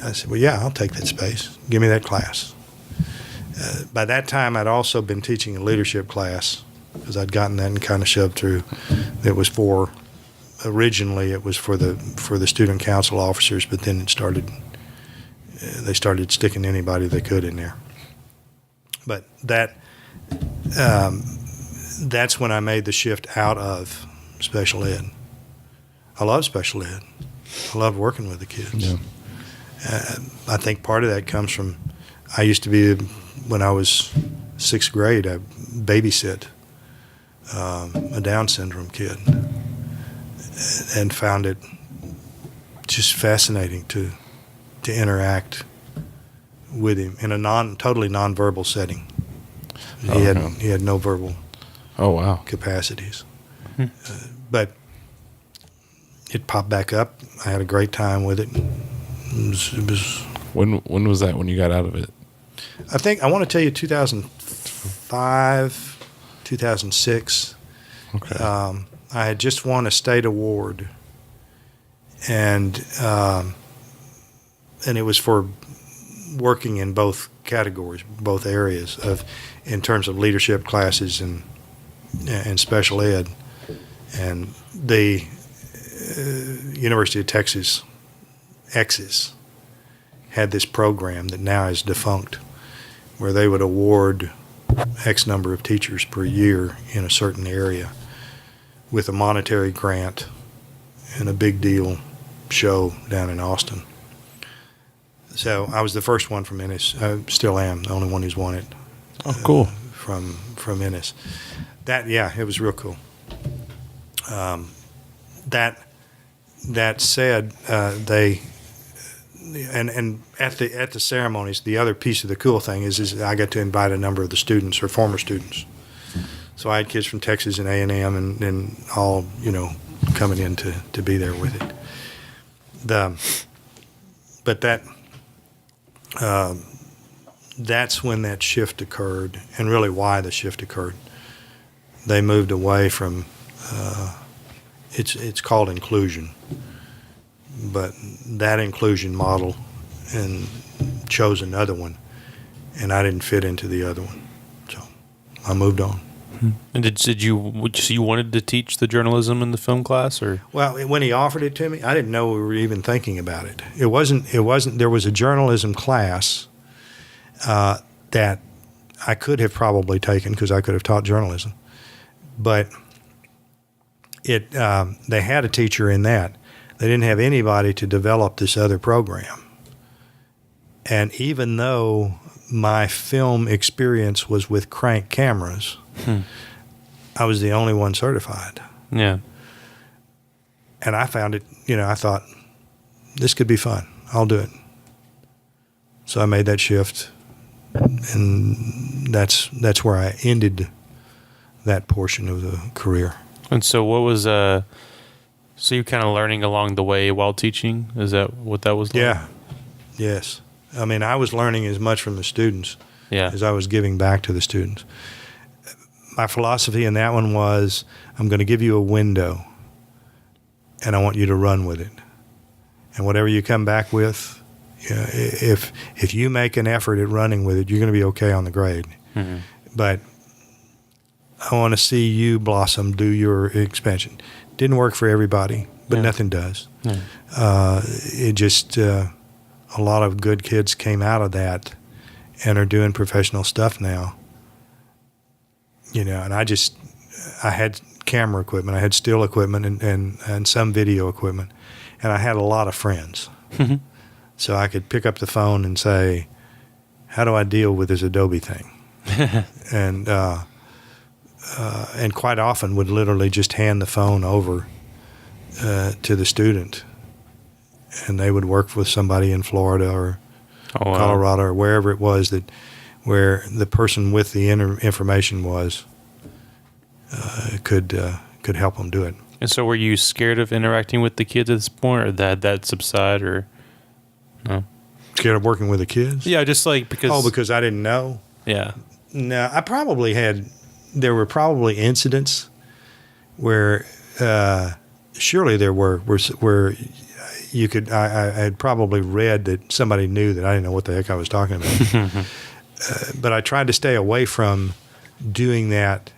Speaker 2: I said, well, yeah, I'll take that space. Give me that class. By that time, I'd also been teaching a leadership class, because I'd gotten that and kind of shoved through. Originally it was for the student council officers, but then they started sticking anybody they could in there. But that's when I made the shift out of special ed. I love special ed. I love working with the kids.
Speaker 3: Yeah.
Speaker 2: I think part of that comes from, I used to be, when I was 6th grade, I babysit a Down syndrome kid, and found it just fascinating to interact with him in a totally nonverbal setting. He had no verbal capacities. But it popped back up. I had a great time with it. It was
Speaker 3: When was that, when you got out of it?
Speaker 2: I want to tell you 2005, 2006.
Speaker 3: Okay.
Speaker 2: I had just won a state award, and it was for working in both categories, both areas in terms of leadership classes and special ed. And the University of Texas X's had this program that now is defunct, where they would award X number of teachers per year in a certain area with a monetary grant and a big deal show down in Austin. So I was the first one from Ennis. I still am the only one who's won it.
Speaker 3: Oh, cool.
Speaker 2: From Ennis. It was real cool. That said, they and at the ceremonies, the other piece of the cool thing is I got to invite a number of the students or former students So I had kids from Texas and A&M and all, coming in to be there with it. But that's when that shift occurred, and really why the shift occurred. They moved away from, it's called inclusion, but that inclusion model, and chose another one, and I didn't fit into the other one, so I moved on.
Speaker 4: And did you wanted to teach the journalism in the film class, or?
Speaker 2: Well, when he offered it to me, I didn't know we were even thinking about it. It wasn't. There was a journalism class that I could have probably taken because I could have taught journalism, but they had a teacher in that. They didn't have anybody to develop this other program. And even though my film experience was with crank cameras, I was the only one certified.
Speaker 4: Yeah.
Speaker 2: And I found it, I thought, this could be fun. I'll do it. So I made that shift, and that's where I ended that portion of the career.
Speaker 4: And so what was, so you're kind of learning along the way while teaching? Is that what that was like?
Speaker 2: Yeah. Yes. I mean, I was learning as much from the students as I was giving back to the students. My philosophy in that one was, I'm going to give you a window, and I want you to run with it. And whatever you come back with, if you make an effort at running with it, you're going to be okay on the grade. Mm-hmm. But I want to see you blossom, do your expansion. Didn't work for everybody, but nothing does. Yeah. It just... a lot of good kids came out of that and are doing professional stuff now. And I had camera equipment, I had still equipment and some video equipment, and I had a lot of friends. Mm-hmm. So I could pick up the phone and say, how do I deal with this Adobe thing? and quite often would literally just hand the phone over to the student, and they would work with somebody in Florida or Colorado or wherever it was where the person with the information was could help them do it.
Speaker 4: And so, were you scared of interacting with the kids at this point, or that subside, or no?
Speaker 2: Scared of working with the kids?
Speaker 4: Yeah, just like because.
Speaker 2: Because I didn't know.
Speaker 4: Yeah.
Speaker 2: No, I probably had. There were probably incidents where surely there were where you could. I had probably read that somebody knew that I didn't know what the heck I was talking about. But I tried to stay away from doing that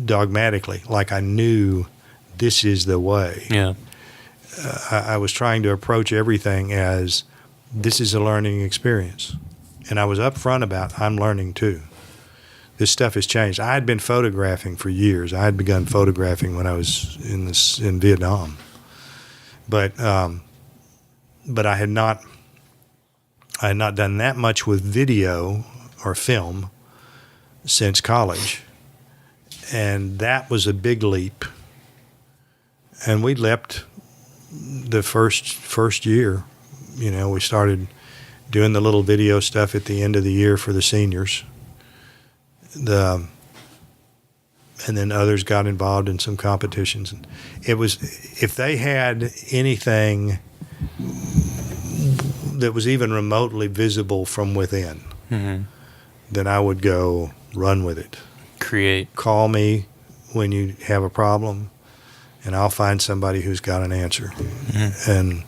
Speaker 2: dogmatically, like I knew this is the way.
Speaker 4: Yeah.
Speaker 2: I was trying to approach everything as this is a learning experience. And I was upfront about I'm learning too. This stuff has changed. I had been photographing for years. I had begun photographing when I was in Vietnam. But I had not done that much with video or film since college. And that was a big leap. And we leapt the first year. We started doing the little video stuff at the end of the year for the seniors. And then others got involved in some competitions. And it was, if they had anything that was even remotely visible from within, mm-hmm. then I would go run with it.
Speaker 4: Create. Call
Speaker 2: me when you have a problem, and I'll find somebody who's got an answer. Mm-hmm.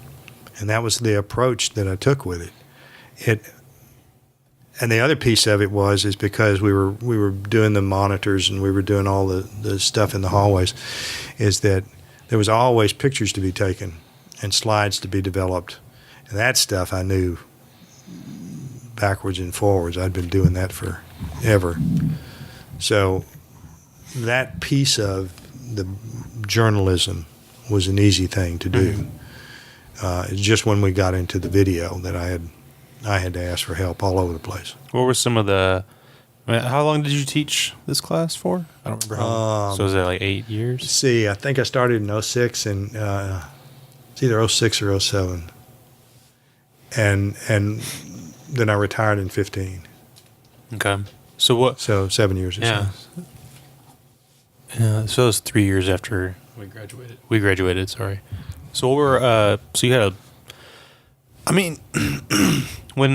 Speaker 2: And that was the approach that I took with it. And the other piece of it is because we were doing the monitors and we were doing all the stuff in the hallways, is that there was always pictures to be taken and slides to be developed. And that stuff I knew backwards and forwards. I'd been doing that forever. So that piece of the journalism was an easy thing to do. Mm-hmm. It's just when we got into the video that I had to ask for help all over the place.
Speaker 4: What were some of how long did you teach this class for? I don't remember how long. So was that like 8 years?
Speaker 2: See, I think I started in 06 and it's either 06 or 07. And then I retired in 15.
Speaker 4: Okay. So
Speaker 2: 7 years or so.
Speaker 4: So it was 3 years after we graduated. We graduated. Sorry. So what were so you had a. I mean, when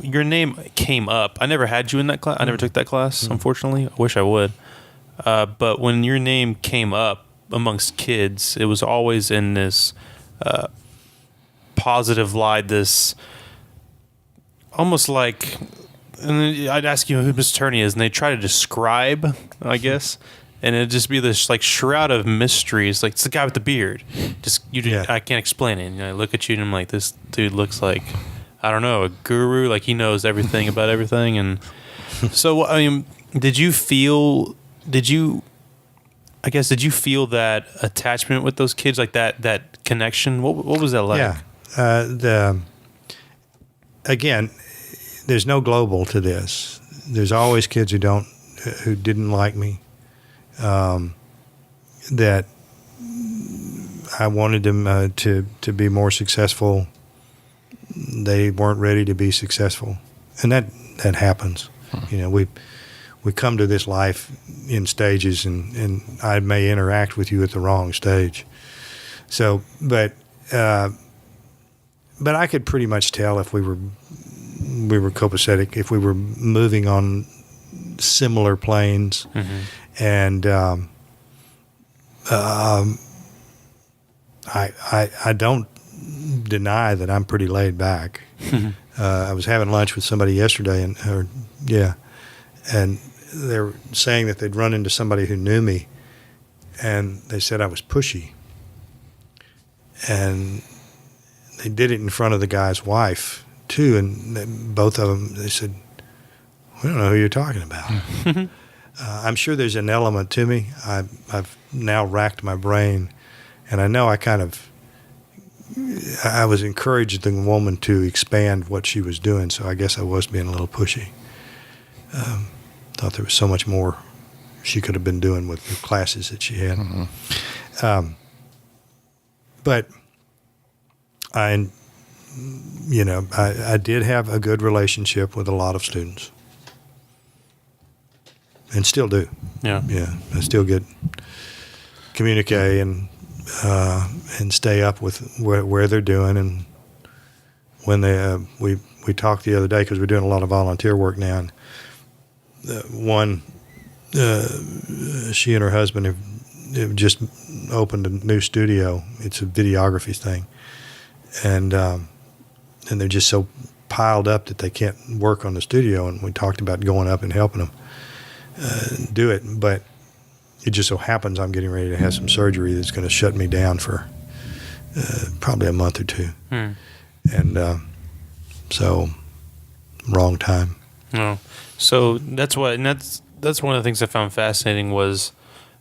Speaker 4: your name came up, I never had you in that class. I never took that class, unfortunately. I wish I would. But when your name came up amongst kids, it was always in this positive light, this almost like, and then I'd ask you who Miss Turney is, and they try to describe, I guess, and it'd just be this like shroud of mysteries. Like, it's the guy with the beard. I can't explain it. And I look at you and I'm like, this dude looks like, I don't know, a guru. Like, he knows everything about everything. And so, I mean, did you feel that attachment with those kids, like that connection? What was that like?
Speaker 2: Yeah. Again, there's no global to this. There's always kids who didn't like me, that I wanted them to be more successful. They weren't ready to be successful, and that happens. You know, we come to this life in stages, and I may interact with you at the wrong stage. So, but I could pretty much tell if we were copacetic, if we were moving on similar planes, and I don't deny that I'm pretty laid back. I was having lunch with somebody yesterday, and they were saying that they'd run into somebody who knew me, and they said I was pushy. And they did it in front of the guy's wife, too, and both of them, they said, we don't know who you're talking about. I'm sure there's an element to me. I've now racked my brain, and I know I was encouraging the woman to expand what she was doing, so I guess I was being a little pushy. Thought there was so much more she could have been doing with the classes that she had. But I did have a good relationship with a lot of students, and still do. Yeah, I still get communicate and stay up with where they're doing, and when they we talked the other day because we're doing a lot of volunteer work now. And she and her husband have just opened a new studio. It's a videography thing, and they're just so piled up that they can't work on the studio. And we talked about going up and helping them do it, but it just so happens I'm getting ready to have some surgery that's going to shut me down for probably a month or two, and so wrong time.
Speaker 4: Oh, so that's one of the things I found fascinating was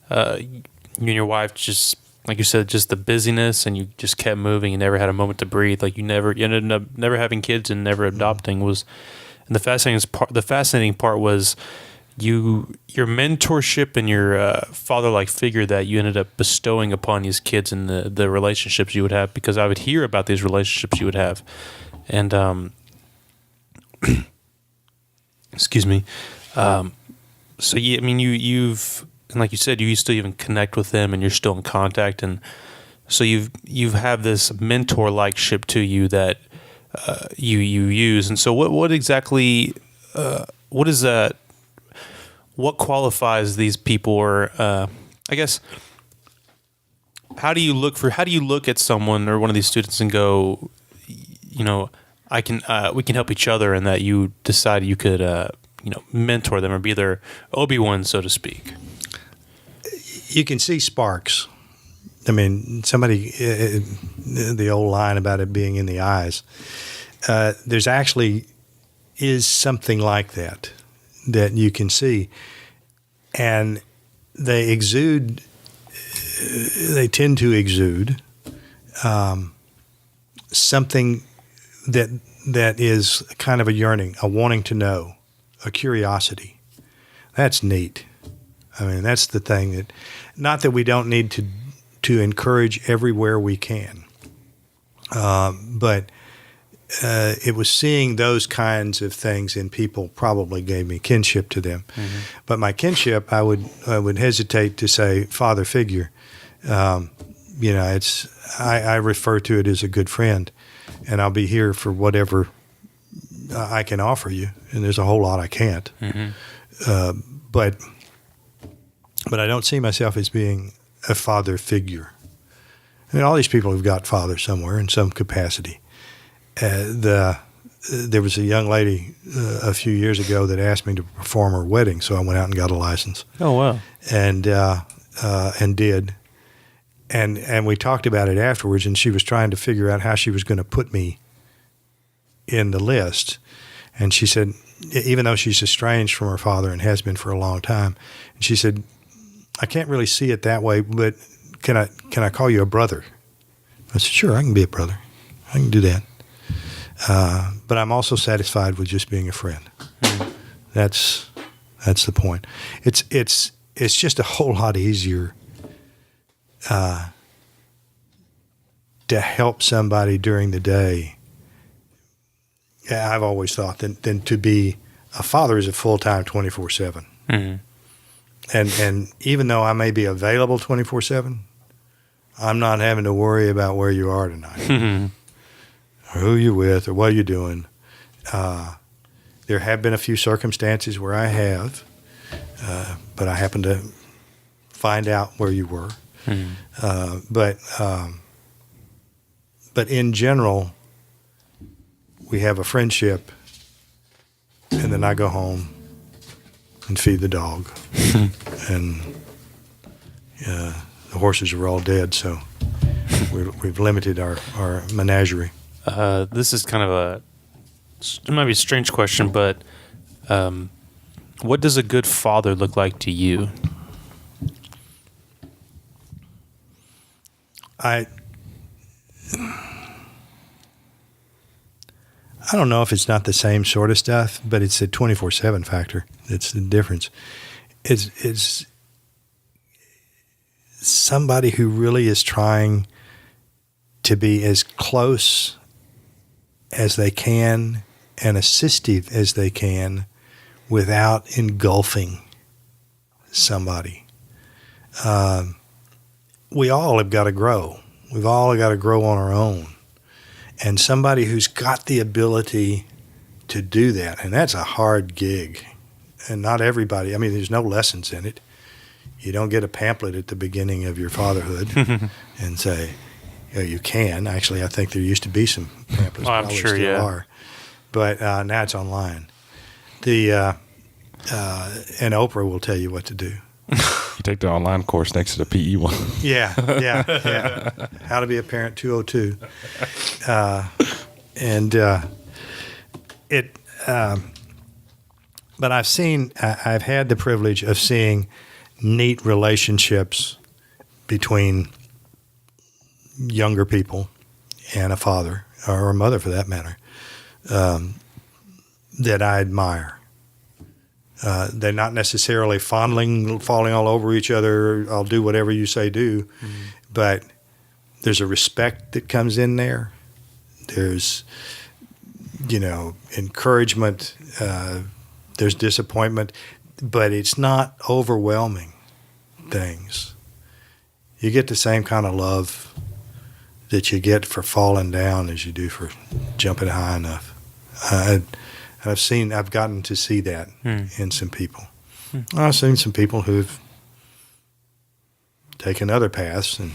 Speaker 4: you and your wife, just like you said, just the busyness, and you just kept moving. You never had a moment to breathe. Like you ended up never having kids and never adopting was. And the fascinating part was your mentorship and your father-like figure that you ended up bestowing upon these kids and the relationships you would have, because I would hear about these relationships you would have, and excuse me. So yeah, I mean, you've, and like you said, you still even connect with them, and you're still in contact, and so you've have this mentor-like ship to you that you use. And so what exactly what is that? What qualifies these people, or I guess how do you look at someone or one of these students and go, we can help each other, and that you decide you could mentor them or be their Obi-Wan, so to speak?
Speaker 2: You can see sparks. I mean, the old line about it being in the eyes, there's actually is something like that you can see. And they tend to exude something that is kind of a yearning, a wanting to know, a curiosity. That's neat. I mean, that's the thing that, not that we don't need to encourage everywhere we can, but it was seeing those kinds of things in people probably gave me kinship to them. Mm-hmm. But my kinship, I would hesitate to say father figure. I refer to it as a good friend, and I'll be here for whatever I can offer you. And there's a whole lot I can't. Mm-hmm. But I don't see myself as being a father figure. I mean, all these people have got fathers somewhere in some capacity. There was a young lady a few years ago that asked me to perform her wedding, so I went out and got a license.
Speaker 4: Oh, wow.
Speaker 2: And did. And we talked about it afterwards, and she was trying to figure out how she was going to put me in the list. And she said, even though she's estranged from her father and has been for a long time, she said, I can't really see it that way, but can I call you a brother? I said, sure, I can be a brother. I can do that. But I'm also satisfied with just being a friend. Mm-hmm. That's the point. It's just a whole lot easier to help somebody during the day. I've always thought than to be a father is a full-time 24/7. Mm-hmm. And even though I may be available 24/7, I'm not having to worry about where you are tonight. Mm-hmm. Or who you're with, or what you're doing. There have been a few circumstances where I have, but I happened to find out where you were. Mm-hmm. But in general, we have a friendship, and then I go home and feed the dog, and the horses are all dead, so we've limited our menagerie.
Speaker 4: This is kind of it might be a strange question, but what does a good father look like to you?
Speaker 2: I don't know if it's not the same sort of stuff, but it's a 24/7 factor. It's the difference. It's somebody who really is trying to be as close as they can and assistive as they can without engulfing somebody. We all have got to grow. We've all got to grow on our own. And somebody who's got the ability to do that, and that's a hard gig. And not everybody, I mean, there's no lessons in it. You don't get a pamphlet at the beginning of your fatherhood and say, you can. Actually, I think there used to be some pamphlets.
Speaker 4: I'm sure,
Speaker 2: still are. But now it's online. And Oprah will tell you what to do.
Speaker 3: You take the online course next to the PE one.
Speaker 2: Yeah. How to be a Parent 202. But I've had the privilege of seeing neat relationships between younger people and a father, or a mother for that matter, that I admire. They're not necessarily falling all over each other. I'll do whatever you say do, but there's a respect that comes in there. There's, encouragement. There's disappointment, but it's not overwhelming things. You get the same kind of love that you get for falling down as you do for jumping high enough. I've gotten to see that in some people. I've seen some people who've taken other paths and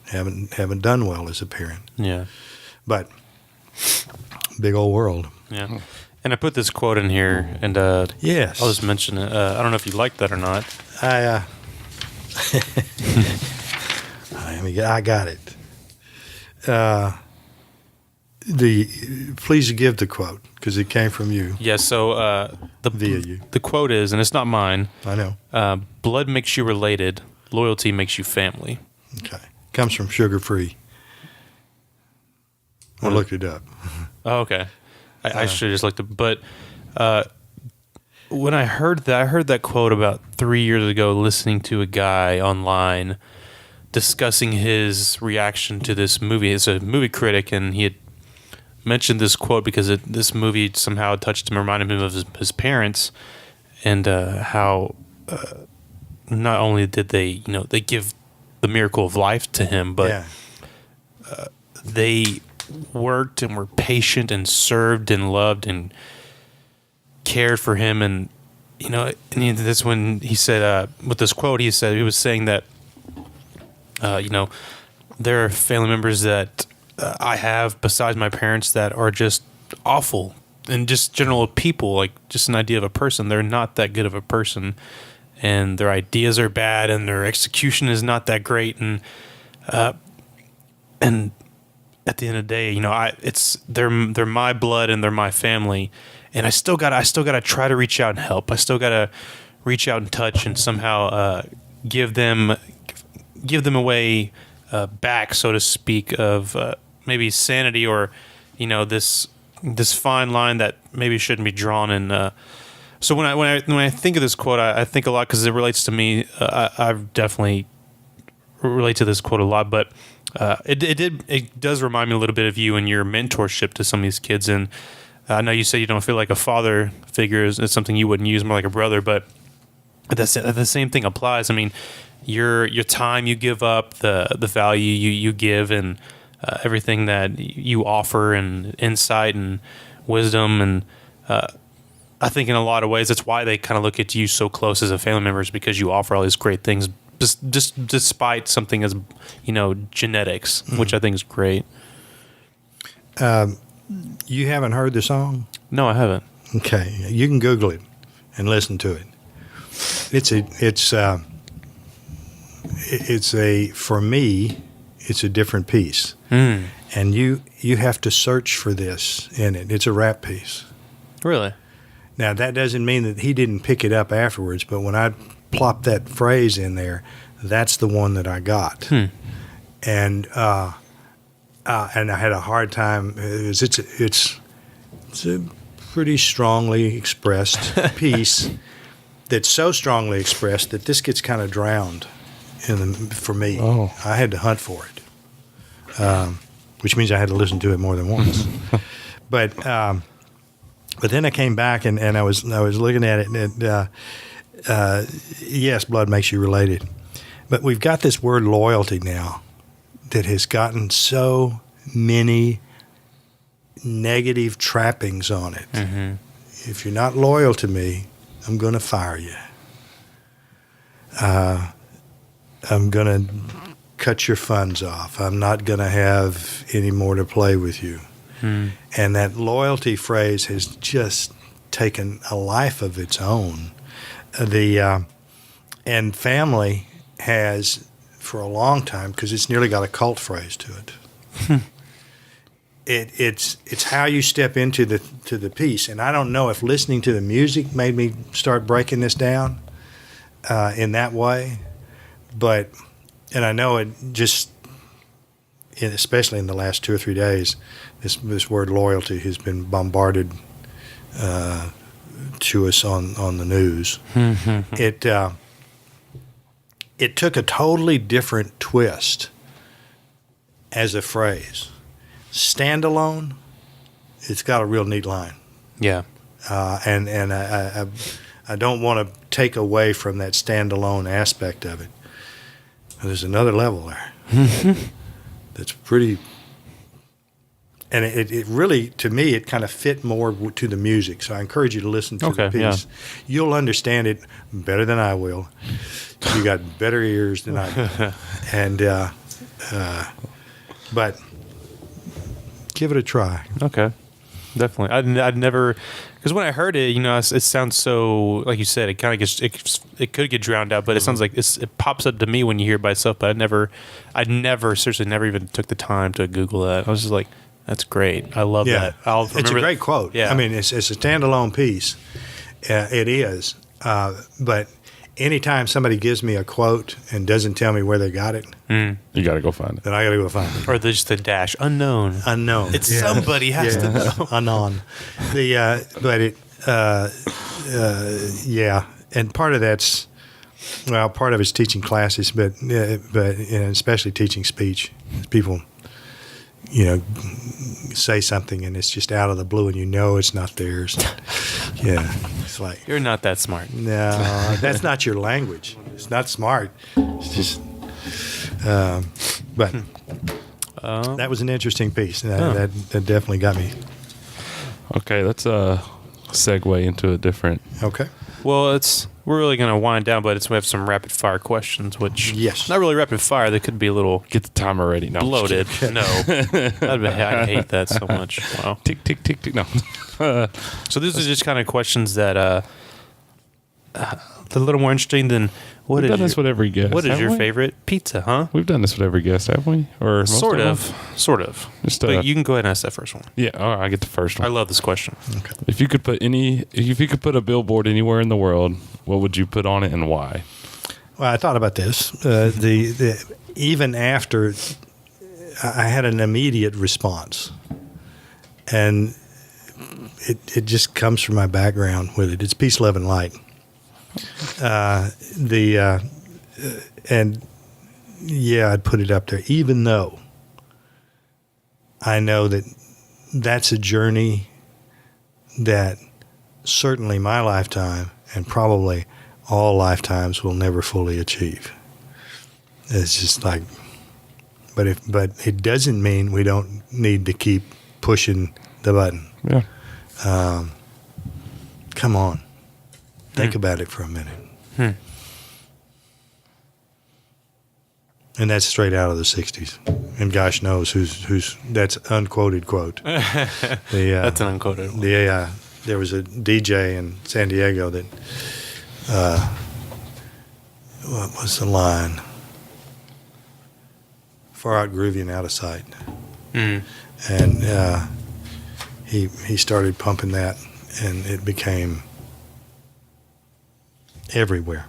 Speaker 2: haven't done well as a parent.
Speaker 4: Yeah.
Speaker 2: But big old world.
Speaker 4: Yeah. And I put this quote in here, and
Speaker 2: yes,
Speaker 4: I'll just mention it. I don't know if you like that or not.
Speaker 2: I got it. Please give the quote, because it came from you.
Speaker 4: Yeah, so
Speaker 2: via you.
Speaker 4: The quote is, and it's not mine.
Speaker 2: I know.
Speaker 4: Blood makes you related. Loyalty makes you family.
Speaker 2: Okay. Comes from Sugar Free. I looked it up.
Speaker 4: Oh, okay. I should have just looked at, but when I heard that quote about 3 years ago, listening to a guy online discussing his reaction to this movie. He's a movie critic, and he had mentioned this quote because this movie somehow touched him, reminded him of his parents, and how not only did they give the miracle of life to him, but they worked and were patient and served and loved and cared for him. And that's when he said, with this quote, he was saying that there are family members that I have besides my parents that are just awful and just general people, like just an idea of a person. They're not that good of a person, and their ideas are bad, and their execution is not that great. And at the end of the day, they're my blood and they're my family, and I still gotta try to reach out and help. I still gotta reach out and touch and somehow give them away back, so to speak, of maybe sanity, or this fine line that maybe shouldn't be drawn. And so when I think of this quote, I think a lot because it relates to me. I've definitely relate to this quote a lot, but it does remind me a little bit of you and your mentorship to some of these kids. And I know you said you don't feel like a father figure is something you wouldn't use, more like a brother, but the same thing applies. I mean, your time you give up, the value you give, and everything that you offer, and insight and wisdom, and I think in a lot of ways that's why they kind of look at you so close as a family member, is because you offer all these great things, just despite something as genetics, which I think is great.
Speaker 2: You haven't heard the song?
Speaker 4: No, I haven't.
Speaker 2: Okay, you can Google it and listen to it. For me, it's a different piece, and you have to search for this in it. It's a rap piece.
Speaker 4: Really?
Speaker 2: Now that doesn't mean that he didn't pick it up afterwards, but when I plopped that phrase in there, that's the one that I got, and I had a hard time. It's a pretty strongly expressed piece. That's so strongly expressed that this gets kind of drowned for me.
Speaker 3: Oh.
Speaker 2: I had to hunt for it, which means I had to listen to it more than once. But then I came back and I was looking at it, and yes, blood makes you related. But we've got this word loyalty now that has gotten so many negative trappings on it. Mm-hmm. If you're not loyal to me, I'm going to fire you. I'm going to cut your funds off. I'm not going to have any more to play with you. And that loyalty phrase has just taken a life of its own. And family has, for a long time, because it's nearly got a cult phrase to it. It's how you step into the piece, and I don't know if listening to the music made me start breaking this down in that way, and I know it just, especially in the last 2 or 3 days, this word loyalty has been bombarded to us on the news. It took a totally different twist as a phrase. Standalone, it's got a real neat line.
Speaker 4: Yeah.
Speaker 2: And I don't want to take away from that standalone aspect of it. There's another level there that's pretty, and it really, to me, it kind of fit more to the music. So I encourage you to listen to the piece. Yeah. You'll understand it better than I will. You got better ears than I do. And but give it a try. Okay,
Speaker 4: definitely. I'd never, because when I heard it, it sounds so, like you said, it kind of gets, it could get drowned out, but it sounds like it pops up to me when you hear it by itself. But seriously, never even took the time to Google that. I was just like, that's great. I love that.
Speaker 2: It's a great quote. Yeah. I mean, it's a standalone piece. It is. But anytime somebody gives me a quote and doesn't tell me where they got it,
Speaker 3: you got to go find it.
Speaker 2: Then I got to go find it.
Speaker 4: Or just the dash unknown.
Speaker 2: It's
Speaker 4: somebody has to know.
Speaker 2: Unknown. And part of that's, part of it's teaching classes, but especially teaching speech. People say something and it's just out of the blue and it's not theirs. Yeah, it's like,
Speaker 4: You're not that smart.
Speaker 2: no, that's not your language. It's not smart. It's just, but that was an interesting piece. That definitely got me.
Speaker 3: Okay, let's segue into a different.
Speaker 2: Okay.
Speaker 4: Well, we're really going to wind down, but we have some rapid fire questions, which
Speaker 2: Yes.
Speaker 4: not really rapid fire. They could be a little
Speaker 3: Get the timer ready. No, I'm just
Speaker 4: bloated.
Speaker 3: kidding.
Speaker 4: No, I hate that so much. Wow.
Speaker 3: Tick, tick, tick, tick. No.
Speaker 4: So these are just kind of questions that a little more interesting than
Speaker 3: We've done this with every guest.
Speaker 4: What is
Speaker 3: haven't
Speaker 4: your
Speaker 3: we?
Speaker 4: favorite pizza? Huh?
Speaker 3: We've done this with every guest, haven't we? Or most
Speaker 4: Sort
Speaker 3: them?
Speaker 4: of.
Speaker 3: Just,
Speaker 4: But you can go ahead and ask that first one.
Speaker 3: Yeah. All right, I get the first
Speaker 4: I
Speaker 3: one.
Speaker 4: love this question.
Speaker 3: If you could put a billboard anywhere in the world, what would you put on it and why?
Speaker 2: Well, I thought about this. Even after I had an immediate response, and it just comes from my background with it. It's peace, love, and light. And yeah, I'd put it up there, even though I know that that's a journey that certainly my lifetime and probably all lifetimes will never fully achieve. It's just like, but it doesn't mean we don't need to keep pushing the button.
Speaker 3: Yeah.
Speaker 2: Come on. Think about it for a minute. And that's straight out of the 60s. And gosh knows who's that's unquoted quote.
Speaker 4: That's an unquoted one.
Speaker 2: There was a DJ in San Diego that, what was the line? Far out groovy and out of sight. And he started pumping that, and it became everywhere.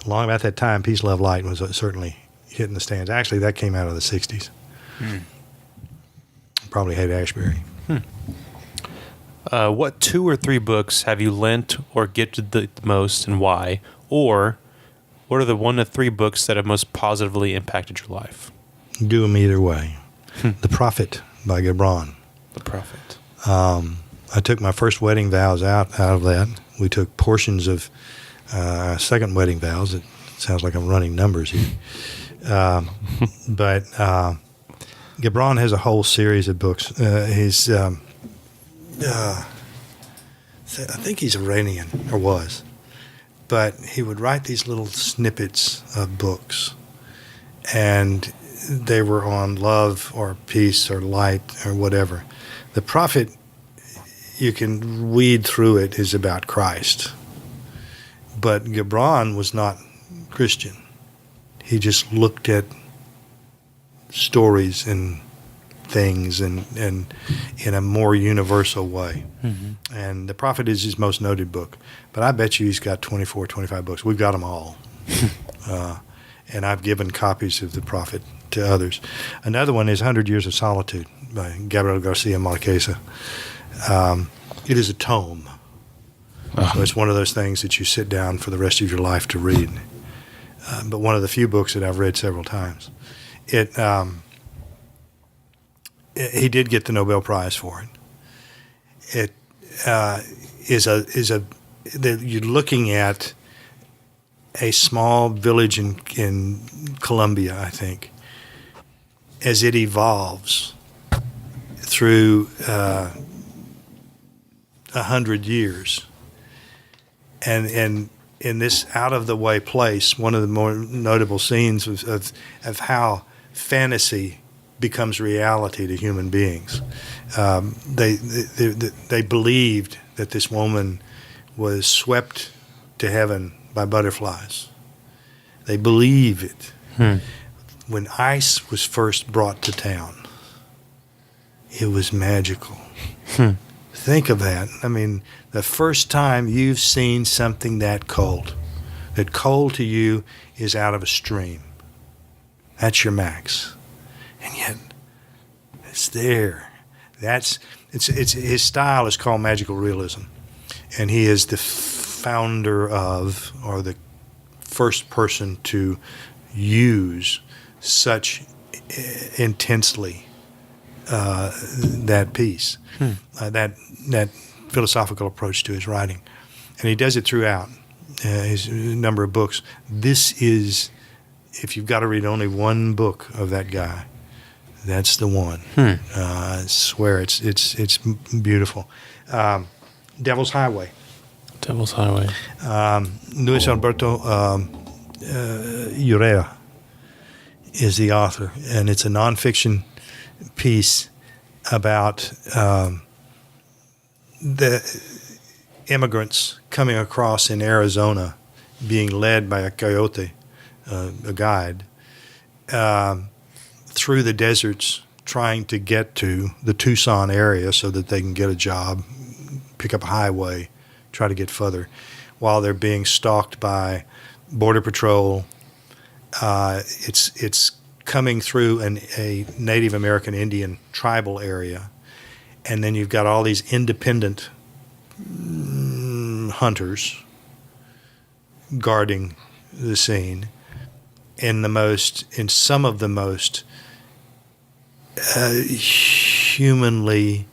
Speaker 2: Long about that time, Peace, Love, Light was certainly hitting the stands. Actually, that came out of the 60s. Probably Haight-Ashbury.
Speaker 4: What 2 or 3 books have you lent or gifted the most, and why? Or what are the 1 to 3 books that have most positively impacted your life?
Speaker 2: Do them either way. The Prophet by Gibran.
Speaker 4: The Prophet.
Speaker 2: I took my first wedding vows out of that. We took portions of second wedding vows. It sounds like I'm running numbers here. But Gibran has a whole series of books. I think he's Iranian, or was. But he would write these little snippets of books. And they were on love or peace or light or whatever. The Prophet, you can weed through it, is about Christ. But Gibran was not Christian. He just looked at stories and things and in a more universal way. And The Prophet is his most noted book. But I bet you he's got 24, 25 books. We've got them all. And I've given copies of The Prophet to others. Another one is 100 Years of Solitude by Gabriel Garcia Marquesa. It is a tome. So it's one of those things that you sit down for the rest of your life to read. But one of the few books that I've read several times. He did get the Nobel Prize for it. You're looking at a small village in Colombia, I think, as it evolves through 100 years. And in this out-of-the-way place, one of the more notable scenes of how fantasy becomes reality to human beings. They believed that this woman was swept to heaven by butterflies. They believe it. When ice was first brought to town, it was magical. Think of that. I mean, the first time you've seen something that cold to you is out of a stream. That's your max. And yet, it's there. It's his style is called magical realism. And he is the founder of, or the first person to use such intensely that piece, that philosophical approach to his writing, and he does it throughout his number of books. This is, if you've got to read only one book of that guy, that's the one. I swear it's beautiful. Devil's Highway.
Speaker 4: Devil's Highway.
Speaker 2: Luis Alberto Urrea is the author, and it's a nonfiction piece about the immigrants coming across in Arizona, being led by a coyote, a guide, through the deserts, trying to get to the Tucson area so that they can get a job, pick up a highway, try to get further, while they're being stalked by Border Patrol. It's coming through a Native American Indian tribal area, and then you've got all these independent hunters guarding the scene in some of the most humanly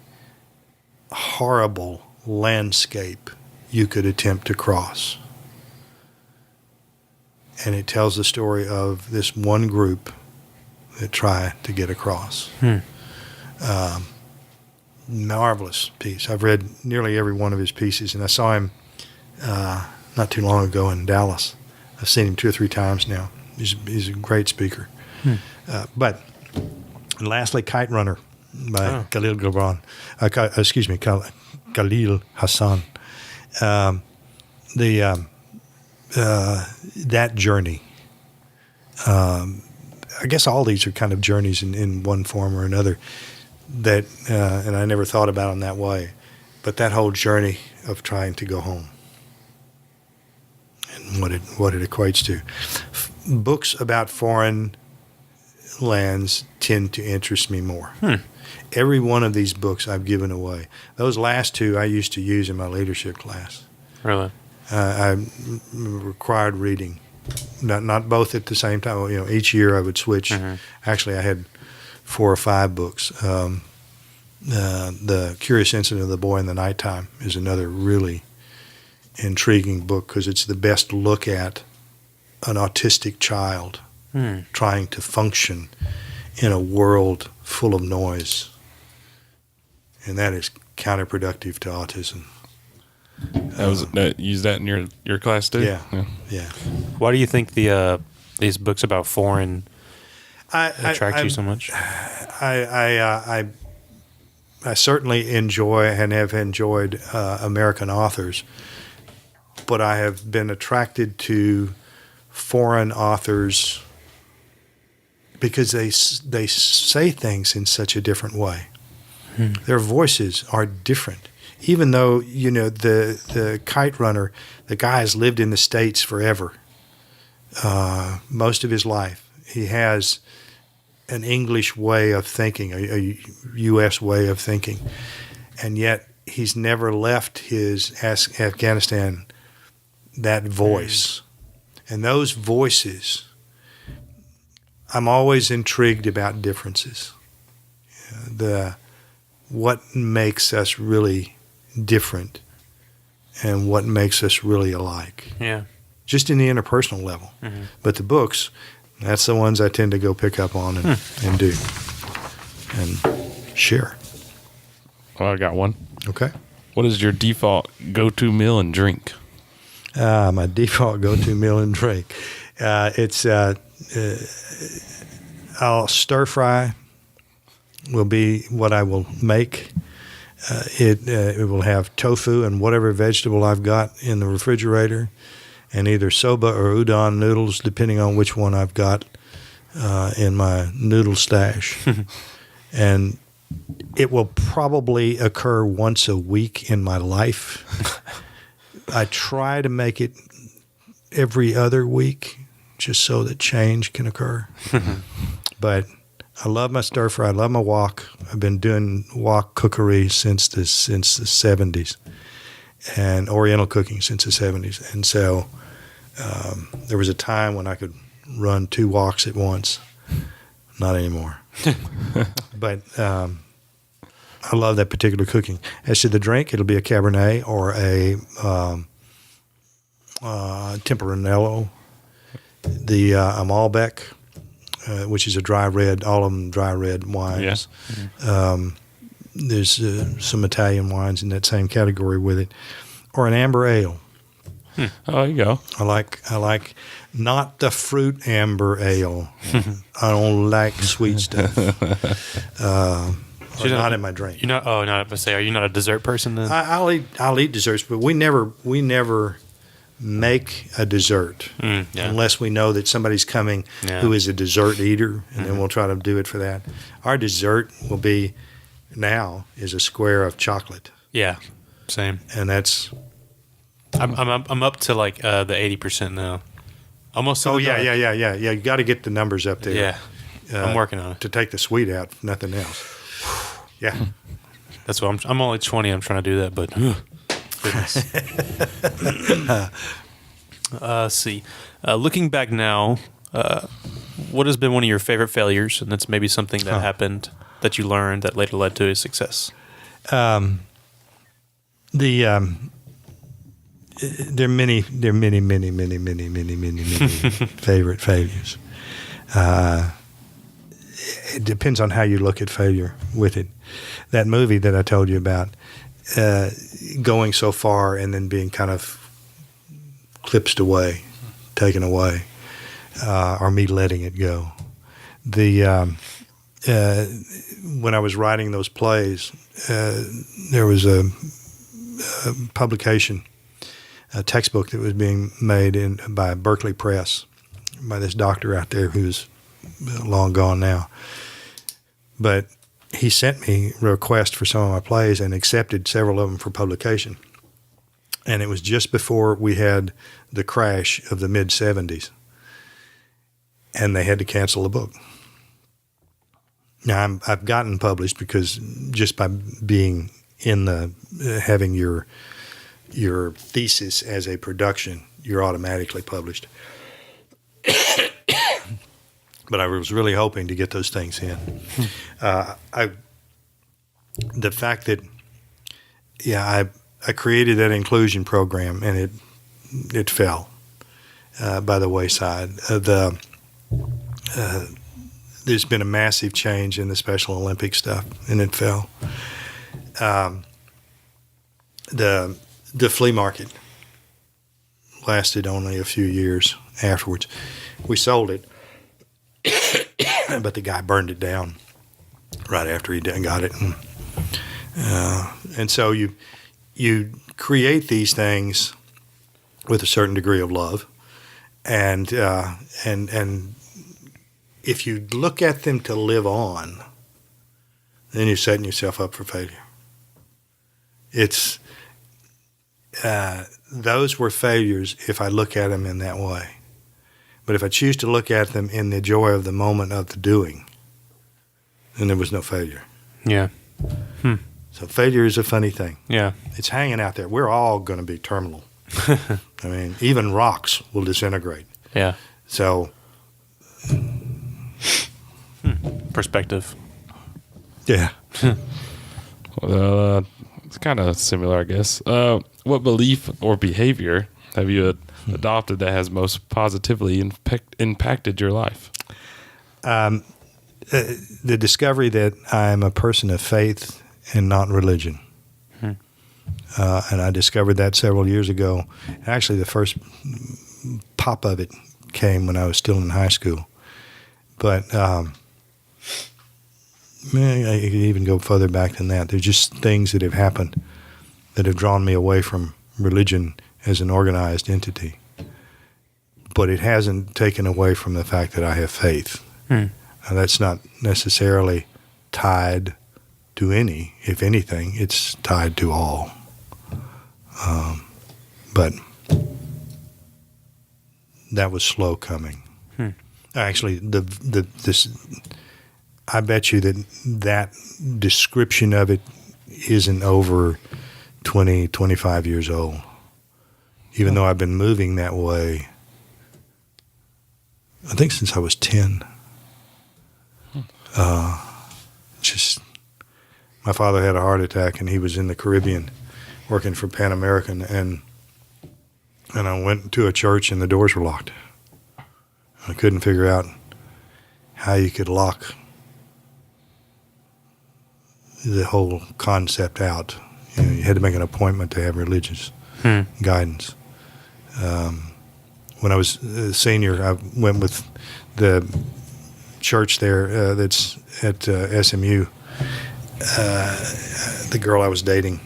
Speaker 2: horrible landscape you could attempt to cross. And it tells the story of this one group that try to get across. Marvelous piece. I've read nearly every one of his pieces, and I saw him not too long ago in Dallas. I've seen him 2 or 3 times now. He's a great speaker. But lastly, Kite Runner by Khalil Gibran. Khalil Hassan. That journey. I guess all these are kind of journeys in one form or another. That and I never thought about them that way, but that whole journey of trying to go home and what it equates to. Books about foreign lands tend to interest me more. Every one of these books I've given away. Those last 2 I used to use in my leadership class.
Speaker 4: Really?
Speaker 2: I required reading, not both at the same time. You know, each year I would switch. Actually, I had 4 or 5 books. The Curious Incident of the Boy in the Nighttime is another really intriguing book because it's the best look at an autistic child trying to function in a world full of noise. And that is counterproductive to autism.
Speaker 3: Use that in your class too?
Speaker 2: Yeah.
Speaker 4: Why do you think these books about foreign attract you so much?
Speaker 2: I certainly enjoy and have enjoyed American authors, but I have been attracted to foreign authors because they say things in such a different way. Their voices are different. Even though, you know, the Kite Runner, the guy has lived in the States forever, most of his life. He has an English way of thinking, a U.S. way of thinking, and yet he's never left his Afghanistan, that voice. And those voices, I'm always intrigued about differences. What makes us really different and what makes us really alike.
Speaker 4: Yeah.
Speaker 2: Just in the interpersonal level. But the books, that's the ones I tend to go pick up on and do and share.
Speaker 3: Well, I got one.
Speaker 2: Okay.
Speaker 3: What is your default go-to meal and drink?
Speaker 2: My default go-to meal and drink. I'll stir fry will be what I will make. It will have tofu and whatever vegetable I've got in the refrigerator, and either soba or udon noodles, depending on which one I've got in my noodle stash. And it will probably occur once a week in my life. I try to make it every other week just so that change can occur. But I love my stir fry. I love my wok. I've been doing wok cookery since the 70s, and Oriental cooking since the 70s. And so there was a time when I could run 2 woks at once. Not anymore. But I love that particular cooking. As to the drink, it'll be a Cabernet or a Tempranillo, the a Malbec, which is a dry red, all of them dry red wines.
Speaker 3: Yeah.
Speaker 2: There's some Italian wines in that same category with it, or an amber ale.
Speaker 3: Oh, there you go.
Speaker 2: I like not the fruit amber ale. I don't like sweet stuff. Or not in my drink.
Speaker 4: You're not. Oh, not to say. Are you not a dessert person then?
Speaker 2: I'll eat desserts, but we never make a dessert
Speaker 4: Yeah.
Speaker 2: unless we know that somebody's coming
Speaker 4: Yeah.
Speaker 2: who is a dessert eater, and then we'll try to do it for that. Our dessert will be now is a square of chocolate,
Speaker 4: Yeah. Same.
Speaker 2: and that's
Speaker 4: I'm up to like the 80% now. Almost. to the dark.
Speaker 2: yeah. You got to get the numbers up there.
Speaker 4: Yeah. I'm working on it.
Speaker 2: to take the sweet out, if nothing else. Yeah.
Speaker 4: That's what I'm only 20. I'm trying to do that, but goodness. Let's see. Looking back now, what has been one of your favorite failures, and that's maybe something that happened that you learned that later led to a success?
Speaker 2: There are many favorite failures. It depends on how you look at failure with it. That movie that I told you about, going so far and then being kind of clipsed away, taken away, or me letting it go. When I was writing those plays, there was a publication, a textbook that was being made by Berkeley Press, by this doctor out there who's long gone now. But he sent me a request for some of my plays and accepted several of them for publication. And it was just before we had the crash of the mid-'70s, and they had to cancel the book. Now, I've gotten published because just by being in having your thesis as a production, you're automatically published. But I was really hoping to get those things in. The fact that, I created that inclusion program and it fell by the wayside. There's been a massive change in the Special Olympics stuff, and it fell. The flea market lasted only a few years afterwards. We sold it, but the guy burned it down right after he got it. And so you create these things with a certain degree of love, and if you look at them to live on, then you're setting yourself up for failure. It's those were failures if I look at them in that way. But if I choose to look at them in the joy of the moment of the doing, then there was no failure.
Speaker 4: Yeah.
Speaker 2: So failure is a funny thing.
Speaker 4: Yeah.
Speaker 2: It's hanging out there. We're all going to be terminal. I mean, even rocks will disintegrate.
Speaker 4: Yeah.
Speaker 2: So
Speaker 4: Perspective.
Speaker 2: yeah.
Speaker 3: It's kind of similar, I guess. What belief or behavior have you adopted that has most positively impacted your life?
Speaker 2: The discovery that I'm a person of faith and not religion. And I discovered that several years ago. Actually, the first pop of it came when I was still in high school. But I could even go further back than that. There's just things that have happened that have drawn me away from religion as an organized entity. But it hasn't taken away from the fact that I have faith. And that's not necessarily tied to any. If anything, it's tied to all. But that was slow coming. Actually, I bet you that description of it isn't over 20, 25 years old. Even though I've been moving that way, I think since I was 10. My father had a heart attack, and he was in the Caribbean working for Pan American, and I went to a church, and the doors were locked. I couldn't figure out how you could lock the whole concept out. You had to make an appointment to have religious guidance. When I was a senior, I went with the church there that's at SMU. The girl I was dating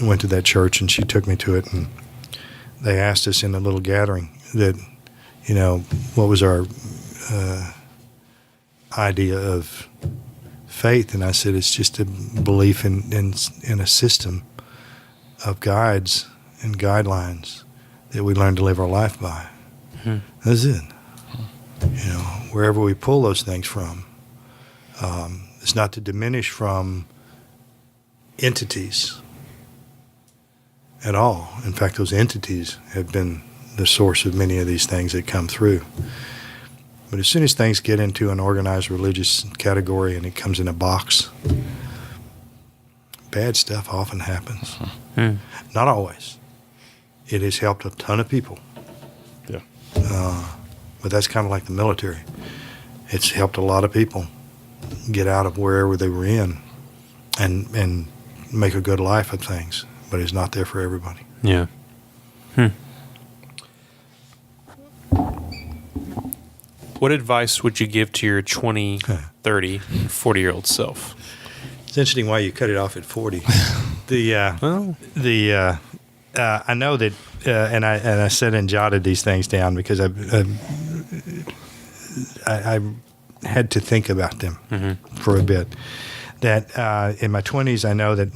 Speaker 2: went to that church, and she took me to it, and they asked us in a little gathering that, what was our idea of faith, and I said it's just a belief in a system of guides and guidelines that we learn to live our life by. That's it. Wherever we pull those things from, it's not to diminish from entities at all. In fact, those entities have been the source of many of these things that come through. But as soon as things get into an organized religious category and it comes in a box, bad stuff often happens. Not always. It has helped a ton of people.
Speaker 3: Yeah.
Speaker 2: But that's kind of like the military. It's helped a lot of people get out of wherever they were in and make a good life of things. But it's not there for everybody.
Speaker 1: Yeah. What advice would you give to your 20, 30, 40-year-old self?
Speaker 2: It's interesting why you cut it off at 40. I know that, and I said and jotted these things down because I had to think about them for a bit. That in my 20s, I know that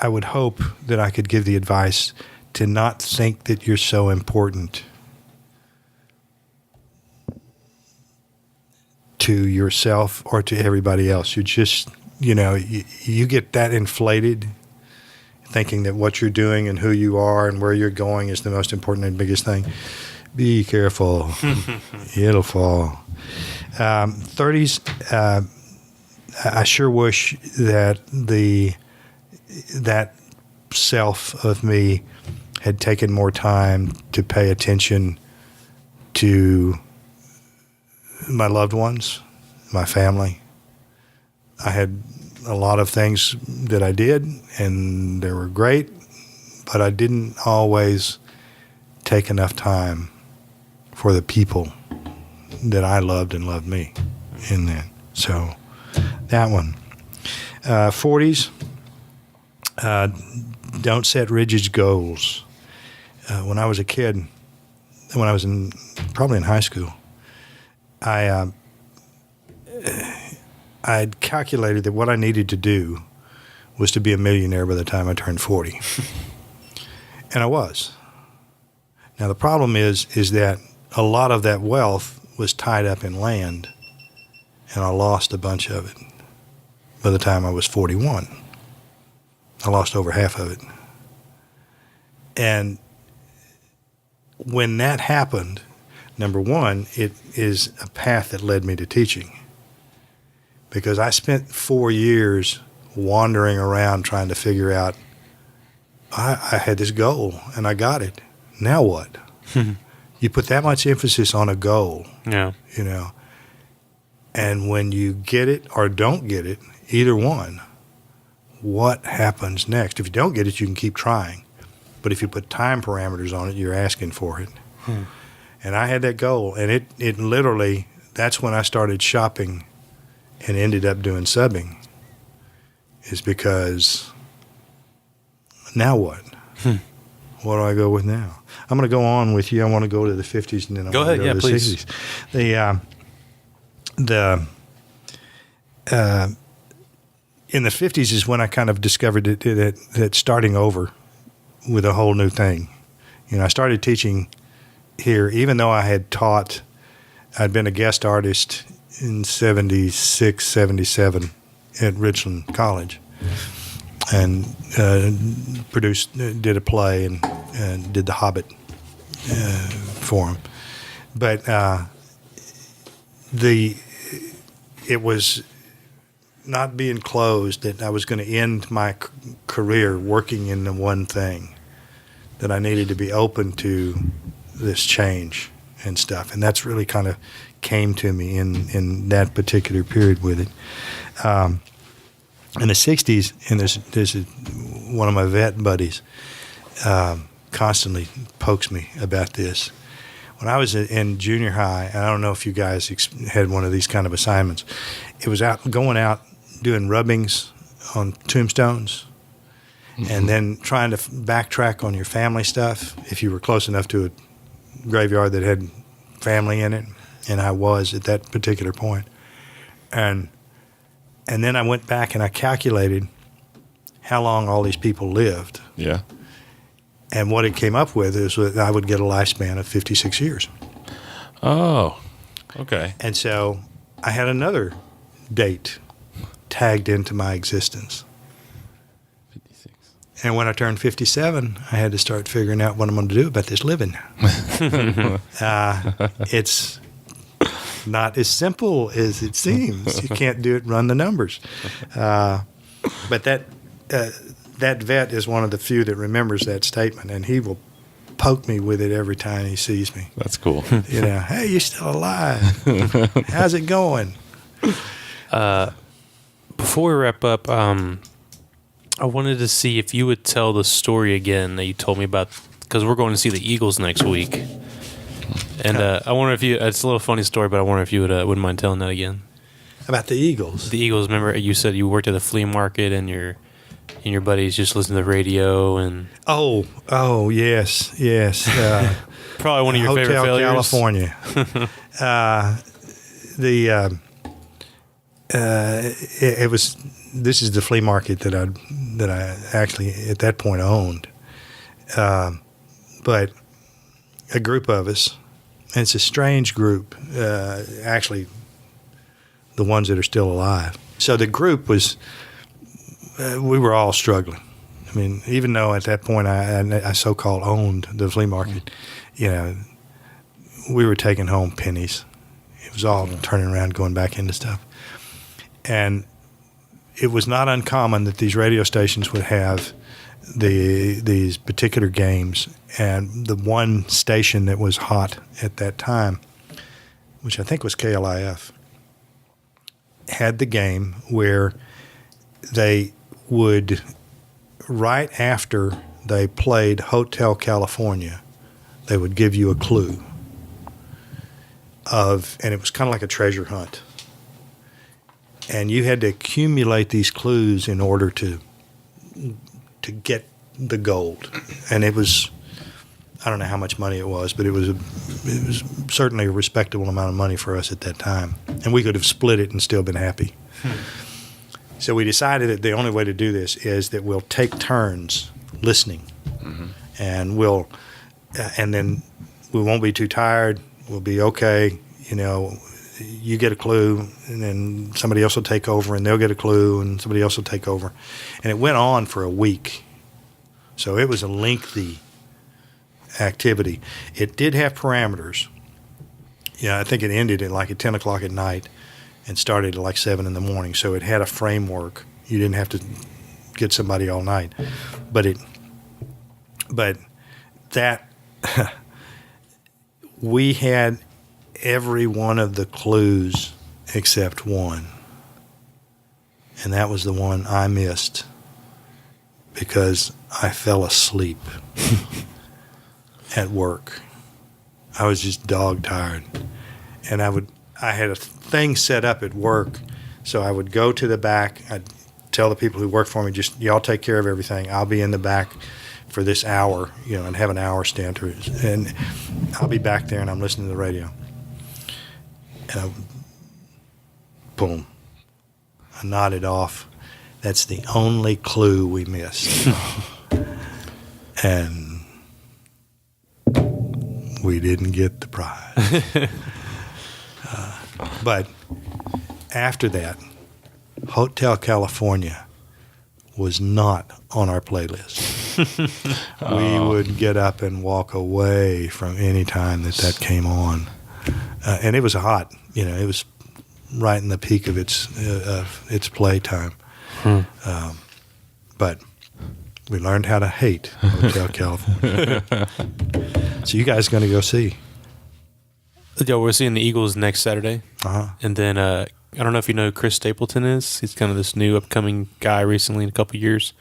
Speaker 2: I would hope that I could give the advice to not think that you're so important to yourself or to everybody else. You just, you get that inflated, thinking that what you're doing and who you are and where you're going is the most important and biggest thing. Be careful. It'll fall. 30s, I sure wish that that self of me had taken more time to pay attention to my loved ones, my family. I had a lot of things that I did, and they were great, but I didn't always take enough time for the people that I loved and loved me in that. So that one. 40s, don't set rigid goals. When I was a kid, when I was probably in high school, I had calculated that what I needed to do was to be a millionaire by the time I turned 40. And I was. Now the problem is that a lot of that wealth was tied up in land, and I lost a bunch of it by the time I was 41. I lost over half of it. And when that happened, number one, it is a path that led me to teaching, because I spent 4 years wandering around trying to figure out, I had this goal and I got it. Now what? You put that much emphasis on a goal, and when you get it or don't get it, either one, what happens next? If you don't get it, you can keep trying. But if you put time parameters on it, you're asking for it. And I had that goal, and it literally, that's when I started shopping and ended up doing subbing, is because now what? What do I go with now? I'm going to go on with you. I want to go to the 50s, and then
Speaker 1: Go ahead,
Speaker 2: to the
Speaker 1: please.
Speaker 2: 60s. In the 50s is when I kind of discovered that starting over with a whole new thing. I started teaching here, even though I had taught, I'd been a guest artist in 76, 77 at Richland College, and did a play and did The Hobbit for him. But it was not being closed, that I was going to end my career working in the one thing, that I needed to be open to this change and stuff. And that's really kind of came to me in that particular period with it. In the 60s, and there's one of my vet buddies constantly pokes me about this. When I was in junior high, and I don't know if you guys had one of these kind of assignments, it was going out doing rubbings on tombstones, and then trying to backtrack on your family stuff if you were close enough to a graveyard that had family in it, and I was at that particular point. And then I went back and I calculated how long all these people lived.
Speaker 3: Yeah.
Speaker 2: And what it came up with is that I would get a lifespan of 56 years.
Speaker 3: Oh, okay.
Speaker 2: And so I had another date tagged into my existence.
Speaker 3: 56.
Speaker 2: And when I turned 57, I had to start figuring out what I'm going to do about this living. It's not as simple as it seems. You can't do it, run the numbers. But that vet is one of the few that remembers that statement, and he will poke me with it every time he sees me.
Speaker 3: That's cool.
Speaker 2: You know, hey, you're still alive. How's it going?
Speaker 4: Before we wrap up, I wanted to see if you would tell the story again that you told me about, because we're going to see the Eagles next week. And I wonder if you, it's a little funny story, but I wonder if you wouldn't mind telling that again.
Speaker 2: About the Eagles.
Speaker 4: The Eagles, remember you said you worked at the flea market and your buddies just listen to the radio and...
Speaker 2: Oh, yes.
Speaker 4: Probably one of your favorite
Speaker 2: Hotel
Speaker 4: failures.
Speaker 2: California. It was. This is the flea market that I actually at that point owned, but a group of us, and it's a strange group. Actually, the ones that are still alive. So the group was. We were all struggling. I mean, even though at that point I so-called owned the flea market, you know, we were taking home pennies. It was all turning around, going back into stuff. And it was not uncommon that these radio stations would have these particular games. And the one station that was hot at that time, which I think was KLIF, had the game where they would, right after they played Hotel California, they would give you a clue and it was kind of like a treasure hunt. And you had to accumulate these clues in order to get the gold. And it was, I don't know how much money it was, but it was certainly a respectable amount of money for us at that time. And we could have split it and still been happy. So we decided that the only way to do this is that we'll take turns listening, and and then we won't be too tired. We'll be okay. You know, you get a clue, and then somebody else will take over, and they'll get a clue, and somebody else will take over. And it went on for a week. So it was a lengthy activity. It did have parameters. Yeah, I think it ended at 10 o'clock at night and started at 7 in the morning. So it had a framework. You didn't have to get somebody all night. But that we had every one of the clues except one. And that was the one I missed because I fell asleep at work. I was just dog tired. And I had a thing set up at work, so I would go to the back. I'd tell the people who work for me, just y'all take care of everything. I'll be in the back for this hour, and have an hour stint, and I'll be back there, and I'm listening to the radio. And boom, I nodded off. That's the only clue we missed. And we didn't get the prize. But after that, Hotel California was not on our playlist. We would get up and walk away from any time that came on. And it was hot, it was right in the peak of its playtime. But we learned how to hate Hotel California. So you guys going to go see?
Speaker 4: Yeah, we're seeing the Eagles next Saturday. And then I don't know if you know who Chris Stapleton is. He's kind of this new upcoming guy recently in a couple of years.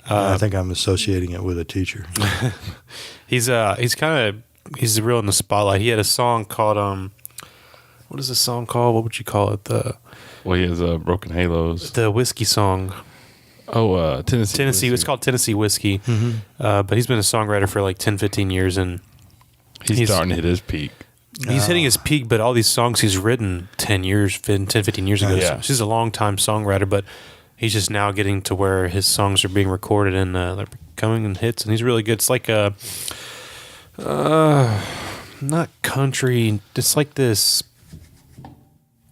Speaker 2: I think I'm associating it with a teacher.
Speaker 4: He's real in the spotlight. He had a song called what is the song called? What would you call it?
Speaker 3: Well, he has Broken Halos.
Speaker 4: The whiskey song.
Speaker 3: Oh, Tennessee.
Speaker 4: Tennessee. It's called Tennessee Whiskey. But he's been a songwriter for like 10, 15 years, and
Speaker 3: he's starting to hit his peak.
Speaker 4: He's hitting his peak, but all these songs he's written 10, 15 years ago.
Speaker 3: Yeah.
Speaker 4: So he's a long-time songwriter, but he's just now getting to where his songs are being recorded and they're becoming in hits, and he's really good. It's like not country. It's like this.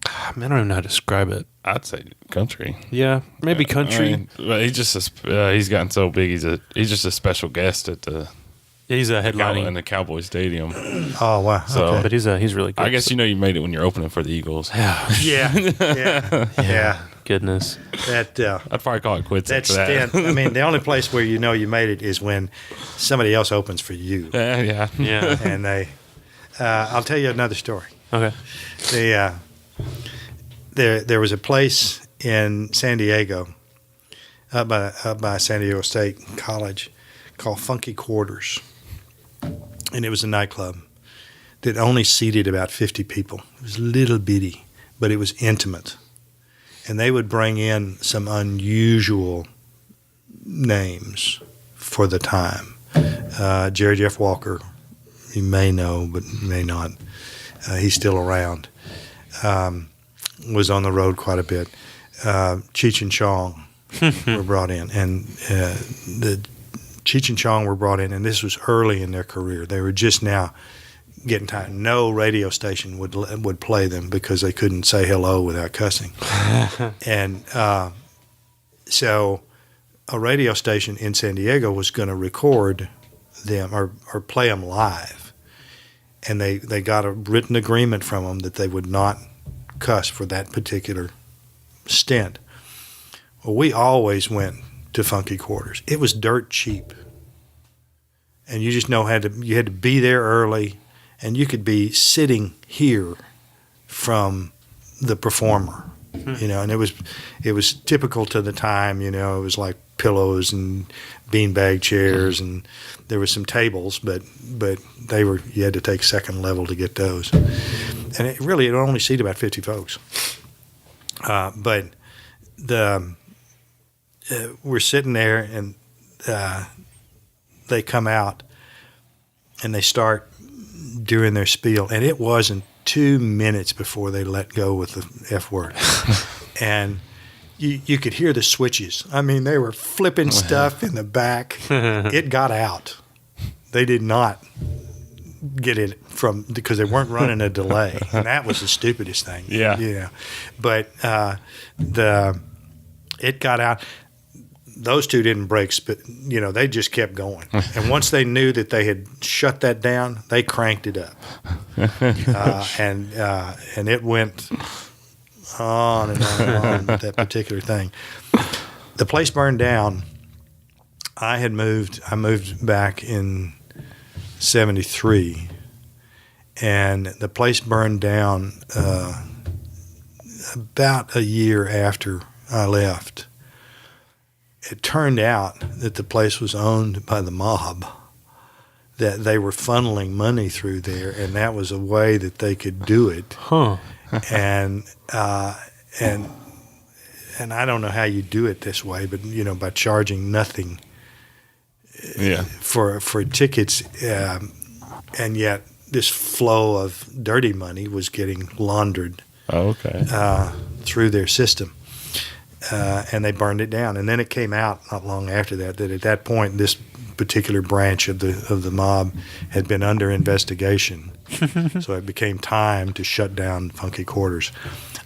Speaker 4: I don't even know how to describe it.
Speaker 3: I'd say country.
Speaker 4: Yeah, maybe country.
Speaker 3: I mean, but he's gotten so big. He's just a special guest at the.
Speaker 4: Yeah, he's a headlining
Speaker 3: in the Cowboy Stadium.
Speaker 2: Oh wow!
Speaker 3: So,
Speaker 2: Okay.
Speaker 4: but he's really good.
Speaker 3: I guess you made it when you're opening for the Eagles.
Speaker 2: Yeah.
Speaker 4: Goodness.
Speaker 2: That
Speaker 3: I'd probably call it quits
Speaker 2: that
Speaker 3: after that.
Speaker 2: stint. I mean, the only place where you know you made it is when somebody else opens for you,
Speaker 3: Yeah.
Speaker 2: and they. I'll tell you another story.
Speaker 4: Okay.
Speaker 2: There was a place in San Diego, up by San Diego State College, called Funky Quarters, and it was a nightclub that only seated about 50 people. It was little bitty, but it was intimate, and they would bring in some unusual names for the time. Jerry Jeff Walker, you may know, but may not. He's still around. Was on the road quite a bit. Cheech and Chong were brought in, and the Cheech and Chong were brought in, and this was early in their career. They were just now getting tired. No radio station would play them because they couldn't say hello without cussing. And so a radio station in San Diego was going to record them or play them live. And they got a written agreement from them that they would not cuss for that particular stint. Well, we always went to Funky Quarters. It was dirt cheap. And you just know you had to be there early, and you could be sitting here from the performer. And it was typical to the time, it was like pillows and beanbag chairs, and there were some tables, but you had to take second level to get those. And it only seated about 50 folks. But we're sitting there, and they come out and they start doing their spiel, and it wasn't 2 minutes before they let go with the F word. And you could hear the switches. I mean, they were flipping stuff in the back. It got out. They did not get it because they weren't running a delay, and that was the stupidest thing.
Speaker 3: Yeah.
Speaker 2: But it got out. Those two didn't break, they just kept going. And once they knew that they had shut that down, they cranked it up, and it went on and on and on with that particular thing. The place burned down. I moved back in 73, and the place burned down about a year after I left. It turned out that the place was owned by the mob, that they were funneling money through there, and that was a way that they could do it. And I don't know how you do it this way, but by charging nothing for tickets, and yet this flow of dirty money was getting laundered through their system. And they burned it down, and then it came out not long after that at that point this particular branch of the mob had been under investigation, so it became time to shut down Funky Quarters.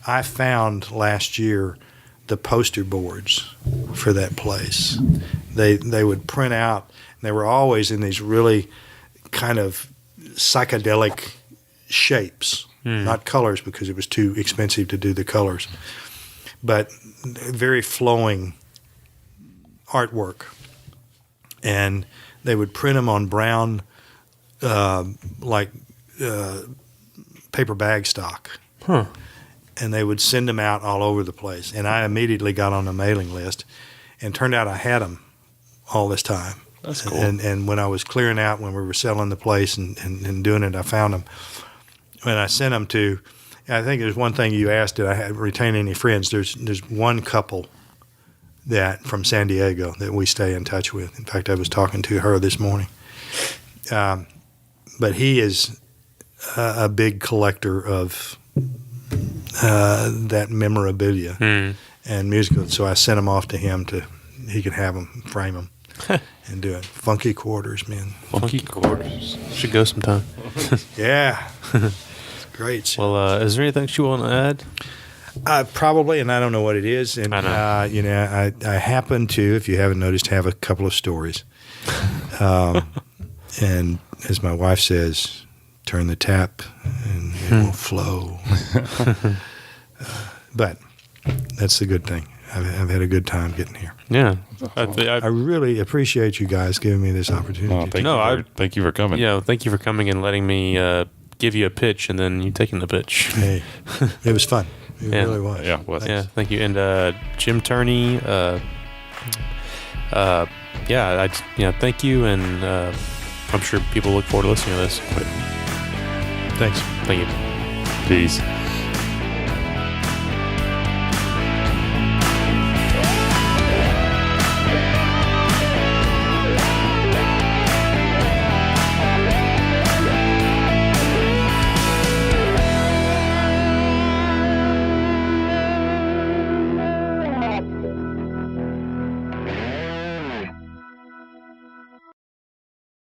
Speaker 2: I found last year the poster boards for that place. They would print out, and they were always in these really kind of psychedelic shapes, not colors because it was too expensive to do the colors, but very flowing artwork. And they would print them on brown, paper bag stock.
Speaker 4: Huh.
Speaker 2: And they would send them out all over the place. And I immediately got on the mailing list, and turned out I had them all this time.
Speaker 4: That's cool.
Speaker 2: And when I was clearing out, when we were selling the place and doing it, I found them. When I sent them to, I think there's one thing you asked, did I retain any friends? There's one couple that from San Diego that we stay in touch with. In fact, I was talking to her this morning. But he is a big collector of that memorabilia and musical. So I sent them off to him he could have them, frame them, and do it. Funky quarters, man.
Speaker 4: Funky quarters. Should go sometime.
Speaker 2: Yeah. It's great.
Speaker 4: Well, is there anything you want to add?
Speaker 2: Probably, and I don't know what it is. And,
Speaker 4: I know.
Speaker 2: I happen to, if you haven't noticed, have a couple of stories. And as my wife says, turn the tap and it will flow. But that's the good thing. I've had a good time getting here.
Speaker 4: Yeah.
Speaker 2: I really appreciate you guys giving me this opportunity.
Speaker 3: Thank you for coming.
Speaker 4: Yeah, thank you for coming and letting me give you a pitch and then you taking the pitch.
Speaker 2: Hey, it was fun. It
Speaker 4: Yeah.
Speaker 2: really was.
Speaker 3: Yeah, it was.
Speaker 4: Yeah, thank you. And Jim Turney, thank you. And I'm sure people look forward to listening to this.
Speaker 2: Thanks.
Speaker 4: Thank you.
Speaker 3: Peace.